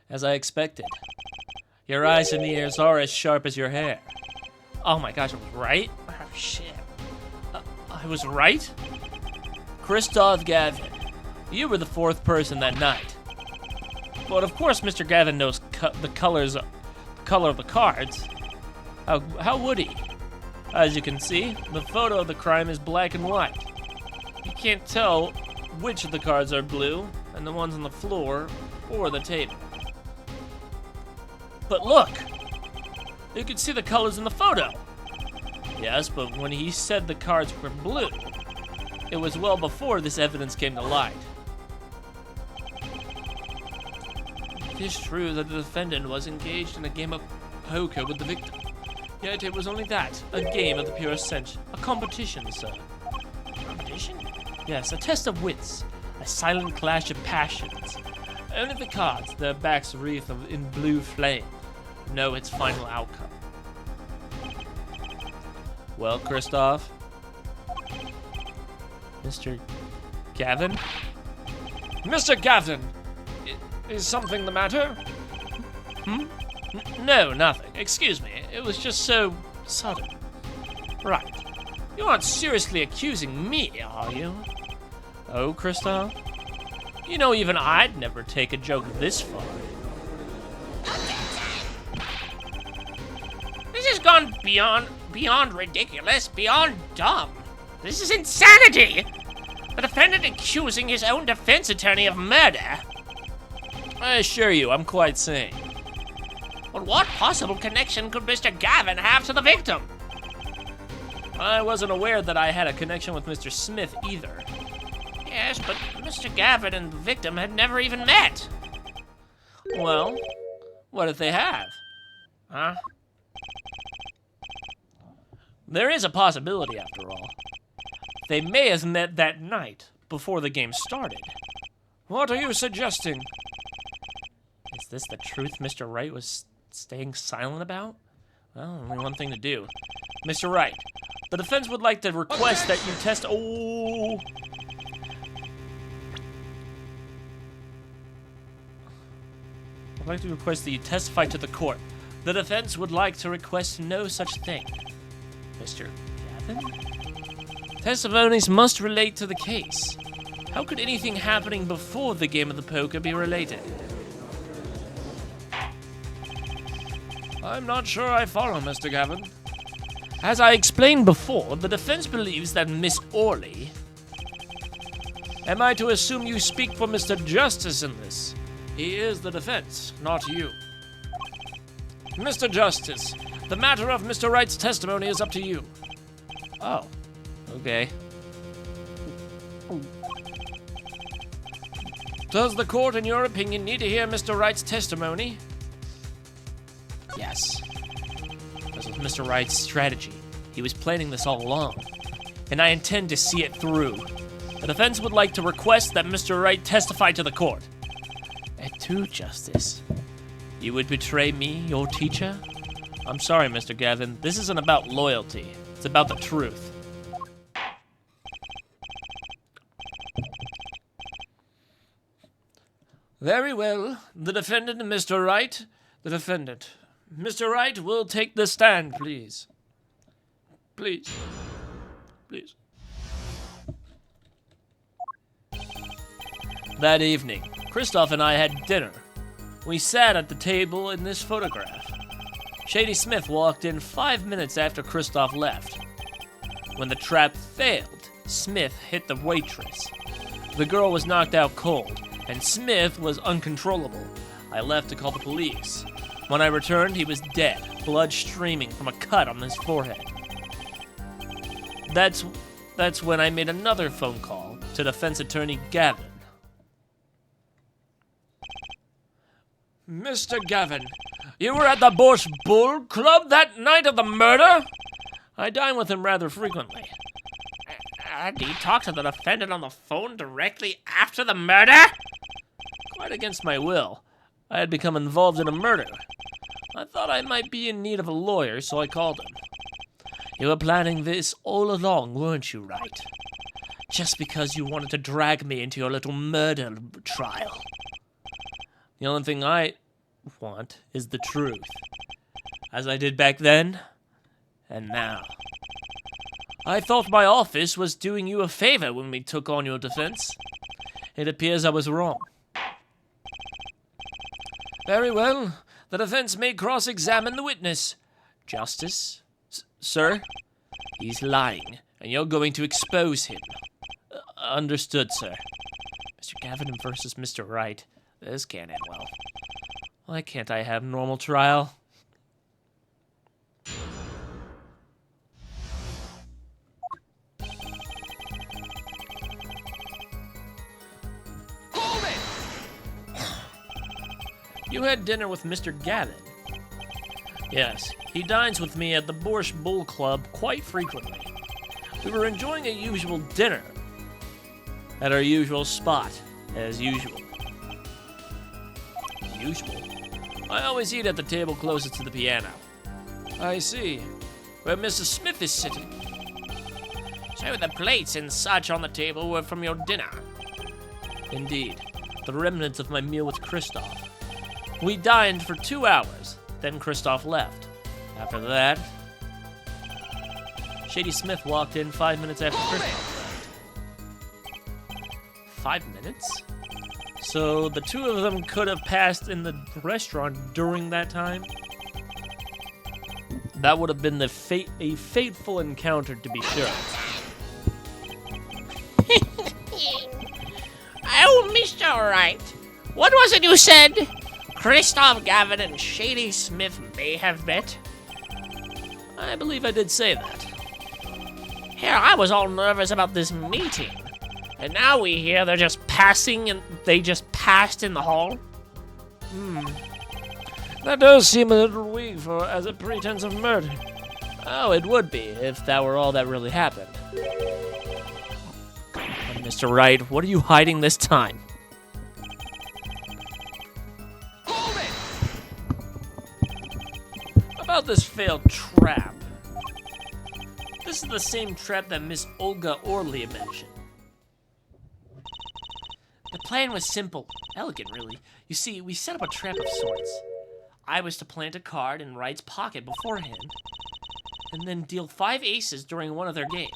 Speaker 1: As I expected. Your eyes and ears are as sharp as your hair. Oh my gosh, I was right? Oh shit. I was right? Christoph Gavin, you were the fourth person that night. But of course Mr. Gavin knows the color of the cards. How would he? As you can see, the photo of the crime is black and white. You can't tell which of the cards are blue and the ones on the floor or the table. But look! You can see the colors in the photo. Yes, but when he said the cards were blue, it was well before this evidence came to light. It is true that the defendant was engaged in a game of poker with the victim. Yet it was only that, a game of the purest sense. A competition, sir.
Speaker 2: Competition?
Speaker 1: Yes, a test of wits. A silent clash of passions. Only the cards, their backs wreathed in blue flame, know its final outcome. Well, Christoph? Mr. Gavin?
Speaker 3: Mr. Gavin! Is something the matter?
Speaker 1: No, nothing. Excuse me. It was just so sudden. Right. You aren't seriously accusing me, are you? Oh, Christoph? You know, even I'd never take a joke this far.
Speaker 2: This has gone beyond ridiculous, beyond dumb. This is insanity! The defendant accusing his own defense attorney of murder.
Speaker 1: I assure you, I'm quite sane.
Speaker 2: But what possible connection could Mr. Gavin have to the victim?
Speaker 1: I wasn't aware that I had a connection with Mr. Smith either.
Speaker 2: Yes, but Mr. Gavin and the victim had never even met.
Speaker 1: Well, what if they have?
Speaker 2: Huh?
Speaker 1: There is a possibility, after all. They may have met that night, before the game started.
Speaker 3: What are you suggesting?
Speaker 1: Is this the truth Mr. Wright was staying silent about? Well, only one thing to do. Mr. Wright, the defense would like to request that you test... Oh! I'd like to request that you testify to the court. The defense would like to request no such thing. Mr. Gavin? Testimonies must relate to the case. How could anything happening before the game of the poker be related?
Speaker 3: I'm not sure I follow, Mr. Gavin.
Speaker 1: As I explained before, the defense believes that Miss Orley...
Speaker 3: Am I to assume you speak for Mr. Justice in this? He is the defense, not you. Mr. Justice, the matter of Mr. Wright's testimony is up to you.
Speaker 1: Oh, okay.
Speaker 3: Does the court, in your opinion, need to hear Mr. Wright's testimony?
Speaker 1: Yes. This was Mr. Wright's strategy. He was planning this all along. And I intend to see it through. The defense would like to request that Mr. Wright testify to the court. Et tu, Justice? You would betray me, your teacher? I'm sorry, Mr. Gavin. This isn't about loyalty. It's about the truth.
Speaker 3: Very well. The defendant, Mr. Wright. The defendant. Mr. Wright will take the stand, please. Please. Please.
Speaker 1: That evening, Christoph and I had dinner. We sat at the table in this photograph. Shady Smith walked in 5 minutes after Christoph left. When the trap failed, Smith hit the waitress. The girl was knocked out cold, and Smith was uncontrollable. I left to call the police. When I returned, he was dead, blood streaming from a cut on his forehead. That's when I made another phone call to defense attorney Gavin.
Speaker 3: Mr. Gavin, you were at the Borscht Bull Club that night of the murder?
Speaker 1: I dine with him rather frequently.
Speaker 2: And he talked to the defendant on the phone directly after the murder?
Speaker 1: Quite against my will, I had become involved in a murder. I thought I might be in need of a lawyer, so I called him. You were planning this all along, weren't you, Wright? Just because you wanted to drag me into your little murder trial. The only thing I want is the truth. As I did back then, and now. I thought my office was doing you a favor when we took on your defense. It appears I was wrong.
Speaker 3: Very well. The defense may cross-examine the witness.
Speaker 1: Justice? Sir? He's lying, and you're going to expose him. Understood, sir. Mr. Gavin versus Mr. Wright. This can't end well. Why can't I have normal trial? You had dinner with Mr. Gavin. Yes, he dines with me at the Borscht Bull Club quite frequently. We were enjoying a usual dinner at our usual spot, as usual. Usual? I always eat at the table closest to the piano.
Speaker 3: I see. Where Mrs. Smith is sitting.
Speaker 2: So the plates and such on the table were from your dinner?
Speaker 1: Indeed, the remnants of my meal with Christoph. We dined for 2 hours, then Christoph left. After that, Shady Smith walked in 5 minutes after Christoph left. 5 minutes? So the two of them could have passed in the restaurant during that time? That would have been a fateful encounter, to be sure.
Speaker 2: Oh, Mr. Wright, what was it you said? Christoph Gavin and Shady Smith may have met?
Speaker 1: I believe I did say that.
Speaker 2: Here, I was all nervous about this meeting. And now we hear they're just passing and they just passed in the hall?
Speaker 3: That does seem a little weak as a pretense of murder.
Speaker 1: Oh, it would be, if that were all that really happened. But Mr. Wright, what are you hiding this time? About this failed trap. This is the same trap that Miss Olga Orley mentioned. The plan was simple, elegant really. You see, we set up a trap of sorts. I was to plant a card in Wright's pocket beforehand, and then deal 5 aces during one of their games.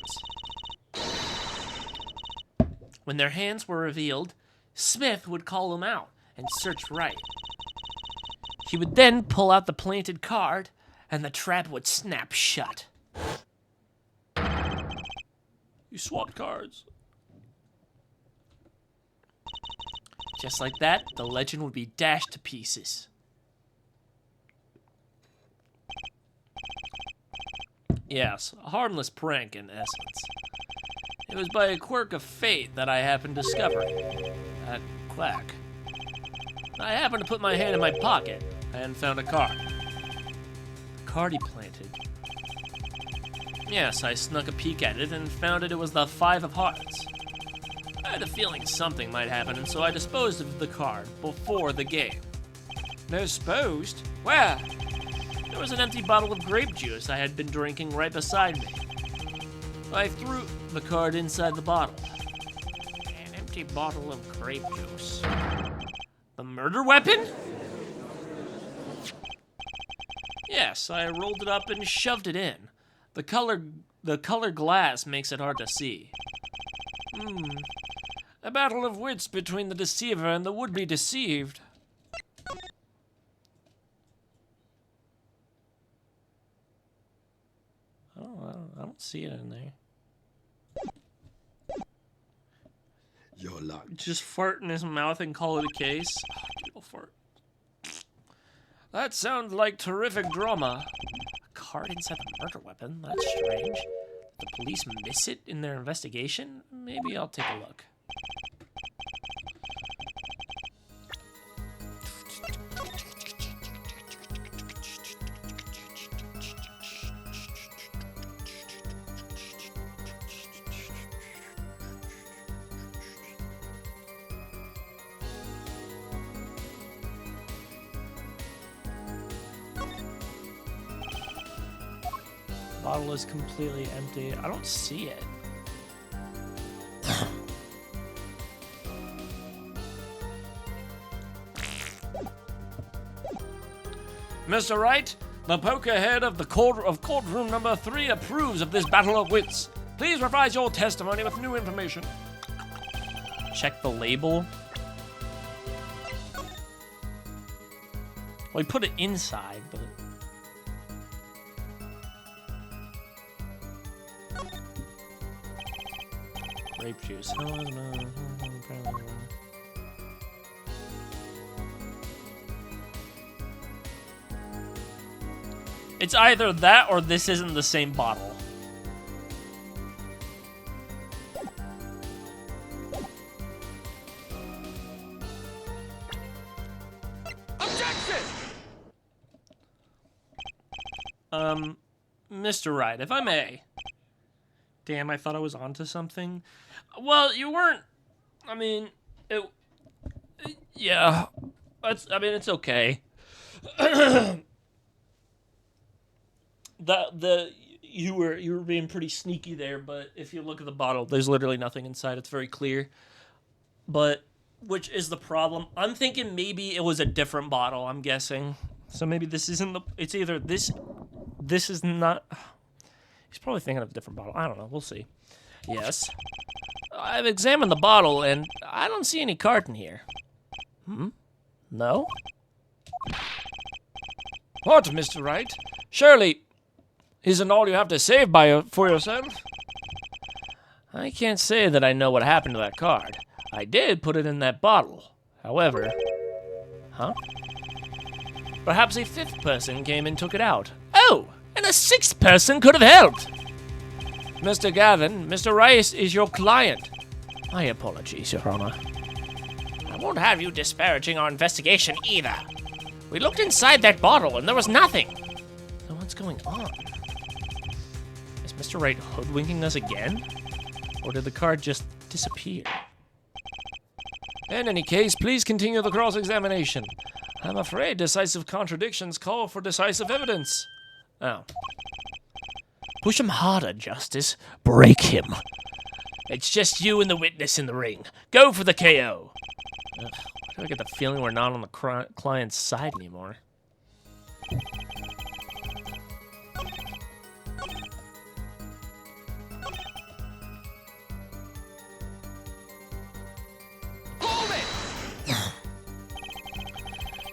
Speaker 1: When their hands were revealed, Smith would call them out and search Wright. He would then pull out the planted card, and the trap would snap shut.
Speaker 3: You swapped cards.
Speaker 1: Just like that, the legend would be dashed to pieces. Yes, a harmless prank in essence. It was by a quirk of fate that I happened to discover it. That quack. I happened to put my hand in my pocket and found a card. The card he planted. Yes, I snuck a peek at it and found it was the 5 of hearts. I had a feeling something might happen, and so I disposed of the card before the game.
Speaker 3: Disposed? Where?
Speaker 1: There was an empty bottle of grape juice I had been drinking right beside me. I threw the card inside the bottle.
Speaker 2: An empty bottle of grape juice.
Speaker 1: The murder weapon? Yes, I rolled it up and shoved it in.
Speaker 3: The color glass makes it hard to see. A battle of wits between the deceiver and the would-be deceived. I don't see it in there.
Speaker 4: You're locked.
Speaker 3: Just fart in his mouth and call it a case. Oh, beautiful fart. That sounds like terrific drama. A card inside the murder weapon? That's strange. Did the police miss it in their investigation? Maybe I'll take a look. Bottle is completely empty. I don't see it. Mr. Wright, the poker head of the courtroom number 3 approves of this battle of wits. Please revise your testimony with new information. Check the label. Well, he put it inside, but... Grape juice. It's either that or this isn't the same bottle. Mr. Wright, if I may. Damn, I thought I was onto something. Well, you weren't. I mean, yeah. It's okay. You were being pretty sneaky there, but if you look at the bottle, there's literally nothing inside. It's very clear. But which is the problem? I'm thinking maybe it was a different bottle. I'm guessing. So maybe this isn't the. It's either this. This is not. He's probably thinking of a different bottle. I don't know. We'll see. Yes. I've examined the bottle, and I don't see any carton here. No? What, Mr. Wright? Surely, isn't all you have to say for yourself? I can't say that I know what happened to that card. I did put it in that bottle. However... Huh? Perhaps a 5th person came and took it out. Oh! And a 6th person could have helped! Mr. Gavin, Mr. Rice is your client. My apologies, Your Honor.
Speaker 2: I won't have you disparaging our investigation either. We looked inside that bottle and there was nothing.
Speaker 3: So what's going on? Is Mr. Wright hoodwinking us again? Or did the card just disappear? In any case, please continue the cross-examination. I'm afraid decisive contradictions call for decisive evidence. Oh.
Speaker 2: Push him harder, Justice. Break him. It's just you and the witness in the ring. Go for the KO.
Speaker 3: Ugh, why do I get the feeling we're not on the client's side anymore?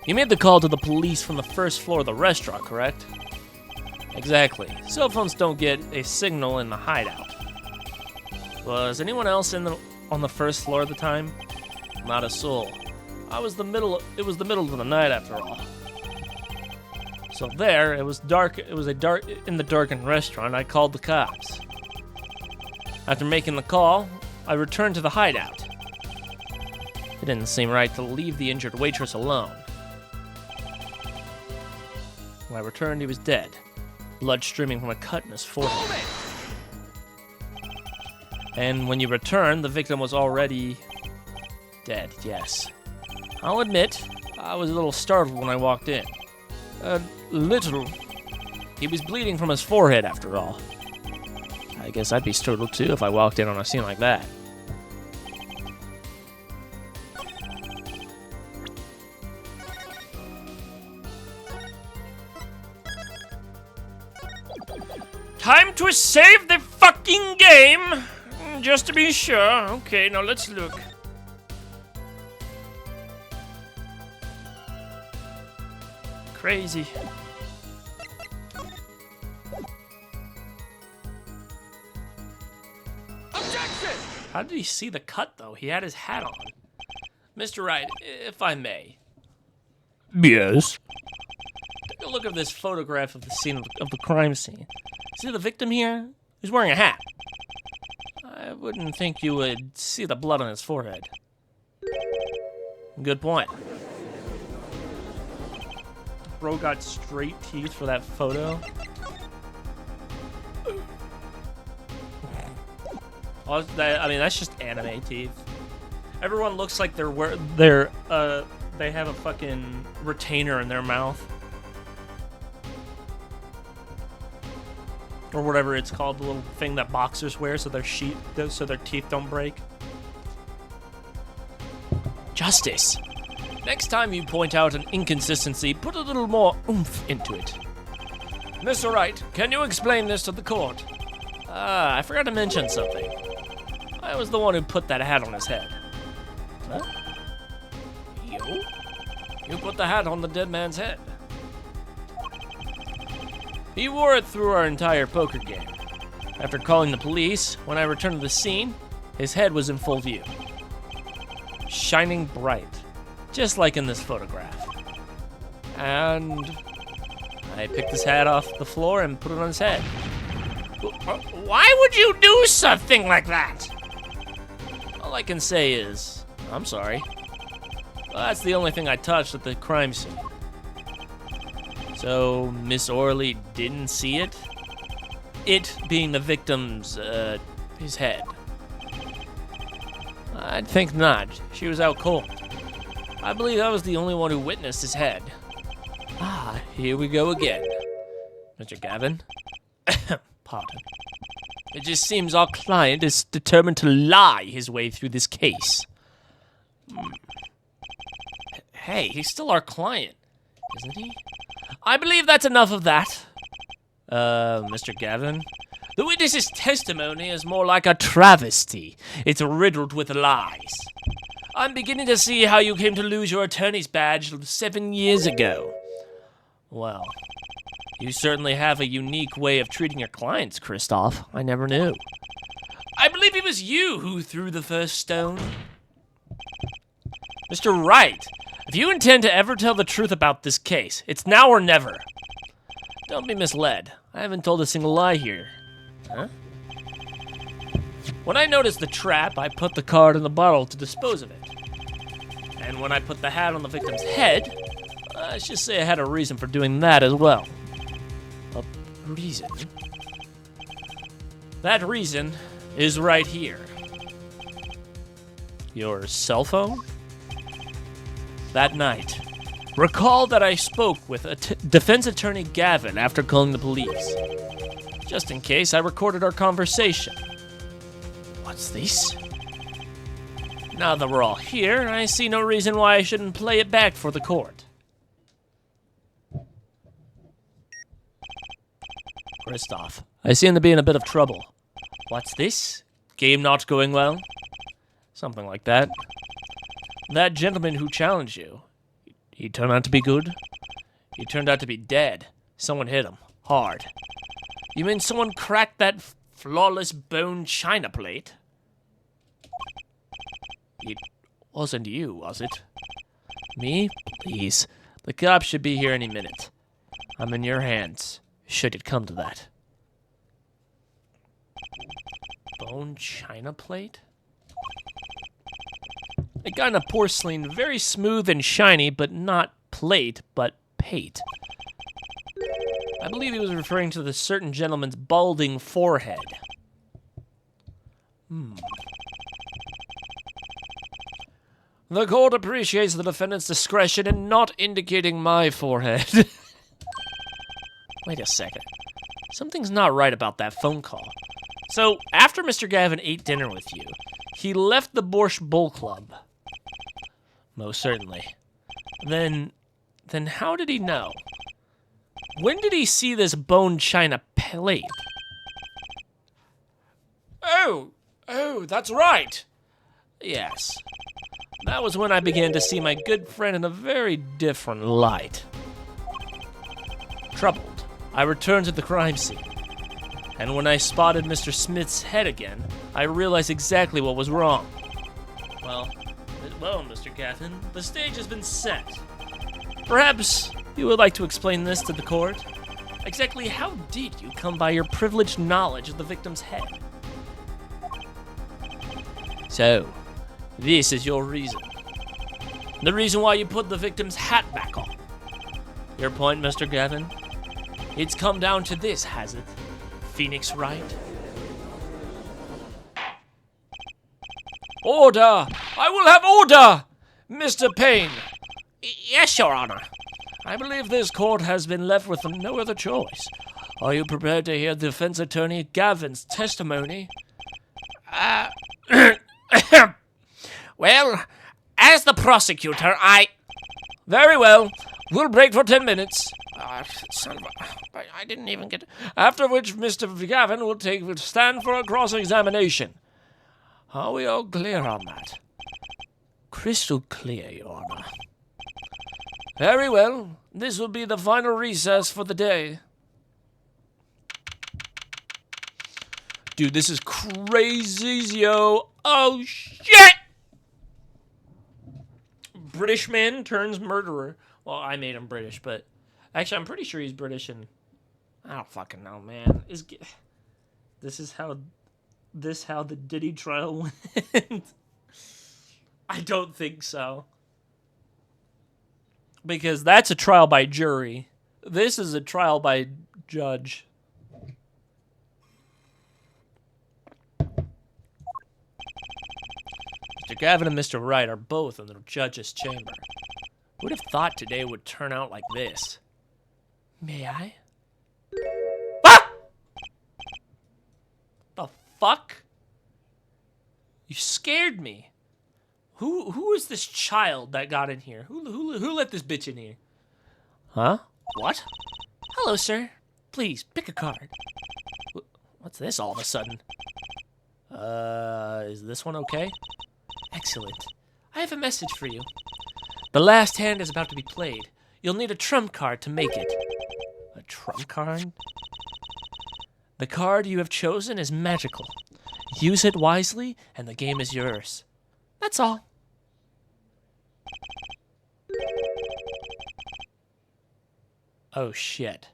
Speaker 3: You made the call to the police from the 1st floor of the restaurant, correct? Exactly. Cell phones don't get a signal in the hideout. Was anyone else on the 1st floor at the time? Not a soul. It was the middle of the night after all. So there, it was dark. It was in the darkened restaurant. I called the cops. After making the call, I returned to the hideout. It didn't seem right to leave the injured waitress alone. When I returned, he was dead. Blood streaming from a cut in his forehead. And when you returned, the victim was already dead, yes. I'll admit, I was a little startled when I walked in. A little. He was bleeding from his forehead, after all. I guess I'd be startled too if I walked in on a scene like that. Time to save the fucking game! Just to be sure. Okay, now let's look.
Speaker 1: Crazy. How did he see the cut, though? He had his hat on. Mr. Wright, if I may.
Speaker 3: Yes.
Speaker 1: Take a look at this photograph of the scene of the crime scene. See the victim here? He's wearing a hat. I wouldn't think you would see the blood on his forehead. Good point. Bro got straight teeth for that photo. I mean, that's just anime teeth. Everyone looks like they have a fucking retainer in their mouth. Or whatever it's called, the little thing that boxers wear so their teeth don't break. Justice. Next time you point out an inconsistency, put a little more oomph into it.
Speaker 3: Mr. Wright, can you explain this to the court?
Speaker 1: I forgot to mention something. I was the one who put that hat on his head.
Speaker 3: Huh? You? You put the hat on the dead man's head.
Speaker 1: He wore it through our entire poker game. After calling the police, when I returned to the scene, his head was in full view. Shining bright, just like in this photograph. And I picked his hat off the floor and put it on his head.
Speaker 2: Why would you do something like that?
Speaker 1: All I can say is, I'm sorry. Well, that's the only thing I touched at the crime scene. So, Miss Orley didn't see it? It being the victim's, his head. I'd think not. She was out cold. I believe I was the only one who witnessed his head. Ah, here we go again. Mr. Gavin? Pardon. It just seems our client is determined to lie his way through this case. Hey, he's still our client, isn't he? I believe that's enough of that. Mr. Gavin? The witness's testimony is more like a travesty. It's riddled with lies. I'm beginning to see how you came to lose your attorney's badge 7 years ago. Well, you certainly have a unique way of treating your clients, Kristoff. I never knew. I believe it was you who threw the first stone. Mr. Wright, if you intend to ever tell the truth about this case, it's now or never. Don't be misled. I haven't told a single lie here. Huh? When I noticed the trap, I put the card in the bottle to dispose of it. And when I put the hat on the victim's head, let's just say I had a reason for doing that as well. A reason? That reason is right here. Your cell phone? That night, recall that I spoke with defense attorney Gavin after calling the police. Just in case, I recorded our conversation. What's this? Now that we're all here, I see no reason why I shouldn't play it back for the court. Kristoff, I seem to be in a bit of trouble. What's this? Game not going well? Something like that. That gentleman who challenged you, he turned out to be good? He turned out to be dead. Someone hit him. Hard. You mean someone cracked that flawless bone china plate? It wasn't you, was it? Me? Please. The cops should be here any minute. I'm in your hands, should it come to that. Bone china plate? A kind of porcelain, very smooth and shiny, but not plate, but pate. I believe he was referring to the certain gentleman's balding forehead.
Speaker 3: The court appreciates the defendant's discretion in not indicating my forehead.
Speaker 1: Wait a second. Something's not right about that phone call. So, after Mr. Gavin ate dinner with you, he left the Borscht Bull Club. Most certainly. Then how did he know? When did he see this bone china plate?
Speaker 3: Oh, that's right.
Speaker 1: Yes. That was when I began to see my good friend in a very different light. Troubled, I returned to the crime scene. And when I spotted Mr. Smith's head again, I realized exactly what was wrong. Well, Mr. Gaffin, the stage has been set. Perhaps you would like to explain this to the court? Exactly how did you come by your privileged knowledge of the victim's head? So, this is your reason. The reason why you put the victim's hat back on. Your point, Mr. Gavin? It's come down to this, has it? Phoenix Wright?
Speaker 3: Order! I will have order! Mr. Payne,
Speaker 2: Yes, Your Honor.
Speaker 3: I believe this court has been left with no other choice. Are you prepared to hear defense attorney Gavin's testimony?
Speaker 2: Well, as the prosecutor,
Speaker 3: Very well. We'll break for 10 minutes.
Speaker 2: Son of a... I didn't even get...
Speaker 3: After which Mr. Gavin will stand for a cross-examination. Are we all clear on that?
Speaker 1: Crystal clear, Your Honor.
Speaker 3: Very well. This will be the final recess for the day.
Speaker 1: Dude, this is crazy, yo. Oh, shit! British man turns murderer. Well, I made him British, but... Actually, I'm pretty sure he's British, and... I don't fucking know, man. This is how the Diddy trial went? I don't think so. Because that's a trial by jury. This is a trial by judge. Mr. Gavin and Mr. Wright are both in the judge's chamber. Who would have thought today would turn out like this? May I? Ah! The fuck? You scared me. Who is this child that got in here? Who let this bitch in here? Huh? What? Hello, sir. Please, pick a card. What's this all of a sudden? Is this one okay? Excellent. I have a message for you. The last hand is about to be played. You'll need a trump card to make it. A trump card? The card you have chosen is magical. Use it wisely, and the game is yours. That's all. Oh, shit.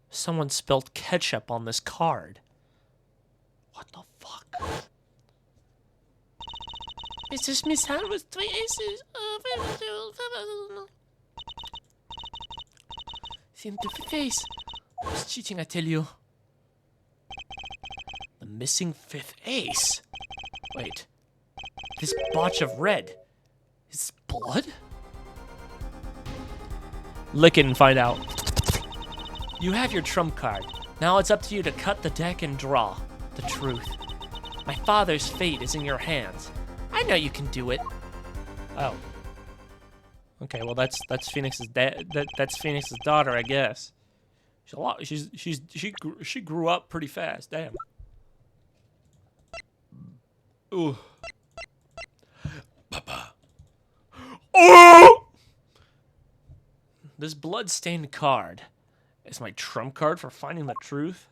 Speaker 1: Someone spilled ketchup on this card. What the fuck? Mr. Smith's hand was 3 aces. Seemed to face. Who's cheating, I tell you? The missing 5th ace. Wait. This botch of red. Is blood? Lick it and find out. You have your trump card. Now it's up to you to cut the deck and draw the truth. My father's fate is in your hands. I know you can do it. Oh. Okay, well that's Phoenix's that's Phoenix's daughter, I guess. She grew up pretty fast. Damn. Ooh. Papa. Oh! This blood-stained card is my trump card for finding the truth.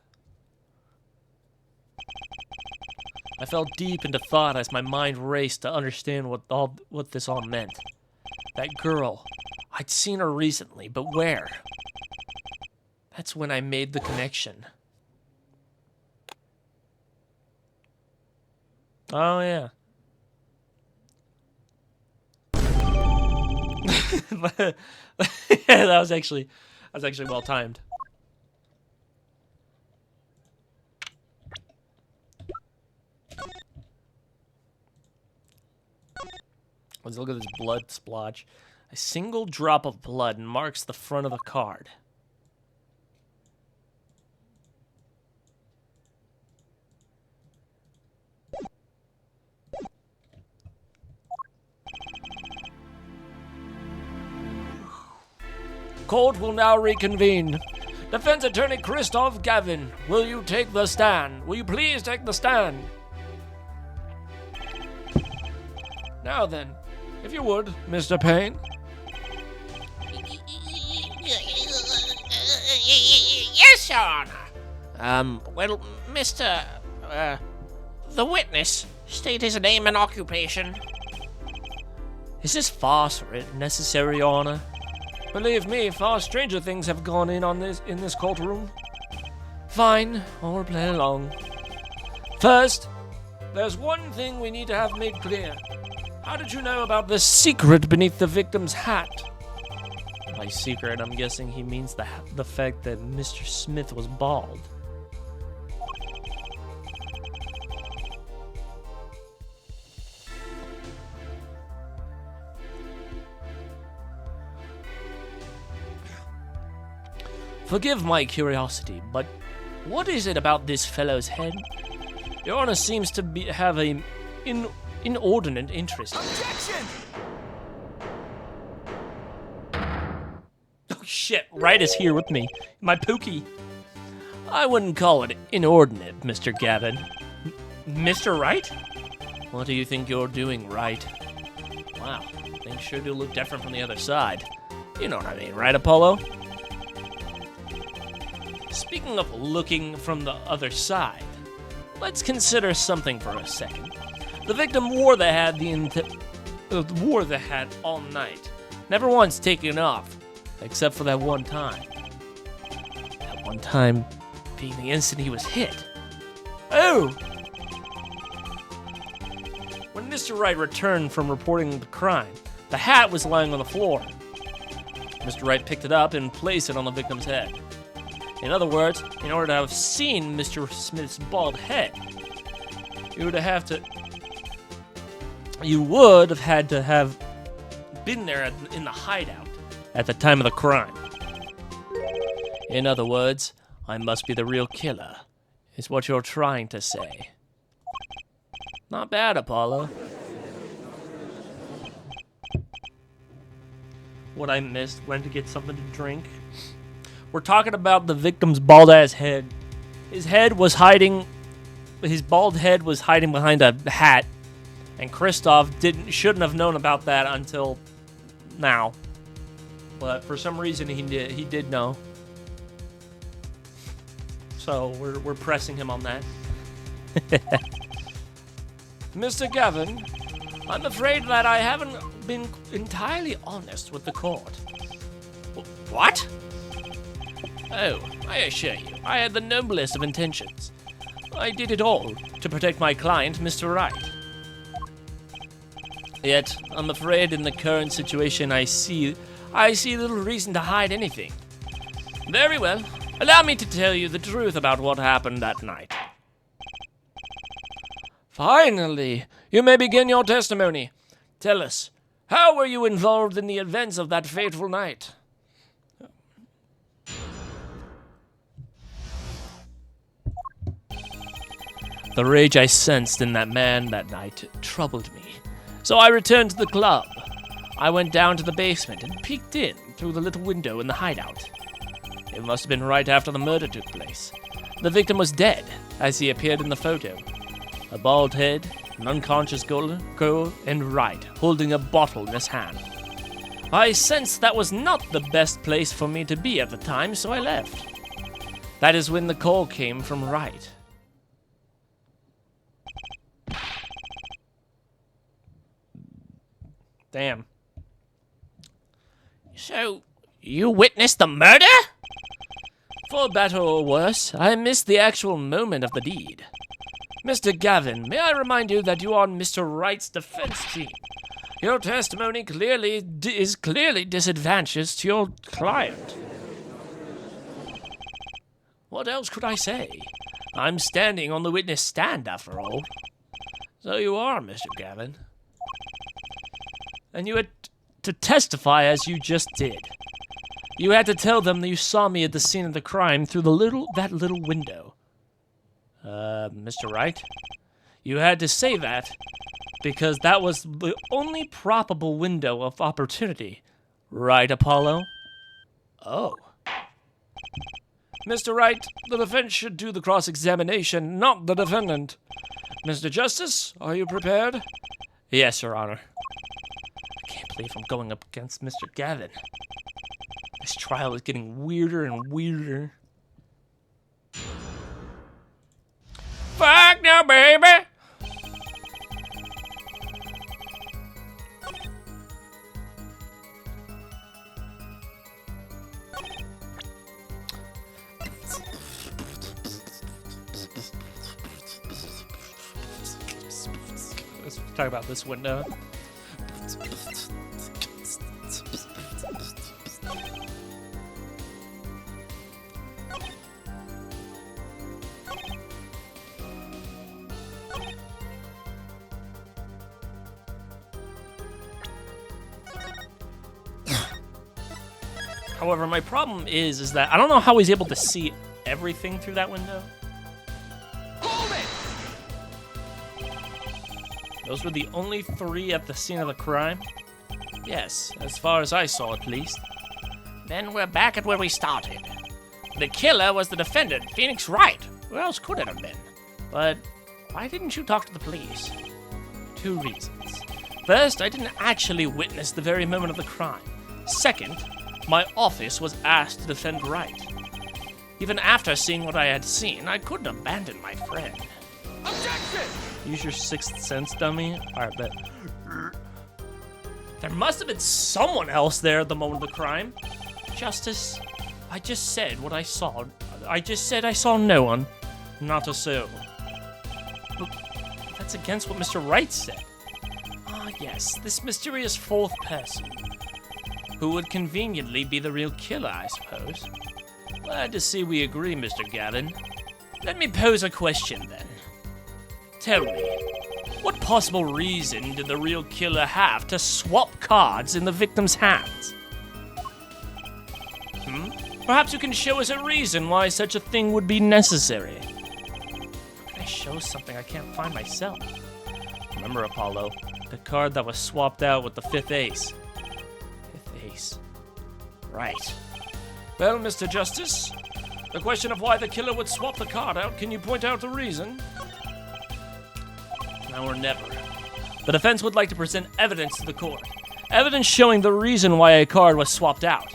Speaker 1: I fell deep into thought as my mind raced to understand what this all meant. That girl, I'd seen her recently, but where? That's when I made the connection. Oh yeah. Yeah, that was actually well timed. Let's look at this blood splotch. A single drop of blood marks the front of the card.
Speaker 3: Court will now reconvene. Defense Attorney Christoph Gavin, will you take the stand? Will you please take the stand? Now then, if you would, Mr. Payne.
Speaker 2: Yes, Your Honor. Well, Mr. The witness, state his name and occupation.
Speaker 1: Is this farce necessary, Your Honor?
Speaker 3: Believe me, far stranger things have gone in this courtroom. Fine, I'll play along. First, there's one thing we need to have made clear. How did you know about the secret beneath the victim's hat?
Speaker 1: By secret, I'm guessing he means the fact that Mr. Smith was bald. Forgive my curiosity, but what is it about this fellow's head? Your Honor seems to have an inordinate interest. Objection! Oh shit, Wright is here with me. My pookie. I wouldn't call it inordinate, Mr. Gavin. Mr. Wright? What do you think you're doing, Wright? Wow, things sure do look different from the other side. You know what I mean, right, Apollo? Speaking of looking from the other side, let's consider something for a second. The victim wore the hat all night, never once taken it off, except for that one time. That one time being the instant he was hit. Oh! When Mr. Wright returned from reporting the crime, the hat was lying on the floor. Mr. Wright picked it up and placed it on the victim's head. In other words, in order to have seen Mr. Smith's bald head, you would have had to have been there in the hideout at the time of the crime. In other words, I must be the real killer, is what you're trying to say. Not bad, Apollo. What I missed, went to get something to drink. We're talking about the victim's bald-ass head. His bald head was hiding behind a hat, and Christoph shouldn't have known about that until now. But for some reason he did know. So we're pressing him on that.
Speaker 3: Mr. Gavin, I'm afraid that I haven't been entirely honest with the court.
Speaker 2: What?
Speaker 1: Oh, I assure you, I had the noblest of intentions. I did it all to protect my client, Mr. Wright. Yet, I'm afraid in the current situation I see little reason to hide anything. Very well, allow me to tell you the truth about what happened that night.
Speaker 3: Finally, you may begin your testimony. Tell us, how were you involved in the events of that fateful night?
Speaker 1: The rage I sensed in that man that night troubled me, so I returned to the club. I went down to the basement and peeked in through the little window in the hideout. It must have been right after the murder took place. The victim was dead, as he appeared in the photo. A bald head, an unconscious girl, and Wright holding a bottle in his hand. I sensed that was not the best place for me to be at the time, so I left. That is when the call came from Wright. Damn.
Speaker 2: So, you witnessed the murder?
Speaker 1: For better or worse, I missed the actual moment of the deed.
Speaker 3: Mr. Gavin, may I remind you that you are on Mr. Wright's defense team. Your testimony is clearly disadvantageous to your client.
Speaker 1: What else could I say? I'm standing on the witness stand, after all. So you are, Mr. Gavin. And you had to testify as you just did. You had to tell them that you saw me at the scene of the crime through that little window. Mr. Wright? You had to say that because that was the only probable window of opportunity. Right, Apollo? Oh.
Speaker 3: Mr. Wright, the defense should do the cross-examination, not the defendant. Mr. Justice, are you prepared?
Speaker 1: Yes, Your Honor. I can't believe I'm going up against Mr. Gavin. This trial is getting weirder and weirder.
Speaker 2: Fuck no, baby!
Speaker 1: Let's talk about this window. However, my problem is that I don't know how he's able to see everything through that window. Those were the only 3 at the scene of the crime? Yes, as far as I saw at least.
Speaker 2: Then we're back at where we started. The killer was the defendant, Phoenix Wright. Who else could it have been? But why didn't you talk to the police?
Speaker 1: 2 reasons. First, I didn't actually witness the very moment of the crime. Second, my office was asked to defend Wright. Even after seeing what I had seen, I couldn't abandon my friend.
Speaker 2: Objection!
Speaker 1: Use your 6th sense, dummy. Alright, bet. There must have been someone else there at the moment of the crime. Justice, I just said what I saw. I just said I saw no one. Not a soul. But that's against what Mr. Wright said. Ah, yes, this mysterious 4th person. Who would conveniently be the real killer, I suppose. Glad to see we agree, Mr. Gavin. Let me pose a question, then. Tell me, what possible reason did the real killer have to swap cards in the victim's hands? Perhaps you can show us a reason why such a thing would be necessary. How can I show something I can't find myself? Remember, Apollo, the card that was swapped out with the 5th ace. 5th ace. Right.
Speaker 3: Well, Mr. Justice, the question of why the killer would swap the card out, can you point out the reason?
Speaker 1: Now or never. The defense would like to present evidence to the court. Evidence showing the reason why a card was swapped out.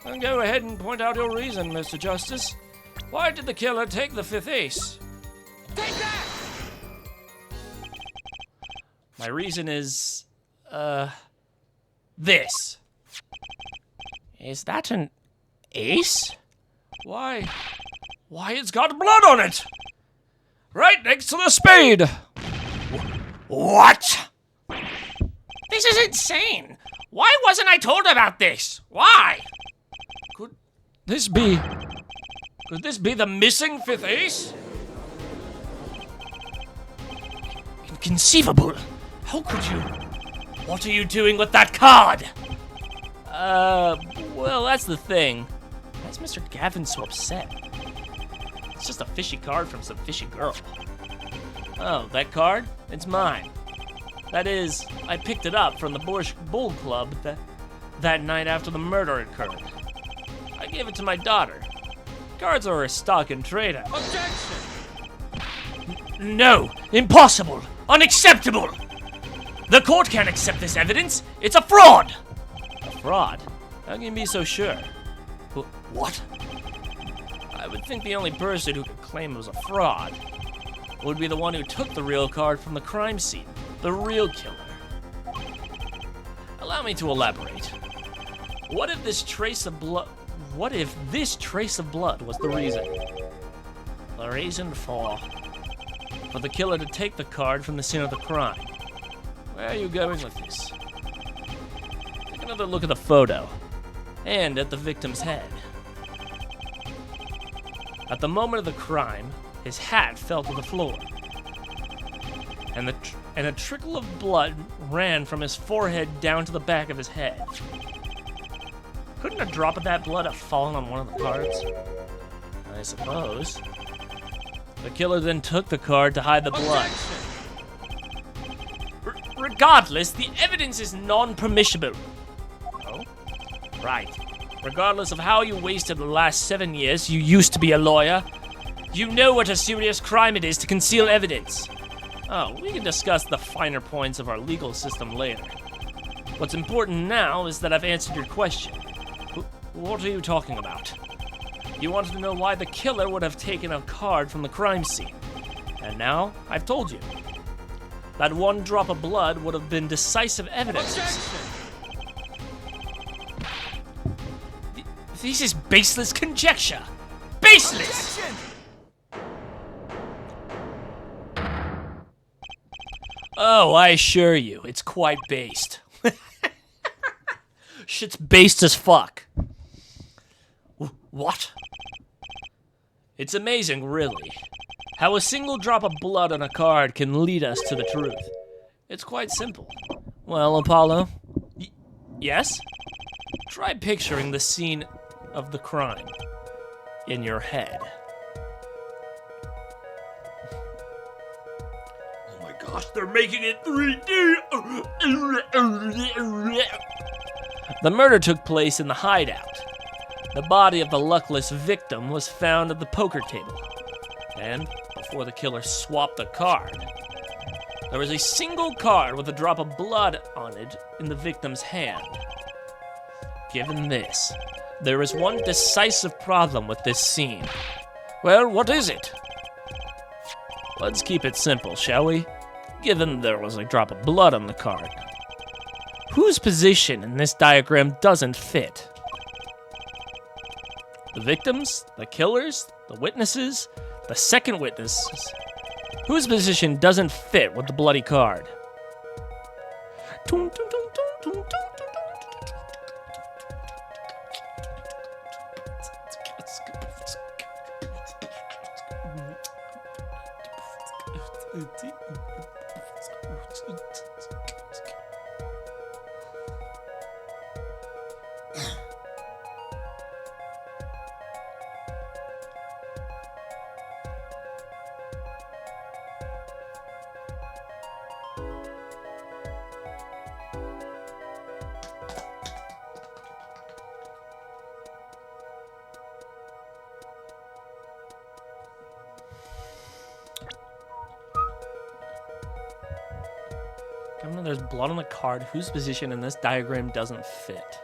Speaker 3: Then go ahead and point out your reason, Mr. Justice. Why did the killer take the 5th ace?
Speaker 2: Take that!
Speaker 1: My reason is, this.
Speaker 2: Is that an ace?
Speaker 3: Why, it's got blood on it! Right next to the spade!
Speaker 2: What? This is insane! Why wasn't I told about this? Why?
Speaker 3: Could this be the missing 5th ace?
Speaker 1: Inconceivable. How could you? What are you doing with that card? Well, that's the thing. Why is Mr. Gavin so upset? It's just a fishy card from some fishy girl. Oh, that card? It's mine. That is, I picked it up from the Borscht Bull Club that night after the murder occurred. I gave it to my daughter. Cards are a stock and trade.
Speaker 2: Objection!
Speaker 1: No! Impossible! Unacceptable! The court can't accept this evidence! It's a fraud! A fraud? How can you be so sure? What? I would think the only person who could claim it was a fraud would be the one who took the real card from the crime scene, the real killer. Allow me to elaborate. What if this trace of blood was the reason? The reason for the killer to take the card from the scene of the crime. Where are you going with this? Take another look at the photo, and at the victim's head. At the moment of the crime, his hat fell to the floor, and a trickle of blood ran from his forehead down to the back of his head. Couldn't a drop of that blood have fallen on one of the cards? I suppose. The killer then took the card to hide the blood. Regardless, the evidence is non-permissible. Oh? Right. Regardless of how you wasted the last 7 years, you used to be a lawyer. You know what a serious crime it is to conceal evidence. Oh, we can discuss the finer points of our legal system later. What's important now is that I've answered your question. What are you talking about? You wanted to know why the killer would have taken a card from the crime scene. And now, I've told you. That one drop of blood would have been decisive evidence. This is baseless conjecture. Baseless! Oh, I assure you, it's quite based. Shit's based as fuck. What? It's amazing, really, how a single drop of blood on a card can lead us to the truth. It's quite simple. Well, Apollo? Yes? Try picturing the scene of the crime in your head.
Speaker 4: Oh my gosh.
Speaker 1: They're making it 3D! The murder took place in the hideout. The body of the luckless victim was found at the poker table. And before the killer swapped the card, there was a single card with a drop of blood on it in the victim's hand. Given this, there is one decisive problem with this scene. Well, what is it? Let's keep it simple, shall we? Given there was a drop of blood on the card, whose position in this diagram doesn't fit? The victims, the killers, the witnesses, the second witnesses. Whose position doesn't fit with the bloody card? Given that there's blood on the card, whose position in this diagram doesn't fit?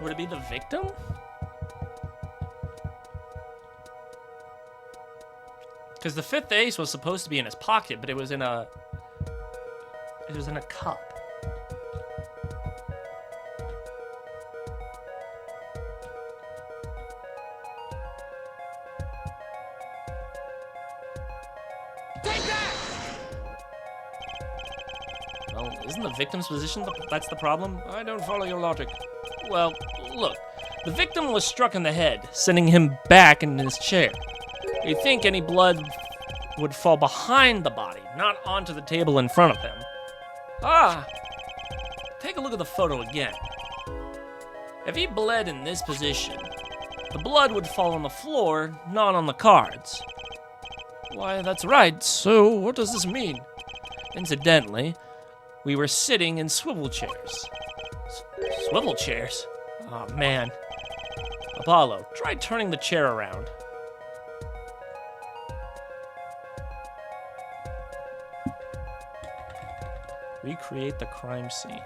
Speaker 1: Would it be the victim? Because the fifth ace was supposed to be in his pocket, but it was in a cup. Well, isn't the victim's position that's the problem?
Speaker 3: I don't follow your logic.
Speaker 1: Well, look, the victim was struck in the head, sending him back in his chair. You'd think any blood would fall behind the body, not onto the table in front of him. Ah! Take a look at the photo again. If he bled in this position, the blood would fall on the floor, not on the cards.
Speaker 3: Why, that's right. So, what does this mean?
Speaker 1: Incidentally, we were sitting in swivel chairs. Swivel chairs? Oh, man. Apollo, try turning the chair around. Recreate the crime scene.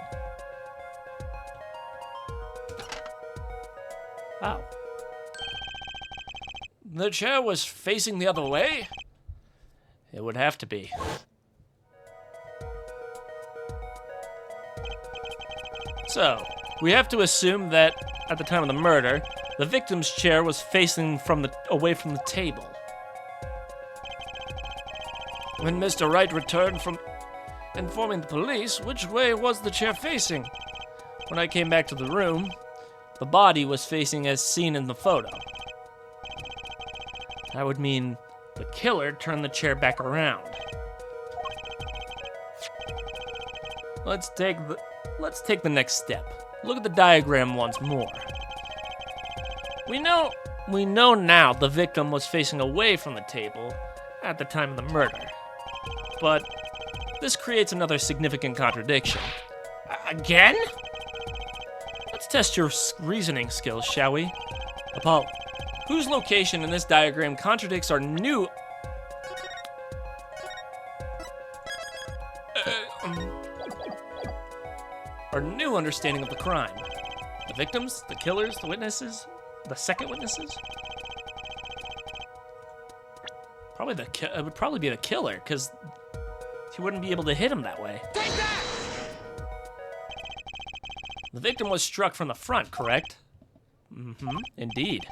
Speaker 1: Wow.
Speaker 3: The chair was facing the other way?
Speaker 1: It would have to be. So, we have to assume that, at the time of the murder, the victim's chair was facing away from the table.
Speaker 3: When Mr. Wright returned from informing the police, which way was the chair facing?
Speaker 1: When I came back to the room, the body was facing as seen in the photo. That would mean the killer turned the chair back around. Let's take the next step. Look at the diagram once more. We know now the victim was facing away from the table at the time of the murder. But this creates another significant contradiction.
Speaker 2: Again?
Speaker 1: Let's test your reasoning skills, shall we? Apollo, whose location in this diagram contradicts our new... our new understanding of the crime? The victims, the killers, the witnesses, the second witnesses? It would probably be the killer, because he wouldn't be able to hit him that way.
Speaker 2: Take that!
Speaker 1: The victim was struck from the front, correct? Mm-hmm, indeed.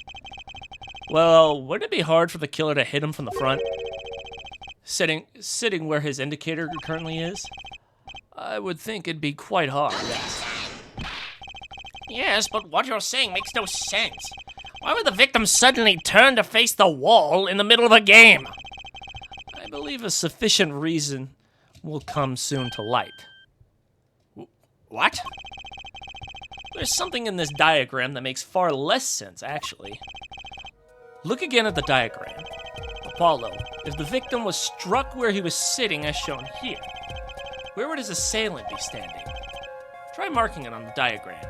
Speaker 1: Well, wouldn't it be hard for the killer to hit him from the front? Sitting where his indicator currently is? I would think it'd be quite hard, yes.
Speaker 2: Yes, but what you're saying makes no sense. Why would the victim suddenly turn to face the wall in the middle of a game?
Speaker 1: I believe a sufficient reason will come soon to light.
Speaker 2: What?
Speaker 1: There's something in this diagram that makes far less sense, actually. Look again at the diagram. Apollo, if the victim was struck where he was sitting as shown here, where would his assailant be standing? Try marking it on the diagram.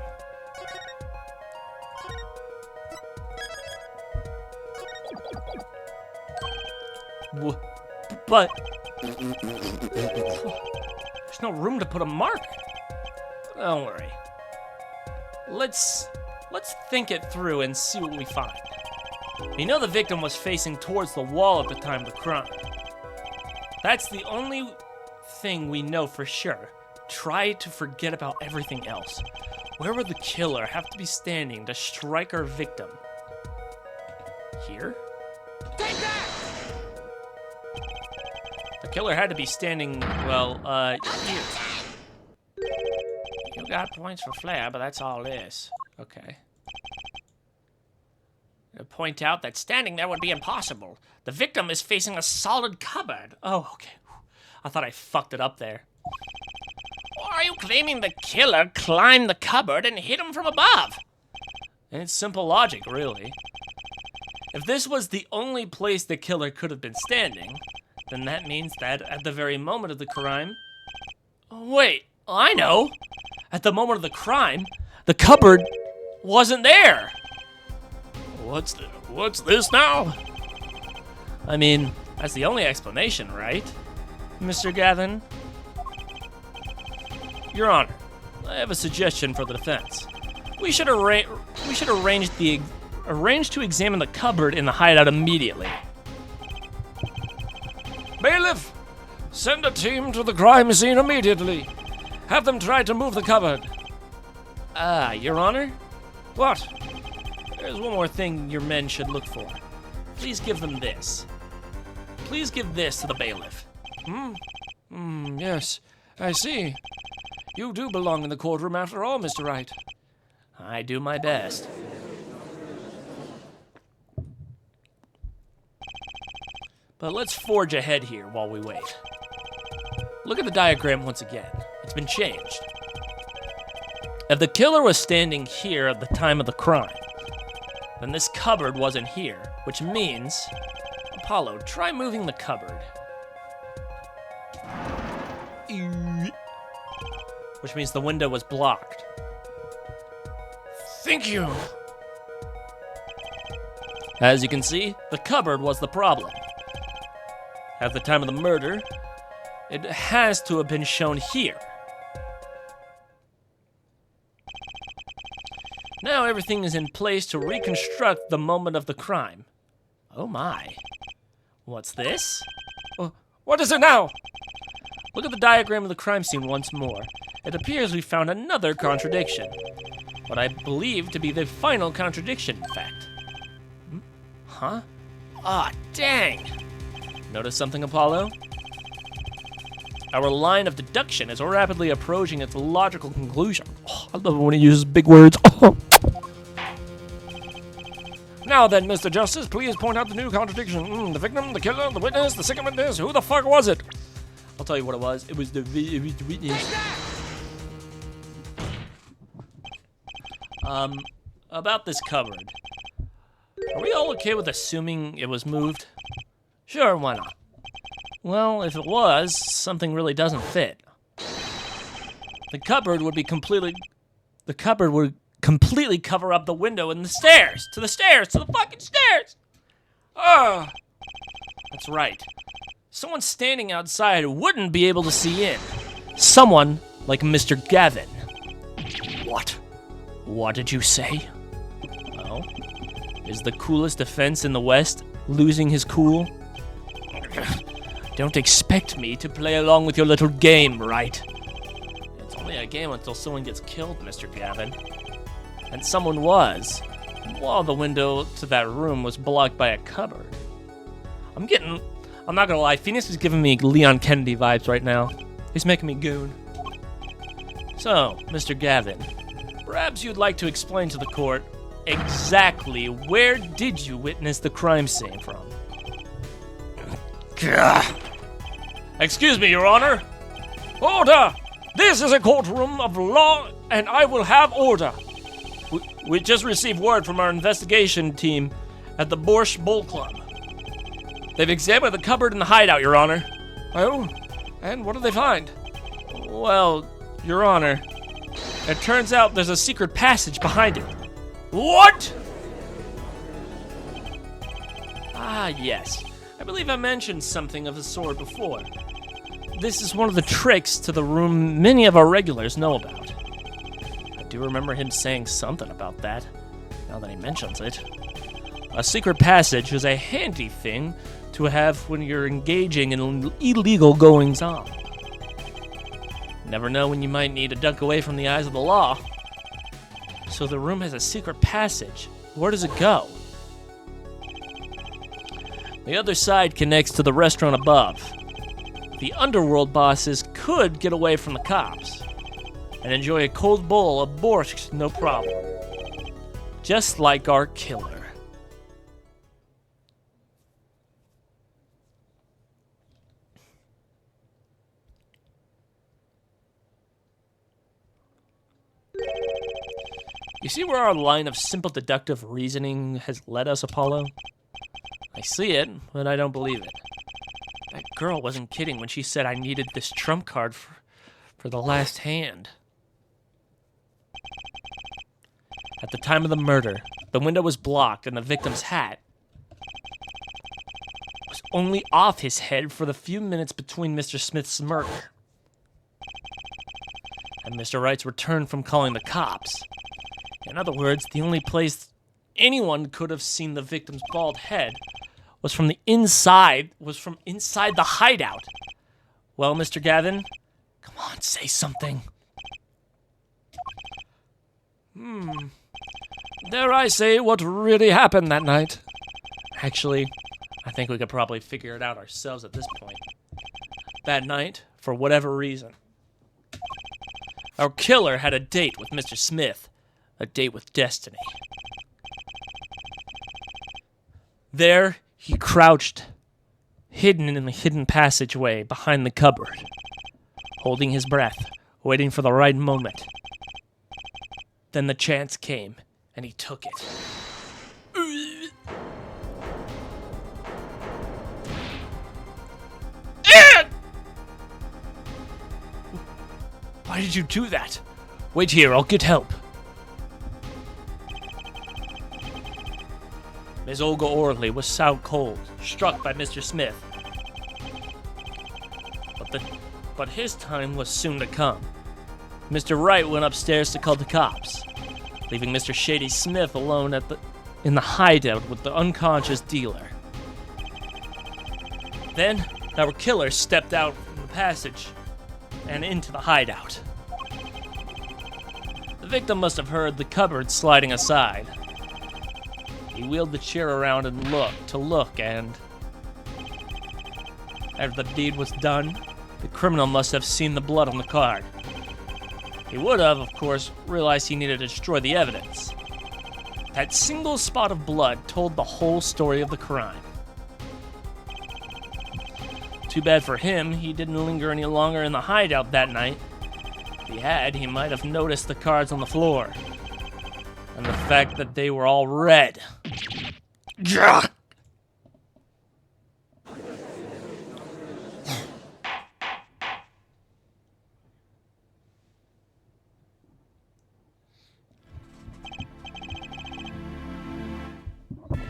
Speaker 1: But there's no room to put a mark. Don't worry. Let's think it through and see what we find. We know the victim was facing towards the wall at the time of the crime. That's the only thing we know for sure. Try to forget about everything else. Where would the killer have to be standing to strike our victim? Here?
Speaker 2: Take that!
Speaker 1: The killer had to be standing, well, here.
Speaker 2: You got points for flair, but that's all this.
Speaker 1: Okay.
Speaker 2: Point out that standing there would be impossible. The victim is facing a solid cupboard.
Speaker 1: Oh, okay. I thought I fucked it up there.
Speaker 2: Or are you claiming the killer climbed the cupboard and hit him from above?
Speaker 1: And it's simple logic, really. If this was the only place the killer could have been standing, then that means that at the very moment of the crime... Wait, I know! At the moment of the crime, the cupboard wasn't there!
Speaker 2: What's this now?
Speaker 1: I mean, that's the only explanation, right, Mr. Gavin? Your Honor, I have a suggestion for the defense. We should arrange to examine the cupboard in the hideout immediately.
Speaker 3: Bailiff, send a team to the crime scene immediately. Have them try to move the cupboard.
Speaker 1: Your Honor?
Speaker 3: What?
Speaker 1: There's one more thing your men should look for. Please give them this. Please give this to the bailiff.
Speaker 3: Yes, I see. You do belong in the courtroom after all, Mr. Wright.
Speaker 1: I do my best. But let's forge ahead here while we wait. Look at the diagram once again. It's been changed. If the killer was standing here at the time of the crime, then this cupboard wasn't here, which means... Apollo, try moving the cupboard. Which means the window was blocked.
Speaker 3: Thank you.
Speaker 1: As you can see, the cupboard was the problem. At the time of the murder, it has to have been shown here. Now everything is in place to reconstruct the moment of the crime. Oh my. What's this?
Speaker 3: What is it now?
Speaker 1: Look at the diagram of the crime scene once more. It appears we found another contradiction. What I believe to be the final contradiction, in fact. Huh? Ah, dang! Notice something, Apollo? Our line of deduction is rapidly approaching its logical conclusion. Oh, I love it when he uses big words.
Speaker 3: Now then, Mr. Justice, please point out the new contradiction. The victim, the killer, the witness, the second witness. Who the fuck was it?
Speaker 1: I'll tell you what it was. It was the witness. About this cupboard. Are we all okay with assuming it was moved? Sure, why not? Well, if it was, something really doesn't fit. The cupboard would completely cover up the window and the stairs. To the fucking stairs!
Speaker 3: Ah!
Speaker 1: That's right. Someone standing outside wouldn't be able to see in. Someone like Mr. Gavin. What? What did you say? Oh? Is the coolest defense in the West losing his cool? Don't expect me to play along with your little game, right? It's only a game until someone gets killed, Mr. Gavin. And someone was, while the window to that room was blocked by a cupboard. I'm not gonna lie, Phoenix is giving me Leon Kennedy vibes right now. He's making me goon. So, Mr. Gavin, perhaps you'd like to explain to the court exactly where did you witness the crime scene from?
Speaker 3: Excuse me, Your Honor. Order! This is a courtroom of law, and I will have order.
Speaker 1: We just received word from our investigation team at the Borscht Bowl Club. They've examined the cupboard in the hideout, Your Honor.
Speaker 3: Oh? And what did they find?
Speaker 1: Well, Your Honor, it turns out there's a secret passage behind it. What? Ah, yes. I believe I mentioned something of the sort before. This is one of the tricks to the room many of our regulars know about. I do remember him saying something about that, now that he mentions it. A secret passage is a handy thing to have when you're engaging in illegal goings-on. Never know when you might need to duck away from the eyes of the law. So the room has a secret passage. Where does it go? The other side connects to the restaurant above. The underworld bosses could get away from the cops and enjoy a cold bowl of borscht, no problem. Just like our killer. You see where our line of simple deductive reasoning has led us, Apollo? I see it, but I don't believe it. That girl wasn't kidding when she said I needed this trump card for the last hand. At the time of the murder, the window was blocked and the victim's hat was only off his head for the few minutes between Mr. Smith's murder and Mr. Wright's return from calling the cops. In other words, the only place anyone could have seen the victim's bald head was from inside the hideout. Well, Mr. Gavin, come on, say something.
Speaker 3: Dare I say what really happened that night?
Speaker 1: Actually, I think we could probably figure it out ourselves at this point. That night, for whatever reason, our killer had a date with Mr. Smith, a date with destiny. There, he crouched, hidden in the hidden passageway behind the cupboard, holding his breath, waiting for the right moment. Then the chance came, and he took it. Why did you do that? Wait here, I'll get help. Ms. Olga Orley was so cold, struck by Mr. Smith. But his time was soon to come. Mr. Wright went upstairs to call the cops, leaving Mr. Shady Smith alone in the hideout with the unconscious dealer. Then, our killer stepped out from the passage and into the hideout. The victim must have heard the cupboard sliding aside. He wheeled the chair around and looked, and after the deed was done, the criminal must have seen the blood on the card. He would have, of course, realized he needed to destroy the evidence. That single spot of blood told the whole story of the crime. Too bad for him, he didn't linger any longer in the hideout that night. If he had, he might have noticed the cards on the floor. And the fact that they were all red. Gah!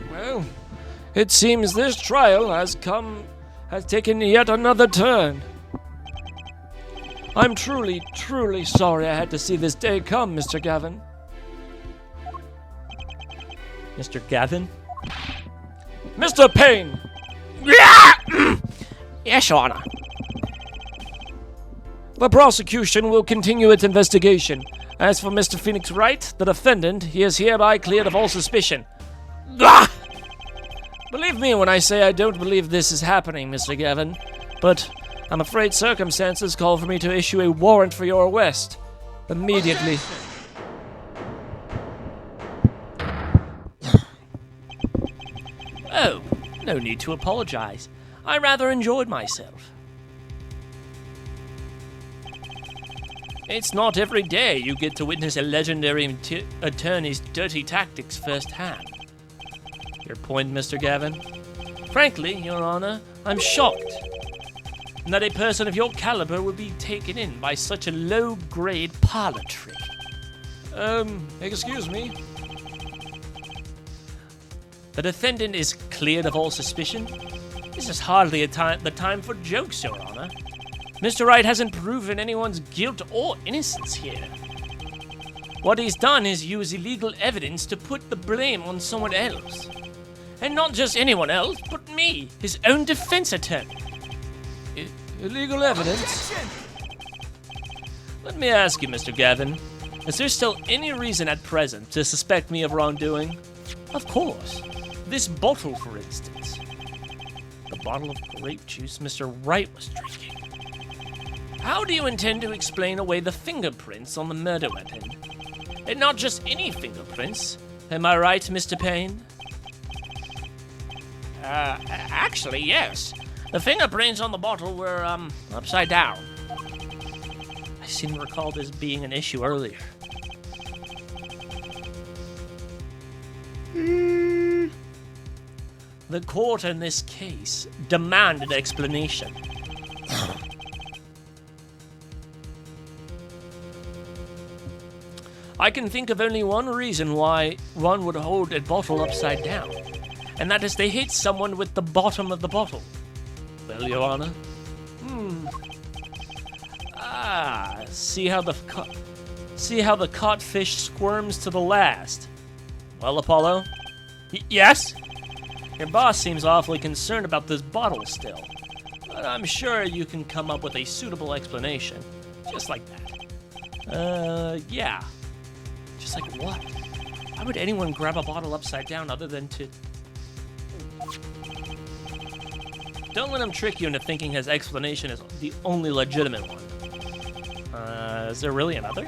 Speaker 3: Well, it seems this trial has taken yet another turn. I'm truly, truly sorry I had to see this day come, Mr. Gavin.
Speaker 1: Mr. Gavin?
Speaker 3: Mr. Payne!
Speaker 2: Yes, Your Honor.
Speaker 3: The prosecution will continue its investigation. As for Mr. Phoenix Wright, the defendant, he is hereby cleared of all suspicion.
Speaker 2: Ah!
Speaker 3: Believe me when I say I don't believe this is happening, Mr. Gavin, but I'm afraid circumstances call for me to issue a warrant for your arrest. Immediately.
Speaker 1: Oh, no need to apologize. I rather enjoyed myself. It's not every day you get to witness a legendary attorney's dirty tactics firsthand. Your point, Mr. Gavin? Frankly, Your Honor, I'm shocked that a person of your caliber would be taken in by such a low-grade parlor trick.
Speaker 3: Excuse me?
Speaker 1: The defendant is cleared of all suspicion? This is hardly the time for jokes, Your Honor. Mr. Wright hasn't proven anyone's guilt or innocence here. What he's done is use illegal evidence to put the blame on someone else. And not just anyone else, but me, his own defense attorney.
Speaker 3: Illegal evidence?
Speaker 1: Let me ask you, Mr. Gavin, is there still any reason at present to suspect me of wrongdoing? Of course. This bottle, for instance. The bottle of grape juice Mr. Wright was drinking. How do you intend to explain away the fingerprints on the murder weapon? And not just any fingerprints. Am I right, Mr. Payne?
Speaker 2: Actually, yes. The fingerprints on the bottle were, upside down.
Speaker 1: I seem to recall this being an issue earlier. The court in this case demanded explanation. I can think of only one reason why one would hold a bottle upside down, and that is they hit someone with the bottom of the bottle. Well, Your Honor? See how the caught fish squirms to the last. Well, Apollo? Yes? Your boss seems awfully concerned about this bottle still, but I'm sure you can come up with a suitable explanation, just like that. Yeah. Just like what? Why would anyone grab a bottle upside down other than to... Don't let him trick you into thinking his explanation is the only legitimate one. Is there really another?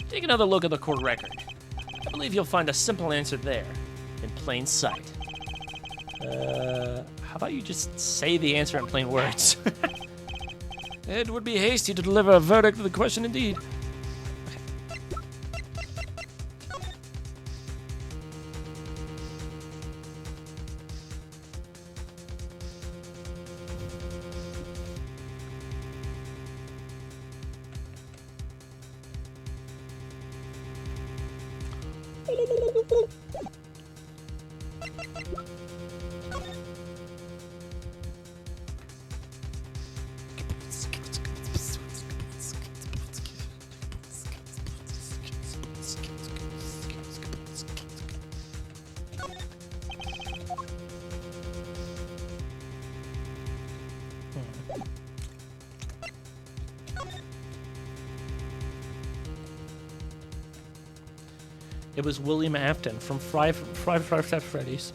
Speaker 1: Take another look at the court record. I believe you'll find a simple answer there, in plain sight. How about you just say the answer in plain words?
Speaker 3: It would be hasty to deliver a verdict to the question indeed.
Speaker 1: It was William Afton from Five Nights at Freddy's.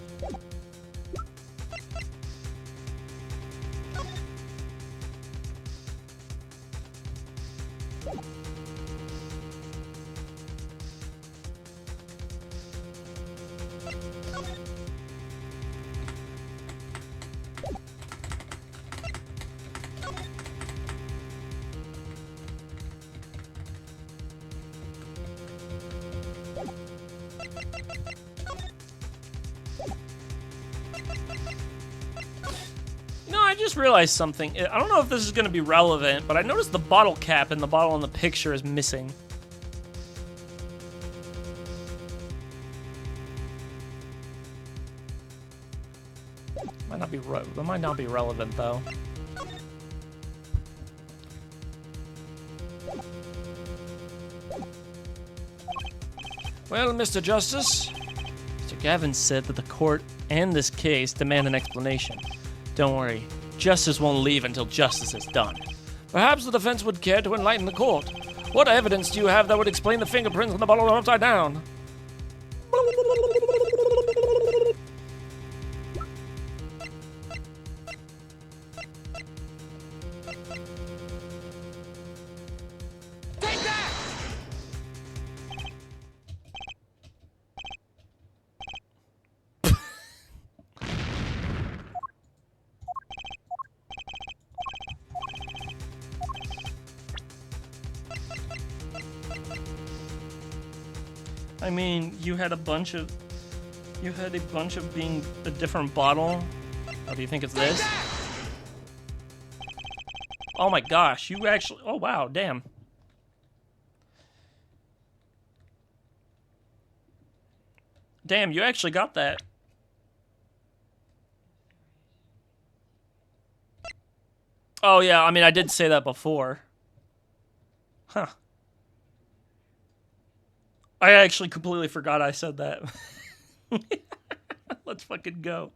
Speaker 1: I just realized something. I don't know if this is going to be relevant, but I noticed the bottle cap and the bottle in the picture is missing. That might not be relevant, though.
Speaker 3: Well, Mr. Justice,
Speaker 1: Mr. Gavin said that the court and this case demand an explanation. Don't worry, justice won't leave until justice is done.
Speaker 3: perhaps the defense would care to enlighten the court. What evidence do you have that would explain the fingerprints on the bottle upside down?
Speaker 1: I mean, you had a bunch of being a different bottle. Oh, do you think it's this? Oh my gosh, you actually, oh wow, damn. Damn, you actually got that. Oh yeah, I mean, I did say that before. Huh. I actually completely forgot I said that. Let's fucking go.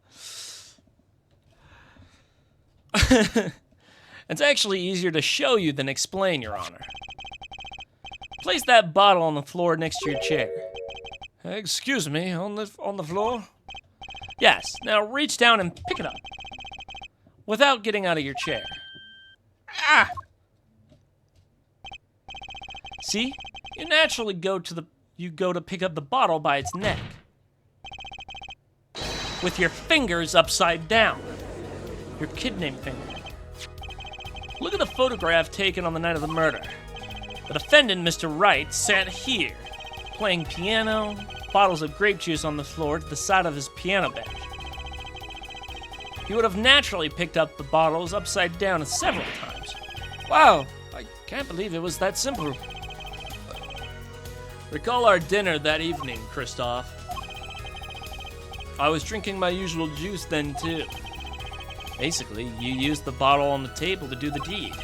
Speaker 1: It's actually easier to show you than explain, Your Honor. Place that bottle on the floor next to your chair.
Speaker 3: Excuse me, on the floor?
Speaker 1: Yes, now reach down and pick it up. Without getting out of your chair. Ah! See? You naturally go to pick up the bottle by its neck. With your fingers upside down. Your kid name finger. Look at the photograph taken on the night of the murder. The defendant, Mr. Wright, sat here, playing piano, bottles of grape juice on the floor to the side of his piano bench. He would have naturally picked up the bottles upside down several times.
Speaker 3: Wow, I can't believe it was that simple.
Speaker 1: Recall our dinner that evening, Christoph. I was drinking my usual juice then, too. Basically, you used the bottle on the table to do the deed.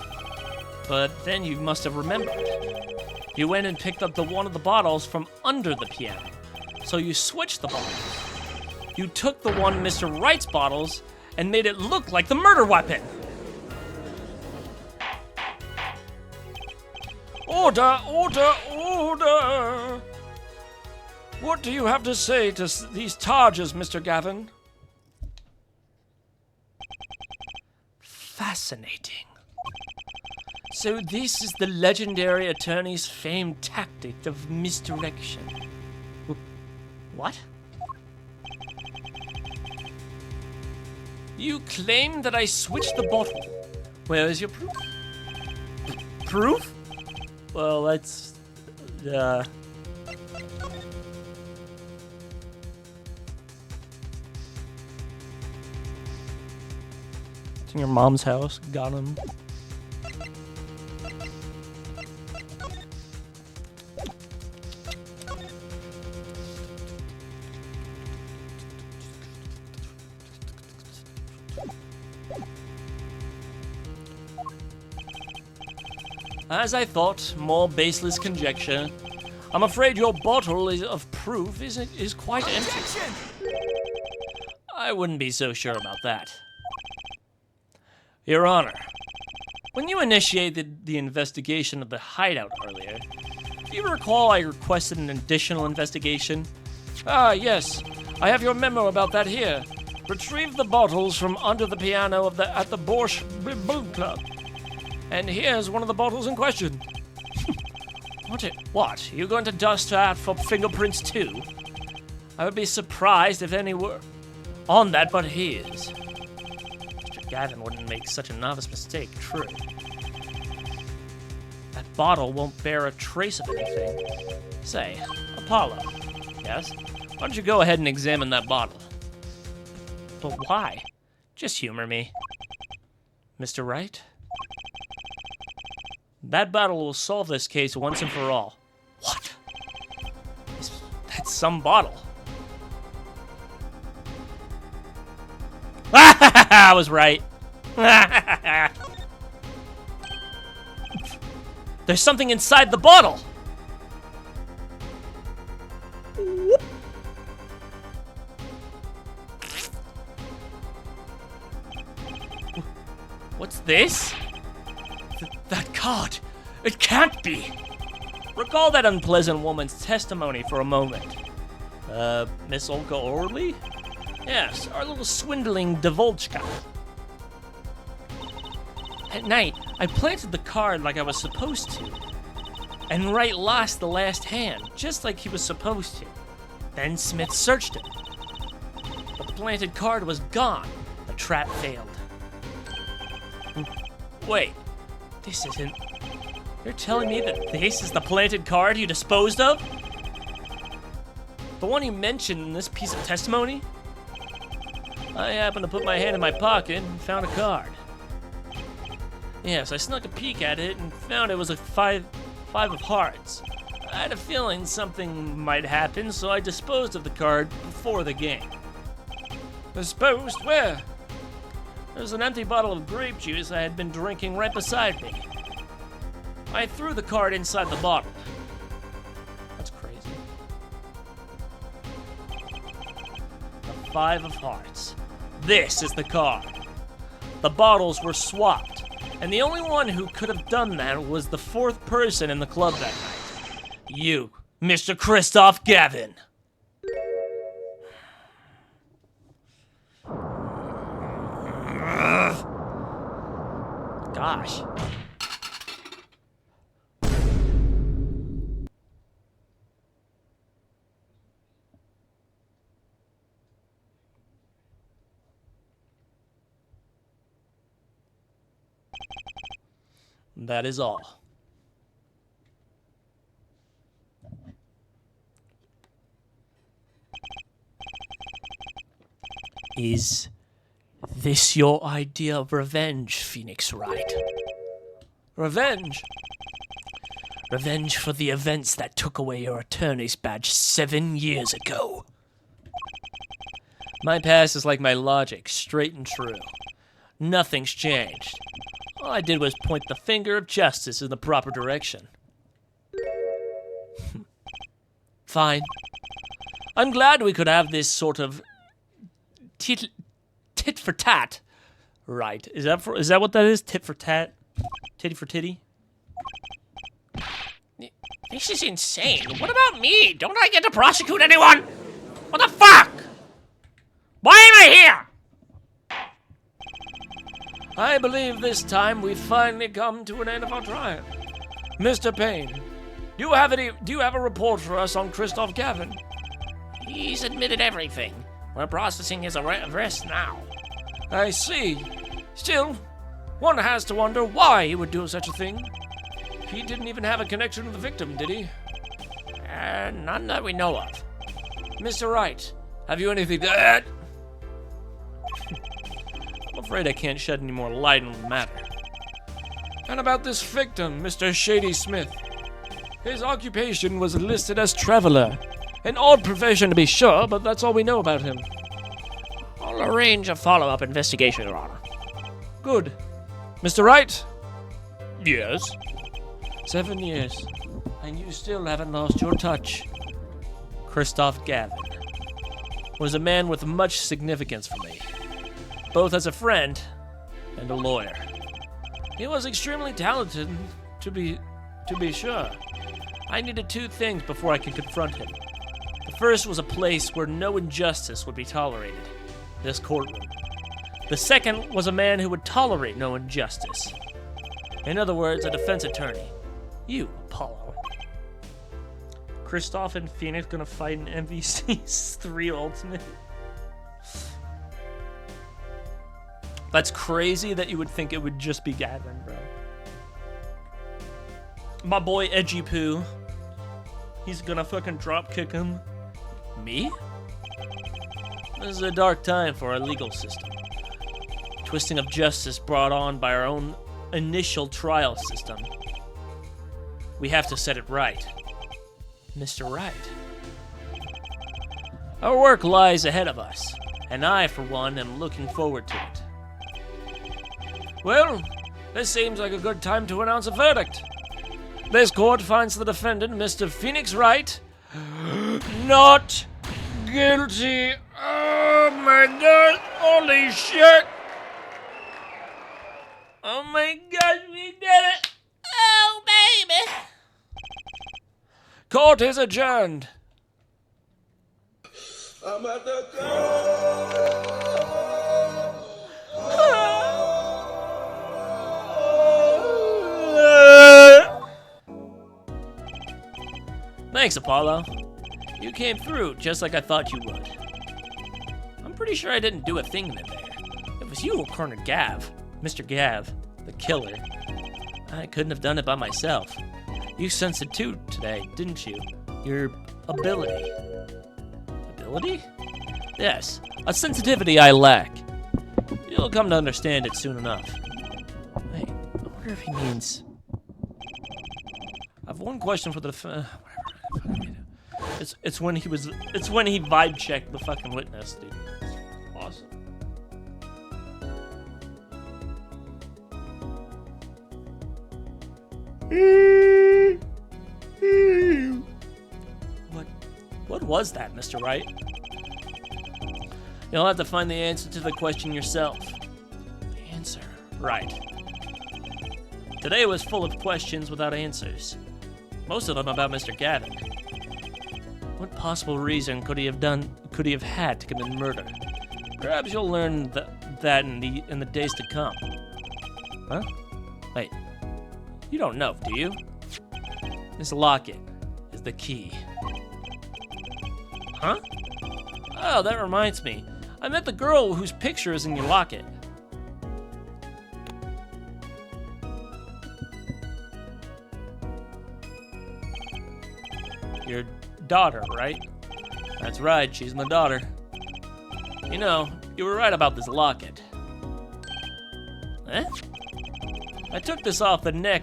Speaker 1: But then you must have remembered. You went and picked up one of the bottles from under the piano. So you switched the bottles. You took the one Mr. Wright's bottles and made it look like the murder weapon.
Speaker 3: Order, order, order! What do you have to say to these charges, Mr. Gavin?
Speaker 1: Fascinating. So this is the legendary attorney's famed tactic of misdirection. What? You claim that I switched the bottle. Where is your proof? Proof? Well, that's... It's in your mom's house. Got him. As I thought, more baseless conjecture. I'm afraid your bottle of proof is quite empty. I wouldn't be so sure about that. Your Honor, when you initiated the investigation of the hideout earlier, do you recall I requested an additional investigation?
Speaker 3: Ah, yes. I have your memo about that here. Retrieve the bottles from under the piano at the Borscht Boot Club. And here's one of the bottles in question.
Speaker 1: What? You going to dust that for fingerprints too? I would be surprised if any were on that but his. Mr. Gavin wouldn't make such a novice mistake, true. That bottle won't bear a trace of anything. Say, Apollo. Yes? Why don't you go ahead and examine that bottle? But why? Just humor me. Mr. Wright? That bottle will solve this case once and for all. What? That's some bottle. I was right. There's something inside the bottle. What's this? That card. It can't be. Recall that unpleasant woman's testimony for a moment. Miss Olga Orley? Yes, our little swindling Devolchka. At night, I planted the card like I was supposed to. And Wright lost the last hand, just like he was supposed to. Then Smith searched it. But the planted card was gone. The trap failed. Wait, this isn't... You're telling me that this is the planted card you disposed of? The one you mentioned in this piece of testimony? I happened to put my hand in my pocket and found a card. Yes, I snuck a peek at it and found it was a five of hearts. I had a feeling something might happen, so I disposed of the card before the game.
Speaker 3: Disposed where?
Speaker 1: There was an empty bottle of grape juice I had been drinking right beside me. I threw the card inside the bottle. That's crazy. The 5 of hearts. This is the card. The bottles were swapped, and the only one who could have done that was the 4th person in the club that night. You, Mr. Christoph Gavin. Gosh. That is all. Is this your idea of revenge, Phoenix Wright?
Speaker 3: Revenge?
Speaker 1: Revenge for the events that took away your attorney's badge 7 years ago. My past is like my logic, straight and true. Nothing's changed. All I did was point the finger of justice in the proper direction. Fine. I'm glad we could have this sort of tit for tat. Right. Is that what that is? Tit for tat? Titty for titty?
Speaker 2: This is insane. What about me? Don't I get to prosecute anyone? What the fuck? Why am I here?
Speaker 3: I believe this time we've finally come to an end of our trial. Mr. Payne, do you have a report for us on Christoph Gavin?
Speaker 2: He's admitted everything. We're processing his arrest now.
Speaker 3: I see. Still, one has to wonder why he would do such a thing. He didn't even have a connection to the victim, did he?
Speaker 2: None that we know of.
Speaker 3: Mr. Wright, have you anything to add?
Speaker 1: I'm afraid I can't shed any more light on the matter.
Speaker 3: And about this victim, Mr. Shady Smith. His occupation was listed as traveler. An odd profession to be sure, but that's all we know about him.
Speaker 2: I'll arrange a follow-up investigation, Your Honor.
Speaker 3: Good. Mr. Wright?
Speaker 1: Yes?
Speaker 3: 7 years. And you still haven't lost your touch.
Speaker 1: Christoph Gavin was a man with much significance for me, both as a friend and a lawyer.
Speaker 3: He was extremely talented, to be sure.
Speaker 1: I needed 2 things before I could confront him. The first was a place where no injustice would be tolerated, this courtroom. The second was a man who would tolerate no injustice. In other words, a defense attorney. You, Apollo. Kristoff and Phoenix gonna fight in MVC's 3 Ultimate? That's crazy that you would think it would just be Gavin, bro. My boy Edgy Poo. He's gonna fucking drop kick him. Me? This is a dark time for our legal system. Twisting of justice brought on by our own initial trial system. We have to set it right. Mr. Right. Our work lies ahead of us, and I, for one, am looking forward to it.
Speaker 3: Well, this seems like a good time to announce a verdict. This court finds the defendant, Mr. Phoenix Wright, not guilty. Oh my god, holy shit!
Speaker 1: Oh my gosh, we did it!
Speaker 2: Oh, baby.
Speaker 3: Court is adjourned.
Speaker 4: I'm at the
Speaker 1: Thanks, Apollo. You came through just like I thought you would. I'm pretty sure I didn't do a thing in there. It was you who cornered Gav, Mr. Gav, the killer. I couldn't have done it by myself. You sensed it too today, didn't you? Your ability. Ability? Yes, a sensitivity I lack. You'll come to understand it soon enough. Wait, I wonder if he means... I've one question for the It's when he vibe checked the fucking witness, dude. It's awesome. What was that, Mr. Wright? You'll have to find the answer to the question yourself. The answer. Right. Today was full of questions without answers. Most of them about Mr. Gavin. What possible reason could he have had to commit murder? Perhaps you'll learn that in the days to come. Huh? Wait. You don't know, do you? This locket is the key. Huh? Oh, that reminds me. I met the girl whose picture is in your locket. Your daughter, right? That's right, she's my daughter. You know, you were right about this locket. Eh? I took this off the neck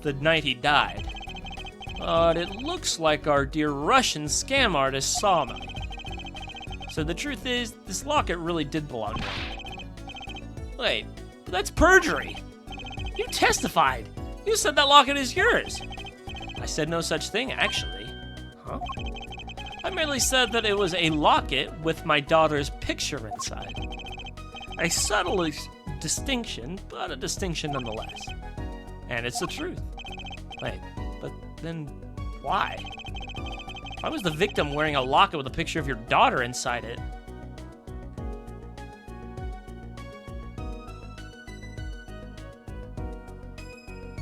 Speaker 1: the night he died. But it looks like our dear Russian scam artist saw me. So the truth is, this locket really did belong to me. Wait, but that's perjury. You testified. You said that locket is yours. I said no such thing, actually. Huh? I merely said that it was a locket with my daughter's picture inside. A subtle distinction, but a distinction nonetheless. And it's the truth. Wait, but then why? Why was the victim wearing a locket with a picture of your daughter inside it?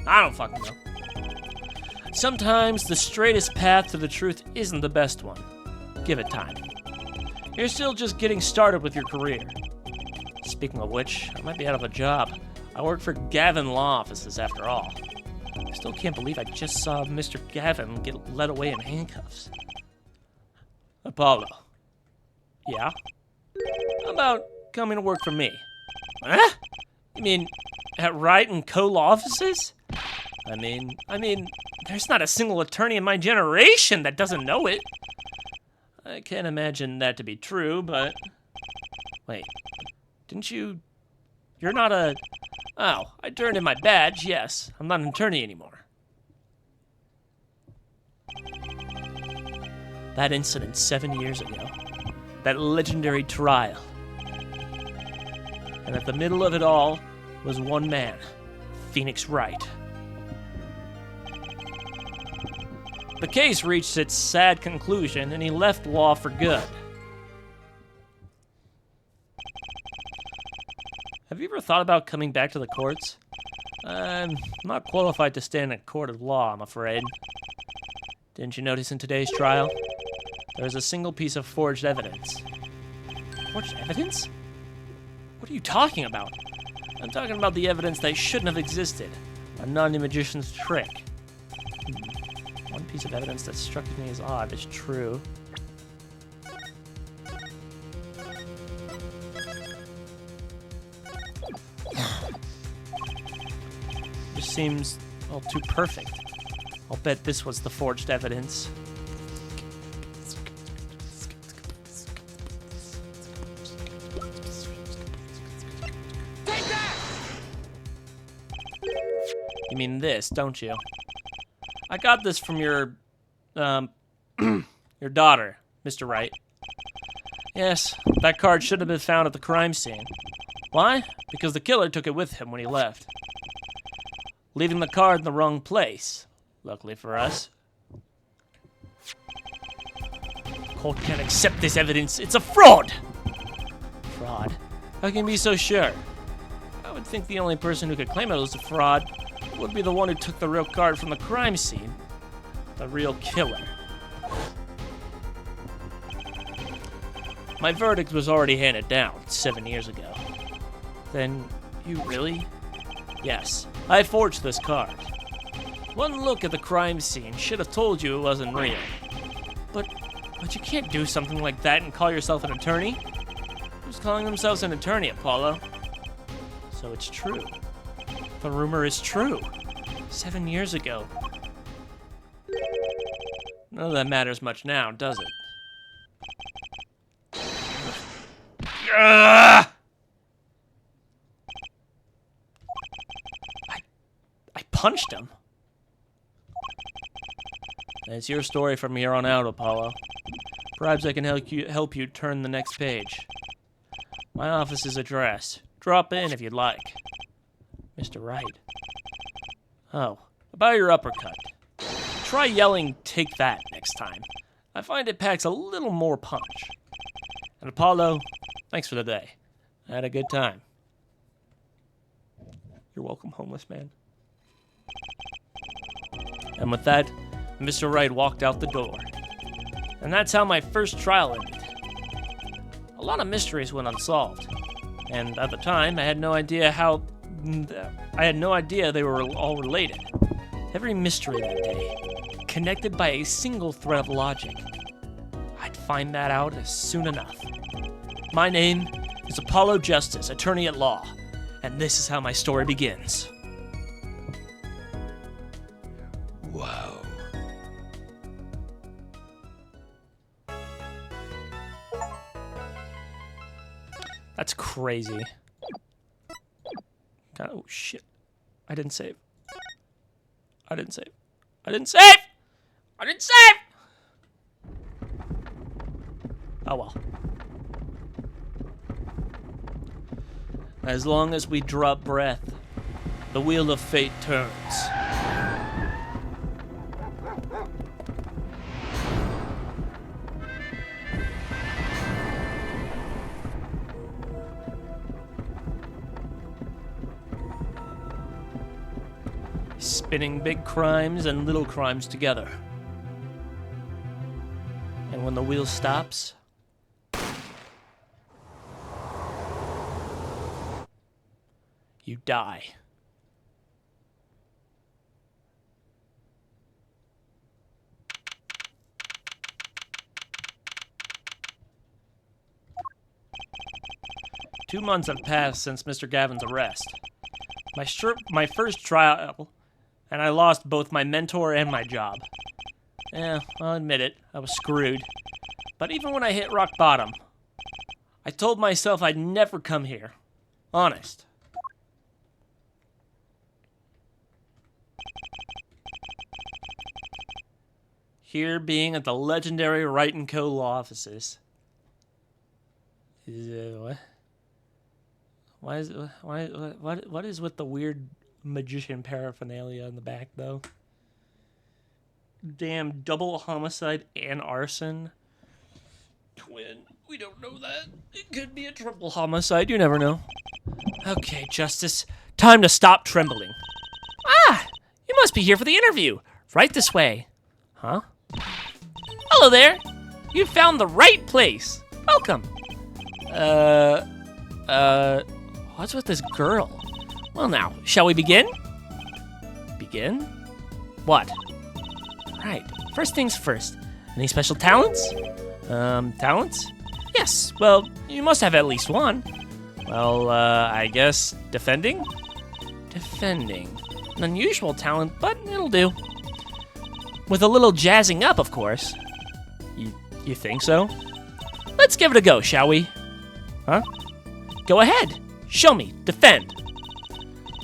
Speaker 1: I don't fucking know. Sometimes the straightest path to the truth isn't the best one. Give it time. You're still just getting started with your career. Speaking of which, I might be out of a job. I work for Gavin Law Offices after all. I still can't believe I just saw Mr. Gavin get led away in handcuffs. Apollo. Yeah? How about coming to work for me? Huh? You mean at Wright & Co. Law Offices? I mean, there's not a single attorney in my generation that doesn't know it. I can't imagine that to be true, but... Wait, didn't you... You're not a... Oh, I turned in my badge, yes. I'm not an attorney anymore. That incident 7 years ago. That legendary trial. And at the middle of it all was one man, Phoenix Wright. The case reached its sad conclusion, and he left law for good. Have you ever thought about coming back to the courts? I'm not qualified to stand in a court of law, I'm afraid. Didn't you notice in today's trial? There is a single piece of forged evidence. Forged evidence? What are you talking about? I'm talking about the evidence that shouldn't have existed. A non-magician's trick. One piece of evidence that struck me as odd is true. Just seems all too perfect. I'll bet this was the forged evidence. You mean this, don't you? I got this from your daughter, Mr. Wright. Yes, that card should have been found at the crime scene. Why? Because the killer took it with him when he left, leaving the card in the wrong place. Luckily for us. Court can't accept this evidence. It's a fraud! Fraud? How can you be so sure? I would think the only person who could claim it was a fraud would be the one who took the real card from the crime scene. The real killer. My verdict was already handed down 7 years ago. Then, you really? Yes, I forged this card. One look at the crime scene should have told you it wasn't real. But you can't do something like that and call yourself an attorney? Who's calling themselves an attorney, Apollo? So it's true. The rumor is true. 7 years ago. None of that matters much now, does it? I punched him. It's your story from here on out, Apollo. Perhaps I can help you turn the next page. My office's address. Drop in if you'd like. Mr. Wright. Oh, about your uppercut. Try yelling, "Take that," next time. I find it packs a little more punch. And Apollo, thanks for the day. I had a good time. You're welcome, homeless man. And with that, Mr. Wright walked out the door. And that's how my first trial ended. A lot of mysteries went unsolved. And at the time, I had no idea they were all related. Every mystery that day, connected by a single thread of logic. I'd find that out as soon enough. My name is Apollo Justice, attorney at law, and this is how my story begins.
Speaker 4: Wow.
Speaker 1: That's crazy. God, oh shit. I didn't save. I didn't save. I didn't save! I didn't save! Oh well. As long as we drop breath, the wheel of fate turns. Spinning big crimes and little crimes together. And when the wheel stops, you die. Two months have passed since Mr. Gavin's arrest. My first trial, and I lost both my mentor and my job. Yeah, I'll admit it, I was screwed. But even when I hit rock bottom, I told myself I'd never come here. Honest. Here being at the legendary Wright & Co. law offices. What? What is with the weird magician paraphernalia in the back, though? Damn, double homicide and arson. Twin. We don't know that. It could be a triple homicide. You never know. Okay, Justice. Time to stop trembling. Ah! You must be here for the interview. Right this way. Huh?
Speaker 3: Hello there. You found the right place. Welcome. What's with this girl? Well now, shall we begin? Begin? What? Right, first things first. Any special talents? Talents? Yes, well, you must have at least one. Well, I guess defending? Defending. An unusual talent, but it'll do. With a little jazzing up, of course. You think so? Let's give it a go, shall we? Huh? Go ahead. Show me. Defend.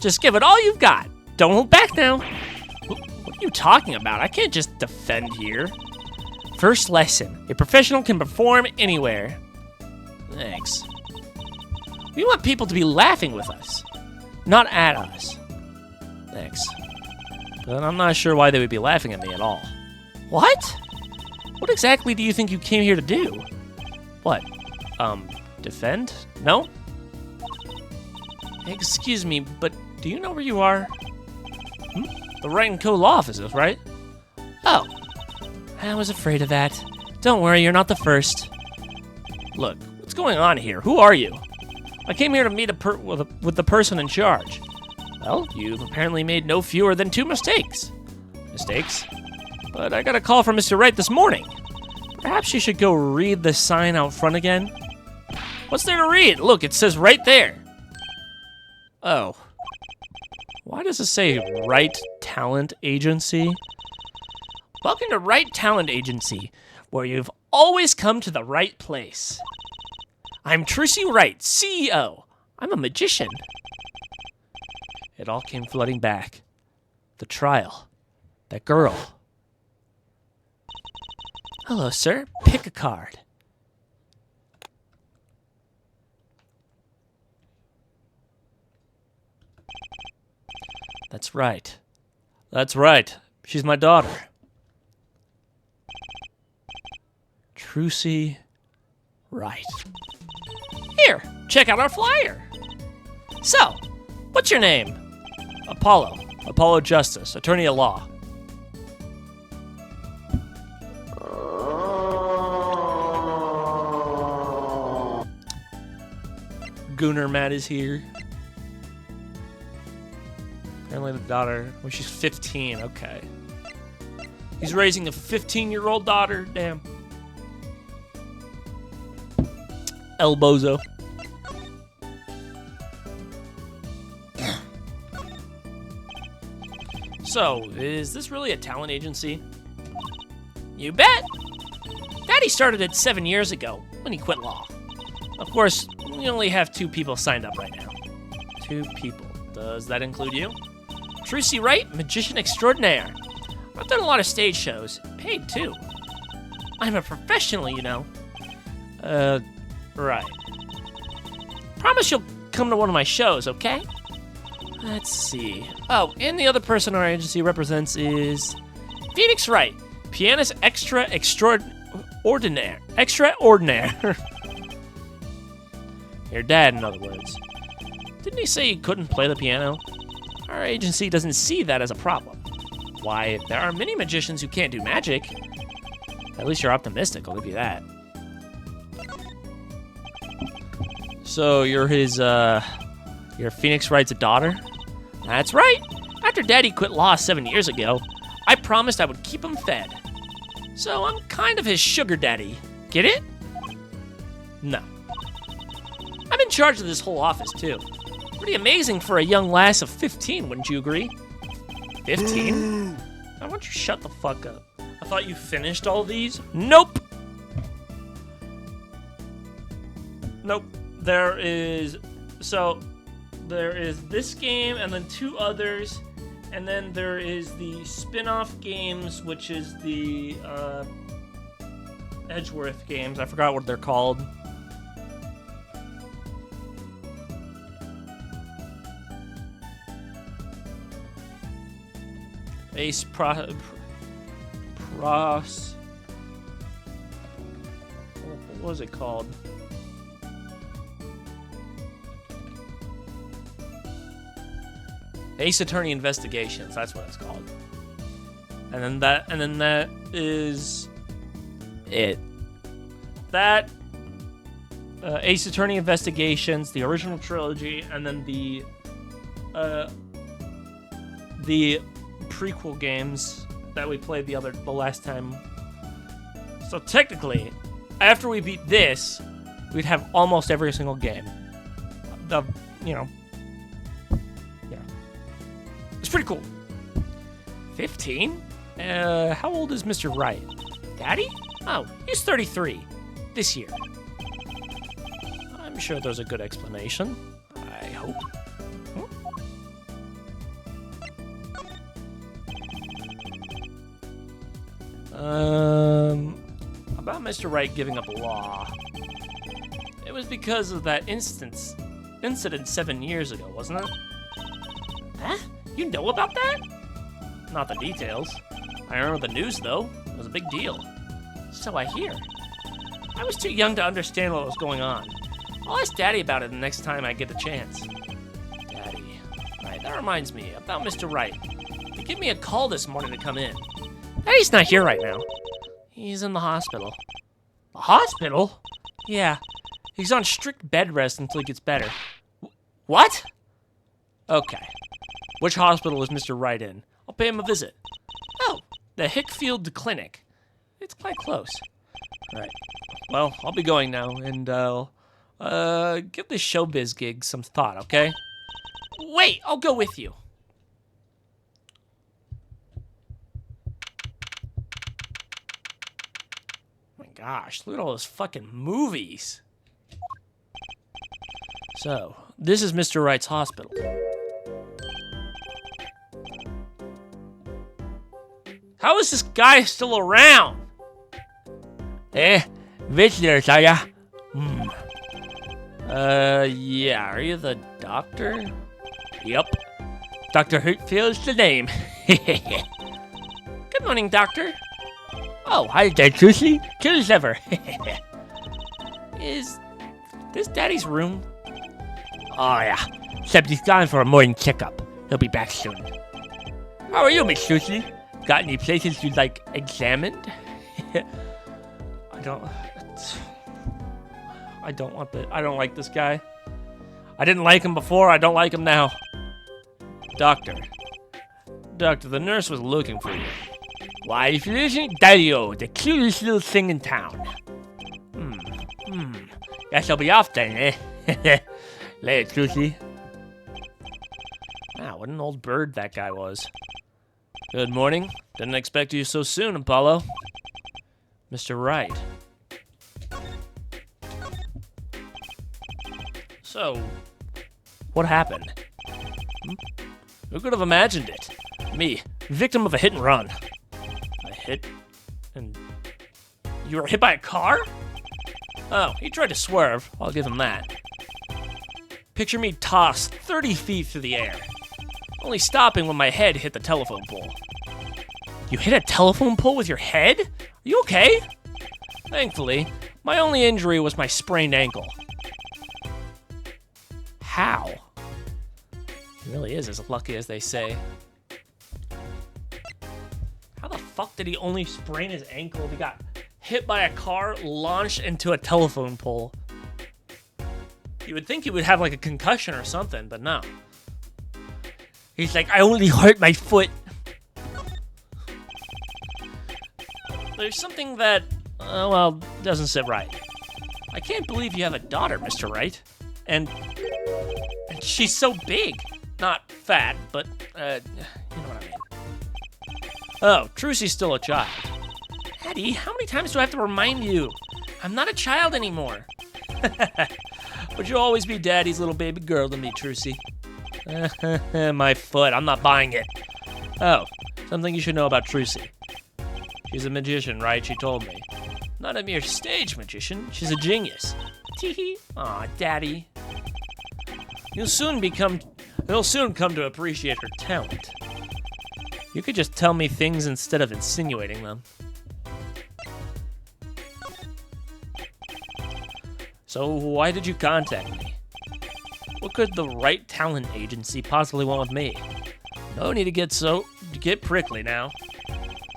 Speaker 3: Just give it all you've got. Don't hold back now. What are you talking about? I can't just defend here. First lesson. A professional can perform anywhere. Thanks. We want people to be laughing with us, not at us. Thanks. But I'm not sure why they would be laughing at me at all. What? What exactly do you think you came here to do? What? Defend? No? Excuse me, but do you know where you are? The Wright & Co. law offices, right? Oh. I was afraid of that. Don't worry, you're not the first. Look, what's going on here? Who are you? I came here to meet with the person in charge. Well, you've apparently made no fewer than 2 mistakes. Mistakes? But I got a call from Mr. Wright this morning. Perhaps you should go read the sign out front again. What's there to read? Look, it says right there. Oh. Why does it say Wright Talent Agency? Welcome to Wright Talent Agency, where you've always come to the right place. I'm Trucy Wright, CEO. I'm a magician. It all came flooding back. The trial. That girl. Hello, sir. Pick a card. That's right. That's right. She's my daughter. Trucy Wright. Here, check out our flyer. So, what's your name? Apollo. Apollo Justice, attorney at law. Gunnar Matt is here. Apparently the daughter, well, she's 15, okay. He's raising a 15-year-old daughter, damn. El Bozo. So, is this really a talent agency? You bet! Daddy started it 7 years ago, when he quit law. Of course, we only have 2 people signed up right now. 2 people. Does that include you? Trucy Wright, magician extraordinaire. I've done a lot of stage shows, paid too. I'm a professional, you know. Right. Promise you'll come to one of my shows, okay? Let's see. Oh, and the other person our agency represents is Phoenix Wright, pianist extraordinaire. Extraordinaire. Your dad, in other words. Didn't he say he couldn't play the piano? Our agency doesn't see that as a problem. Why, there are many magicians who can't do magic. At least you're optimistic, I'll give you that. So you're Phoenix Wright's daughter? That's right. After Daddy quit law 7 years ago, I promised I would keep him fed. So I'm kind of his sugar daddy. Get it? No. I'm in charge of this whole office, too. Pretty amazing for a young lass of 15, wouldn't you agree? 15? Why don't you shut the fuck up? I thought you finished all these? Nope! Nope. There is this game and then 2 others, and then there is the spin-off games, which is the Edgeworth games. I forgot what they're called. Ace Pros. What was it called? Ace Attorney Investigations. That's what it's called. And then that is it. That, Ace Attorney Investigations, the original trilogy, and then the prequel games that we played the last time. So technically, after we beat this, we'd have almost every single game. Yeah. It's pretty cool. 15? How old is Mr. Wright? Daddy? Oh, he's 33. This year. I'm sure there's a good explanation. I hope. About Mr. Wright giving up law. It was because of that incident 7 years ago, wasn't it? Huh? You know about that? Not the details. I remember the news, though. It was a big deal. So I hear. I was too young to understand what was going on. I'll ask Daddy about it the next time I get the chance. Daddy. Right, that reminds me, about Mr. Wright. He gave me a call this morning to come in. Daddy's not here right now. He's in the hospital. The hospital? Yeah. He's on strict bed rest until he gets better. What? Okay. Which hospital is Mr. Wright in? I'll pay him a visit. Oh, the Hickfield Clinic. It's quite close. Right. Well, I'll be going now, and give this showbiz gig some thought, okay? Wait, I'll go with you. Oh my gosh, look at all those fucking movies. So, this is Mr. Wright's hospital. How is this guy still around? Visitors, are ya? Yeah, are you the doctor? Yup. Dr. Hurtfield's the name. Good morning, doctor. Oh, hi there, Trucy. Chill as ever. Is this Daddy's room? Oh, yeah. Except he's gone for a morning checkup. He'll be back soon. How are you, Miss Trucy? Got any places you'd like examined? I don't like this guy. I didn't like him before, I don't like him now. Doctor, the nurse was looking for you. Why, if you isn't Dario, the cutest little thing in town. Guess I'll be off then, eh? Later, Trucy. Wow, what an old bird that guy was. Good morning. Didn't expect you so soon, Apollo. Mr. Wright. So, what happened? Who could have imagined it? Me, victim of a hit and run. A hit? And you were hit by a car? Oh, he tried to swerve. I'll give him that. Picture me tossed 30 feet through the air, only stopping when my head hit the telephone pole. You hit a telephone pole with your head? Are you okay? Thankfully, my only injury was my sprained ankle. How? He really is as lucky as they say. How the fuck did he only sprain his ankle if he got hit by a car, launched into a telephone pole? You would think he would have like a concussion or something, but no. He's like, I only hurt my foot. There's something that, doesn't sit right. I can't believe you have a daughter, Mr. Wright. And she's so big. Not fat, but, you know what I mean. Oh, Trucy's still a child. Daddy, how many times do I have to remind you? I'm not a child anymore. But you'll always be Daddy's little baby girl to me, Trucy. My foot, I'm not buying it. Oh, something you should know about Trucy. She's a magician, right? She told me. Not a mere stage magician, she's a genius. Teehee. Aw, Daddy. You'll soon come to appreciate her talent. You could just tell me things instead of insinuating them. So why did you contact me? What could the Wright Talent Agency possibly want with me? No need to get prickly now.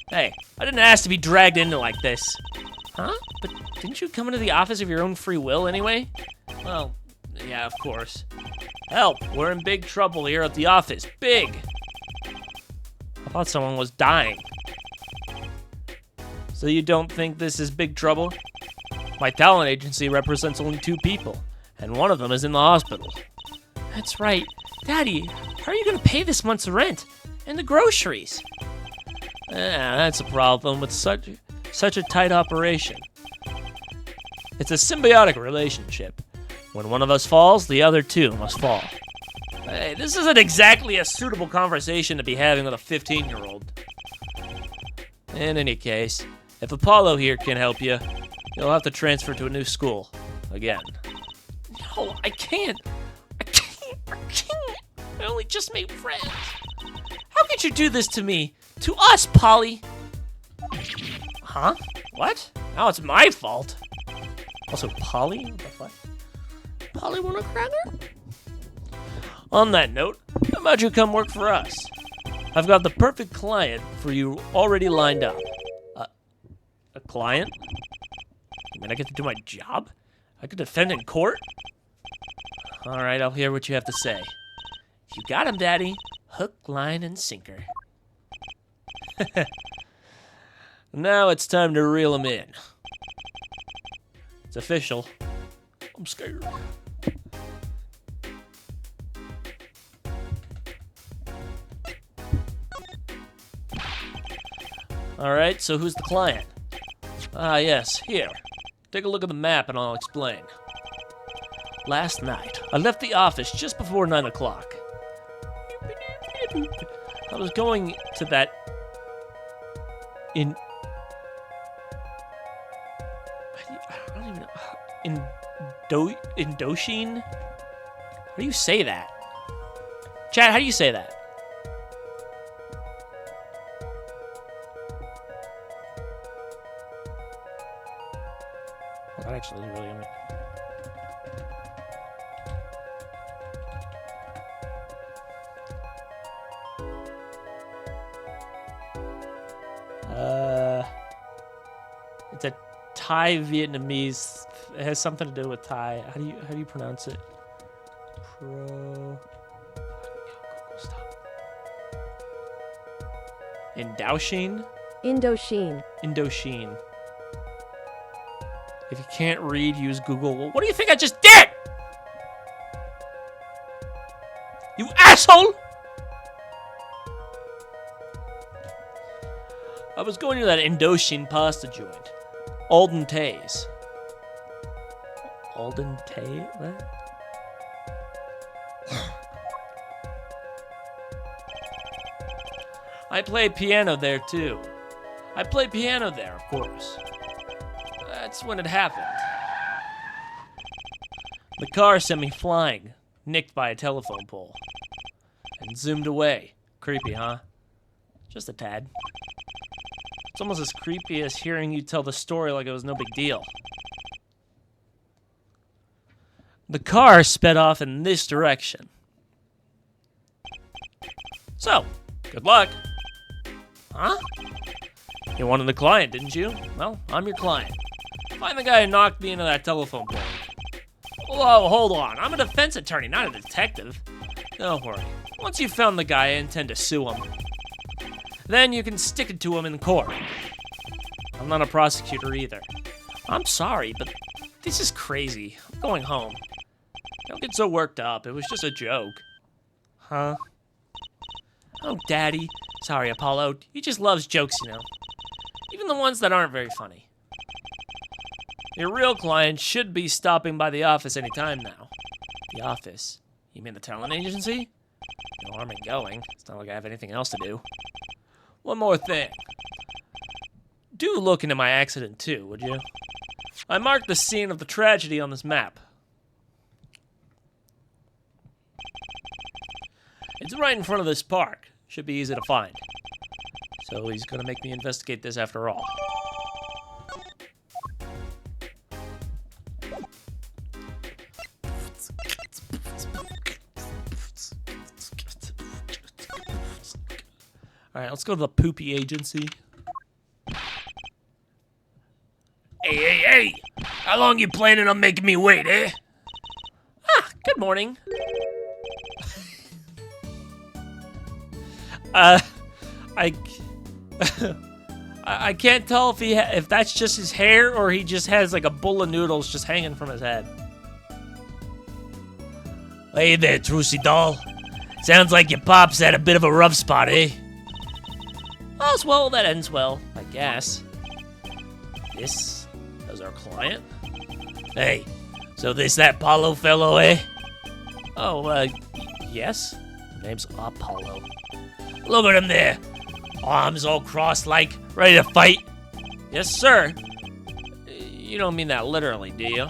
Speaker 3: Hey,
Speaker 1: I didn't ask to be dragged into like this. Huh? But didn't you come into the office of your own free will anyway? Well, yeah, of course. Help! We're in big trouble here at the office. Big! I thought someone was dying. So you don't think this is big trouble? My talent agency represents only 2 people, and one of them is in the hospital. That's right. Daddy, how are you going to pay this month's rent? And the groceries? That's a problem with such a tight operation. It's a symbiotic relationship. When one of us falls, the other 2 must fall. Hey, this isn't exactly a suitable conversation to be having with a 15-year-old. In any case, if Apollo here can help you, you'll have to transfer to a new school. Again. No, I can't. I can't. I only just made friends. How could you do this to me? To us, Polly? Huh? What? Now it's my fault. Also, Polly? What the fuck? Polly want a cracker? On that note, how about you come work for us? I've got the perfect client for you already lined up. A client? You mean I get to do my job? I could defend in court? Alright, I'll hear what you have to say. You got him, Daddy. Hook, line, and sinker. Now it's time to reel him in. It's official. I'm scared. Alright, so who's the client? Ah, yes, here. Take a look at the map and I'll explain. Last night, I left the office just before 9 o'clock. I was going to that... I don't even know... Indochine? How do you say that? Chad, how do you say that? Well, that actually is really... It's a Thai Vietnamese. It has something to do with Thai. How do you pronounce it? Stop. Indochine? Indochine. If you can't read, use Google. Well, what do you think I just did? You asshole! I was going to that Indochine pasta joint. Alden Tay's. Alden Tay? What? I play piano there too. I play piano there, of course. That's when it happened. The car sent me flying, nicked by a telephone pole, and zoomed away. Creepy, huh? Just a tad. It's almost as creepy as hearing you tell the story like it was no big deal. The car sped off in this direction. So, good luck. Huh? You wanted the client, didn't you? Well, I'm your client. Find the guy who knocked me into that telephone pole. Whoa, hold on. I'm a defense attorney, not a detective. Don't worry. Once you've found the guy, I intend to sue him. Then you can stick it to him in court. I'm not a prosecutor either. I'm sorry, but this is crazy. I'm going home. Don't get so worked up. It was just a joke. Huh? Oh, Daddy. Sorry, Apollo. He just loves jokes, you know. Even the ones that aren't very funny. Your real client should be stopping by the office any time now. The office? You mean the talent agency? No harm in going. It's not like I have anything else to do. One more thing. Do look into my accident too, would you? I marked the scene of the tragedy on this map. It's right in front of this park. Should be easy to find. So he's gonna make me investigate this after all. Alright, let's go to the poopy agency. Hey! How long you planning on making me wait, eh?
Speaker 3: Good morning. I can't tell if if that's just his hair or he just has like a bowl of noodles just hanging from his head.
Speaker 1: Hey there, Trucy doll. Sounds like your pops had a bit of a rough spot, eh?
Speaker 3: All's well that ends well, I guess. This is our client.
Speaker 1: Hey, so this that Apollo fellow, eh?
Speaker 3: Oh, yes. His name's Apollo.
Speaker 1: Look at him there. Arms all crossed like, ready to fight.
Speaker 3: Yes, sir. You don't mean that literally, do you?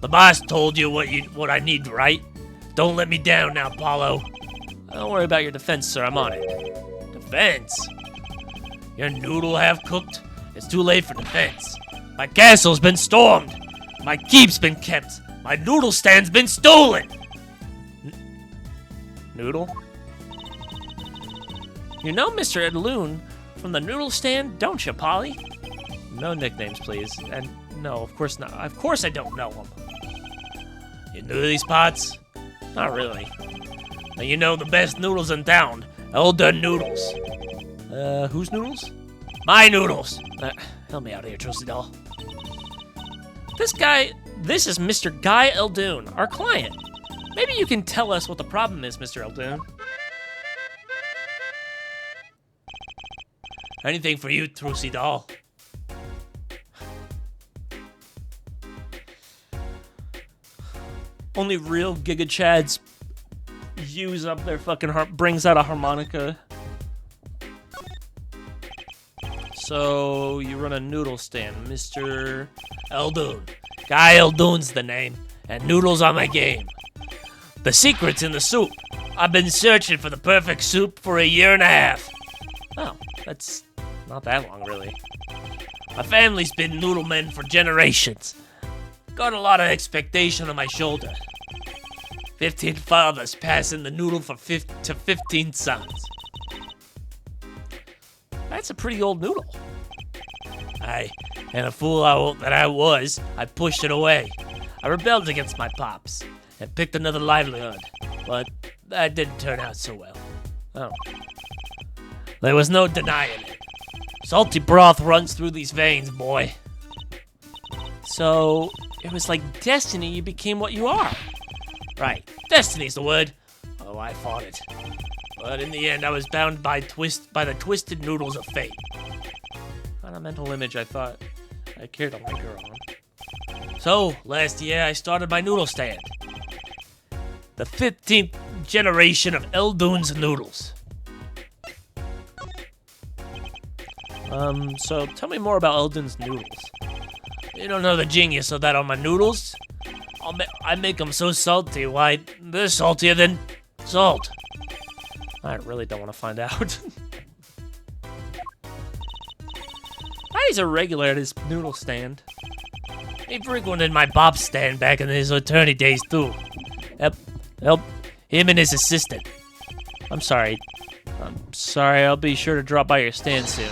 Speaker 1: The boss told you what I need, right? Don't let me down now, Apollo.
Speaker 3: Don't worry about your defense, sir. I'm on it.
Speaker 1: Defense? Your noodle half cooked? It's too late for defense. My castle's been stormed. My keep's been kept. My noodle stand's been stolen.
Speaker 3: Noodle? You know Mr. Ed Loon from the noodle stand, don't you, Polly? No nicknames, please. And no, of course not. Of course I don't know him.
Speaker 1: You new to these parts?
Speaker 3: Not really.
Speaker 1: Now you know the best noodles in town. Elder Noodles.
Speaker 3: Whose noodles?
Speaker 1: My noodles.
Speaker 3: Help me out here, Trusty Doll. This is Mr. Guy Eldoon, our client. Maybe you can tell us what the problem is, Mr. Eldoon.
Speaker 1: Anything for you, Trucy doll.
Speaker 3: Only real Giga Chads use up their fucking brings out a harmonica. So you run a noodle stand, Mr.
Speaker 1: Eldoon. Guy Eldoon's the name, and noodles are my game. The secret's in the soup. I've been searching for the perfect soup for 1.5 years.
Speaker 3: Oh, that's not that long, really.
Speaker 1: My family's been noodle men for generations. Got a lot of expectation on my shoulder. 15 fathers passing the noodle to 15 sons.
Speaker 3: That's a pretty old noodle.
Speaker 1: Aye, and a fool that I was, I pushed it away. I rebelled against my pops and picked another livelihood, but that didn't turn out so well.
Speaker 3: Oh.
Speaker 1: There was no denying it. Salty broth runs through these veins, boy.
Speaker 3: So, it was like destiny you became what you are.
Speaker 1: Right, destiny's the word. Oh, I fought it. But in the end, I was bound by the twisted noodles of fate.
Speaker 3: Not a mental image I thought I cared to linger on.
Speaker 1: So, last year, I started my noodle stand. The 15th generation of Eldoon's noodles.
Speaker 3: So tell me more about Eldoon's noodles.
Speaker 1: You don't know the genius of that on my noodles? I make them so salty, why, they're saltier than salt.
Speaker 3: I really don't want to find out. He's a regular at his noodle stand.
Speaker 1: He frequented my bop stand back in his attorney days, too. Help him and his assistant.
Speaker 3: I'm sorry, I'll be sure to drop by your stand soon.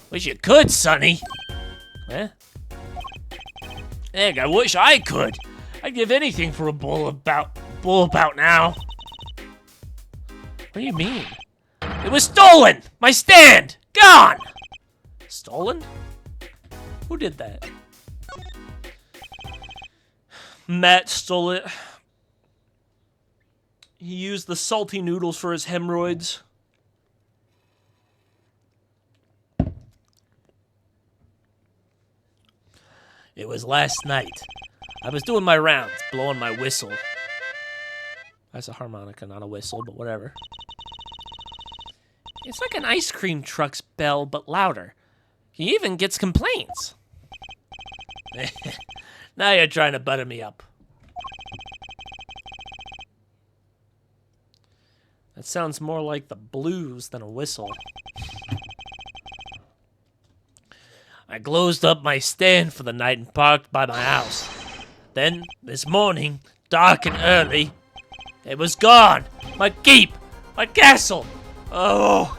Speaker 1: Wish you could, Sonny.
Speaker 3: Eh?
Speaker 1: Heck, I wish I could. I'd give anything for a bull about now.
Speaker 3: What do you mean?
Speaker 1: It was stolen! My stand! Gone!
Speaker 3: Stolen? Who did that? Matt stole it. He used the salty noodles for his hemorrhoids.
Speaker 1: It was last night. I was doing my rounds, blowing my whistle.
Speaker 3: That's a harmonica, not a whistle, but whatever. It's like an ice cream truck's bell, but louder. He even gets complaints.
Speaker 1: Now you're trying to butter me up.
Speaker 3: That sounds more like the blues than a whistle.
Speaker 1: I closed up my stand for the night and parked by my house. Then, this morning, dark and early, it was gone. My keep, my castle. Oh.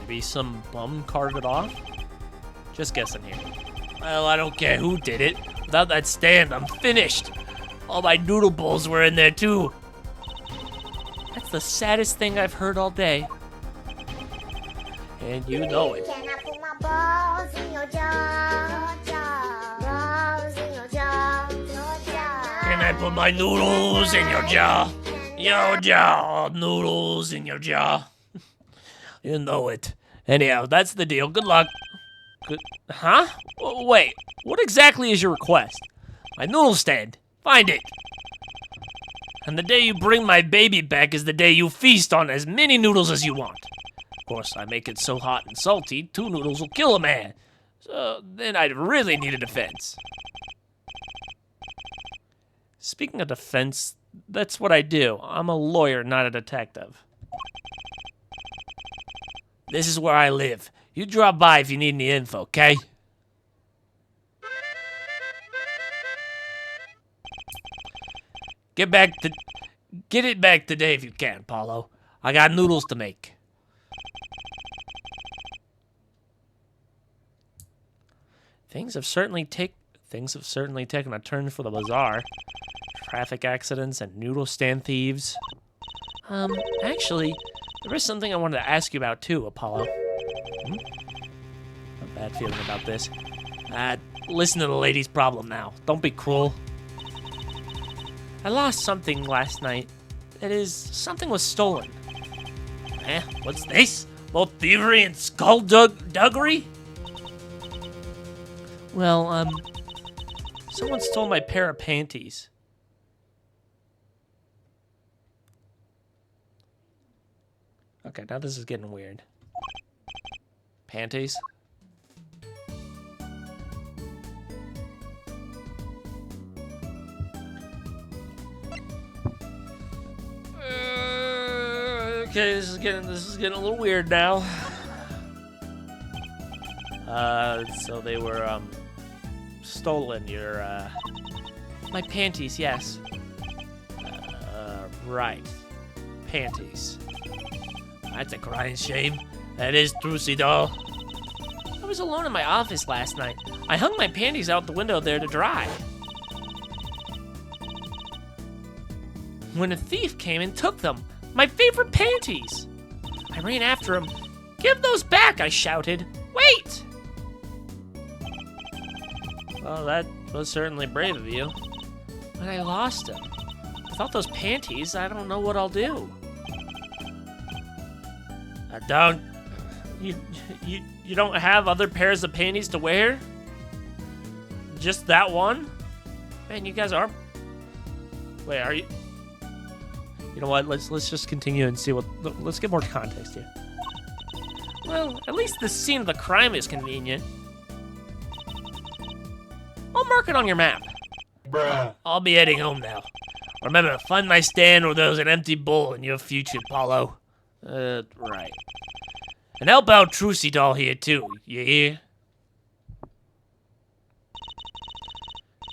Speaker 1: Maybe some bum carted off? Just guessing here. Well, I don't care who did it. Without that stand, I'm finished. All my noodle bowls were in there too. That's the saddest thing I've heard all day. And you know it.
Speaker 6: Can I put my balls in your jaw? Balls in your jaw.
Speaker 1: Can I put my noodles in your jaw? Your jaw, noodles in your jaw. You know it. Anyhow, that's the deal. Good luck. Good. Huh? Wait, what exactly is your request? My noodle stand. Find it. And the day you bring my baby back is the day you feast on as many noodles as you want. Of course, I make it so hot and salty, 2 noodles will kill a man. So then I'd really need a defense. Speaking of defense, that's what I do. I'm a lawyer, not a detective. This is where I live. You drop by if you need any info, okay? Get it back today if you can, Paulo. I got noodles to make. Things have certainly taken a turn for the bizarre. Traffic accidents and noodle stand thieves. Actually, there is something I wanted to ask you about too, Apollo. A bad feeling about this. Listen to the lady's problem now. Don't be cruel. I lost something last night. That is, something was stolen. What's this? More thievery and skullduggery? Well, someone stole my pair of panties. Okay, now this is getting weird. Panties? Okay, this is getting a little weird now. So they were stolen. My panties, yes. Right. Panties. That's a crying shame. That is true, doll. I was alone in my office last night. I hung my panties out the window there to dry. When a thief came and took them, my favorite panties. I ran after him. Give those back, I shouted. Wait! Well, that was certainly brave of you. But I lost them. Without those panties, I don't know what I'll do. You don't have other pairs of panties to wear? Just that one? Man, you guys are... Wait, are you... You know what, let's just continue and see what... Let's get more context here. Well, at least the scene of the crime is convenient. I'll mark it on your map.
Speaker 4: Bruh.
Speaker 1: I'll be heading home now. Remember, find my stand or there's an empty bowl in your future, Paulo. Right. And help out Trucy Doll here, too. You hear?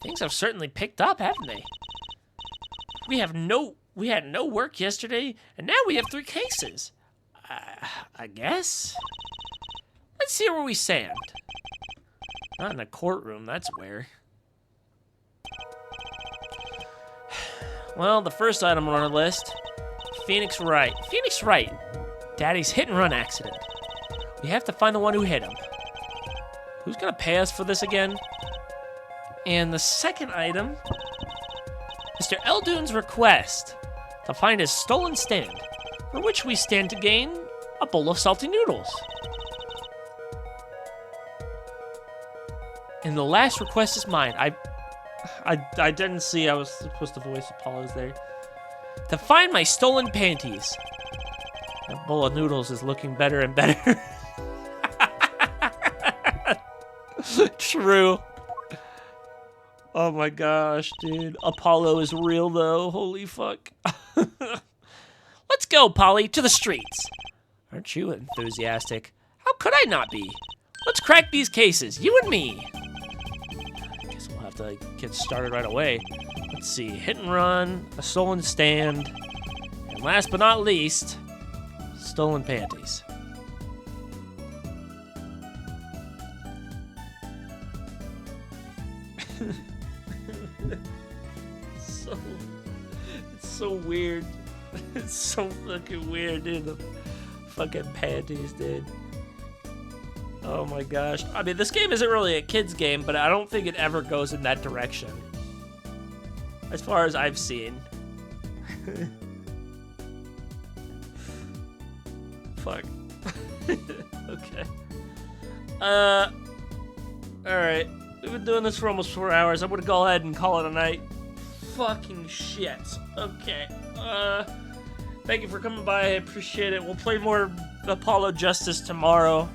Speaker 1: Things have certainly picked up, haven't they? We had no work yesterday, and now we have 3 cases. I guess? Let's see where we stand. Not in a courtroom, that's where. Well, the first item on our list, Phoenix Wright. Phoenix Wright, Daddy's hit-and-run accident. We have to find the one who hit him. Who's gonna pay us for this again? And the second item, Mr. Eldoon's request to find his stolen stand, for which we stand to gain a bowl of salty noodles. And the last request is mine. I didn't see I was supposed to voice Apollo's there. To find my stolen panties. That bowl of noodles is looking better and better. True. Oh my gosh, dude. Apollo is real though. Holy fuck. Let's go, Polly, to the streets. Aren't you enthusiastic? How could I not be? Let's crack these cases, you and me. I guess we'll have to get started right away. Let's see, hit and run, a stolen stand, and last but not least, stolen panties.
Speaker 3: It's so weird. It's so fucking weird, dude. The fucking panties, dude. Oh my gosh. I mean, this game isn't really a kid's game, but I don't think it ever goes in that direction. As far as I've seen. Fuck. Okay. Alright. We've been doing this for almost 4 hours. I'm gonna go ahead and call it a night. Fucking shit. Okay. Thank you for coming by. I appreciate it. We'll play more Apollo Justice tomorrow.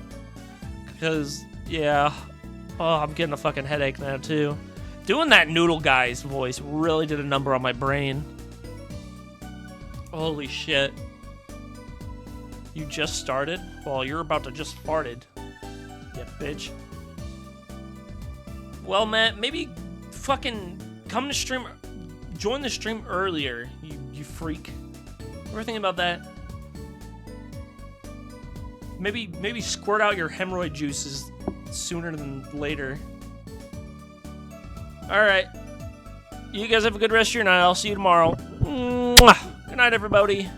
Speaker 3: Because, yeah. Oh, I'm getting a fucking headache now, too. Doing that Noodle Guy's voice really did a number on my brain. Holy shit. You just started? Well, you're about to just farted. Yeah, bitch. Well, Matt, maybe fucking come to stream. Join the stream earlier, you freak. Ever think about that? Maybe squirt out your hemorrhoid juices sooner than later. Alright. You guys have a good rest of your night. I'll see you tomorrow. Mwah! Good night, everybody.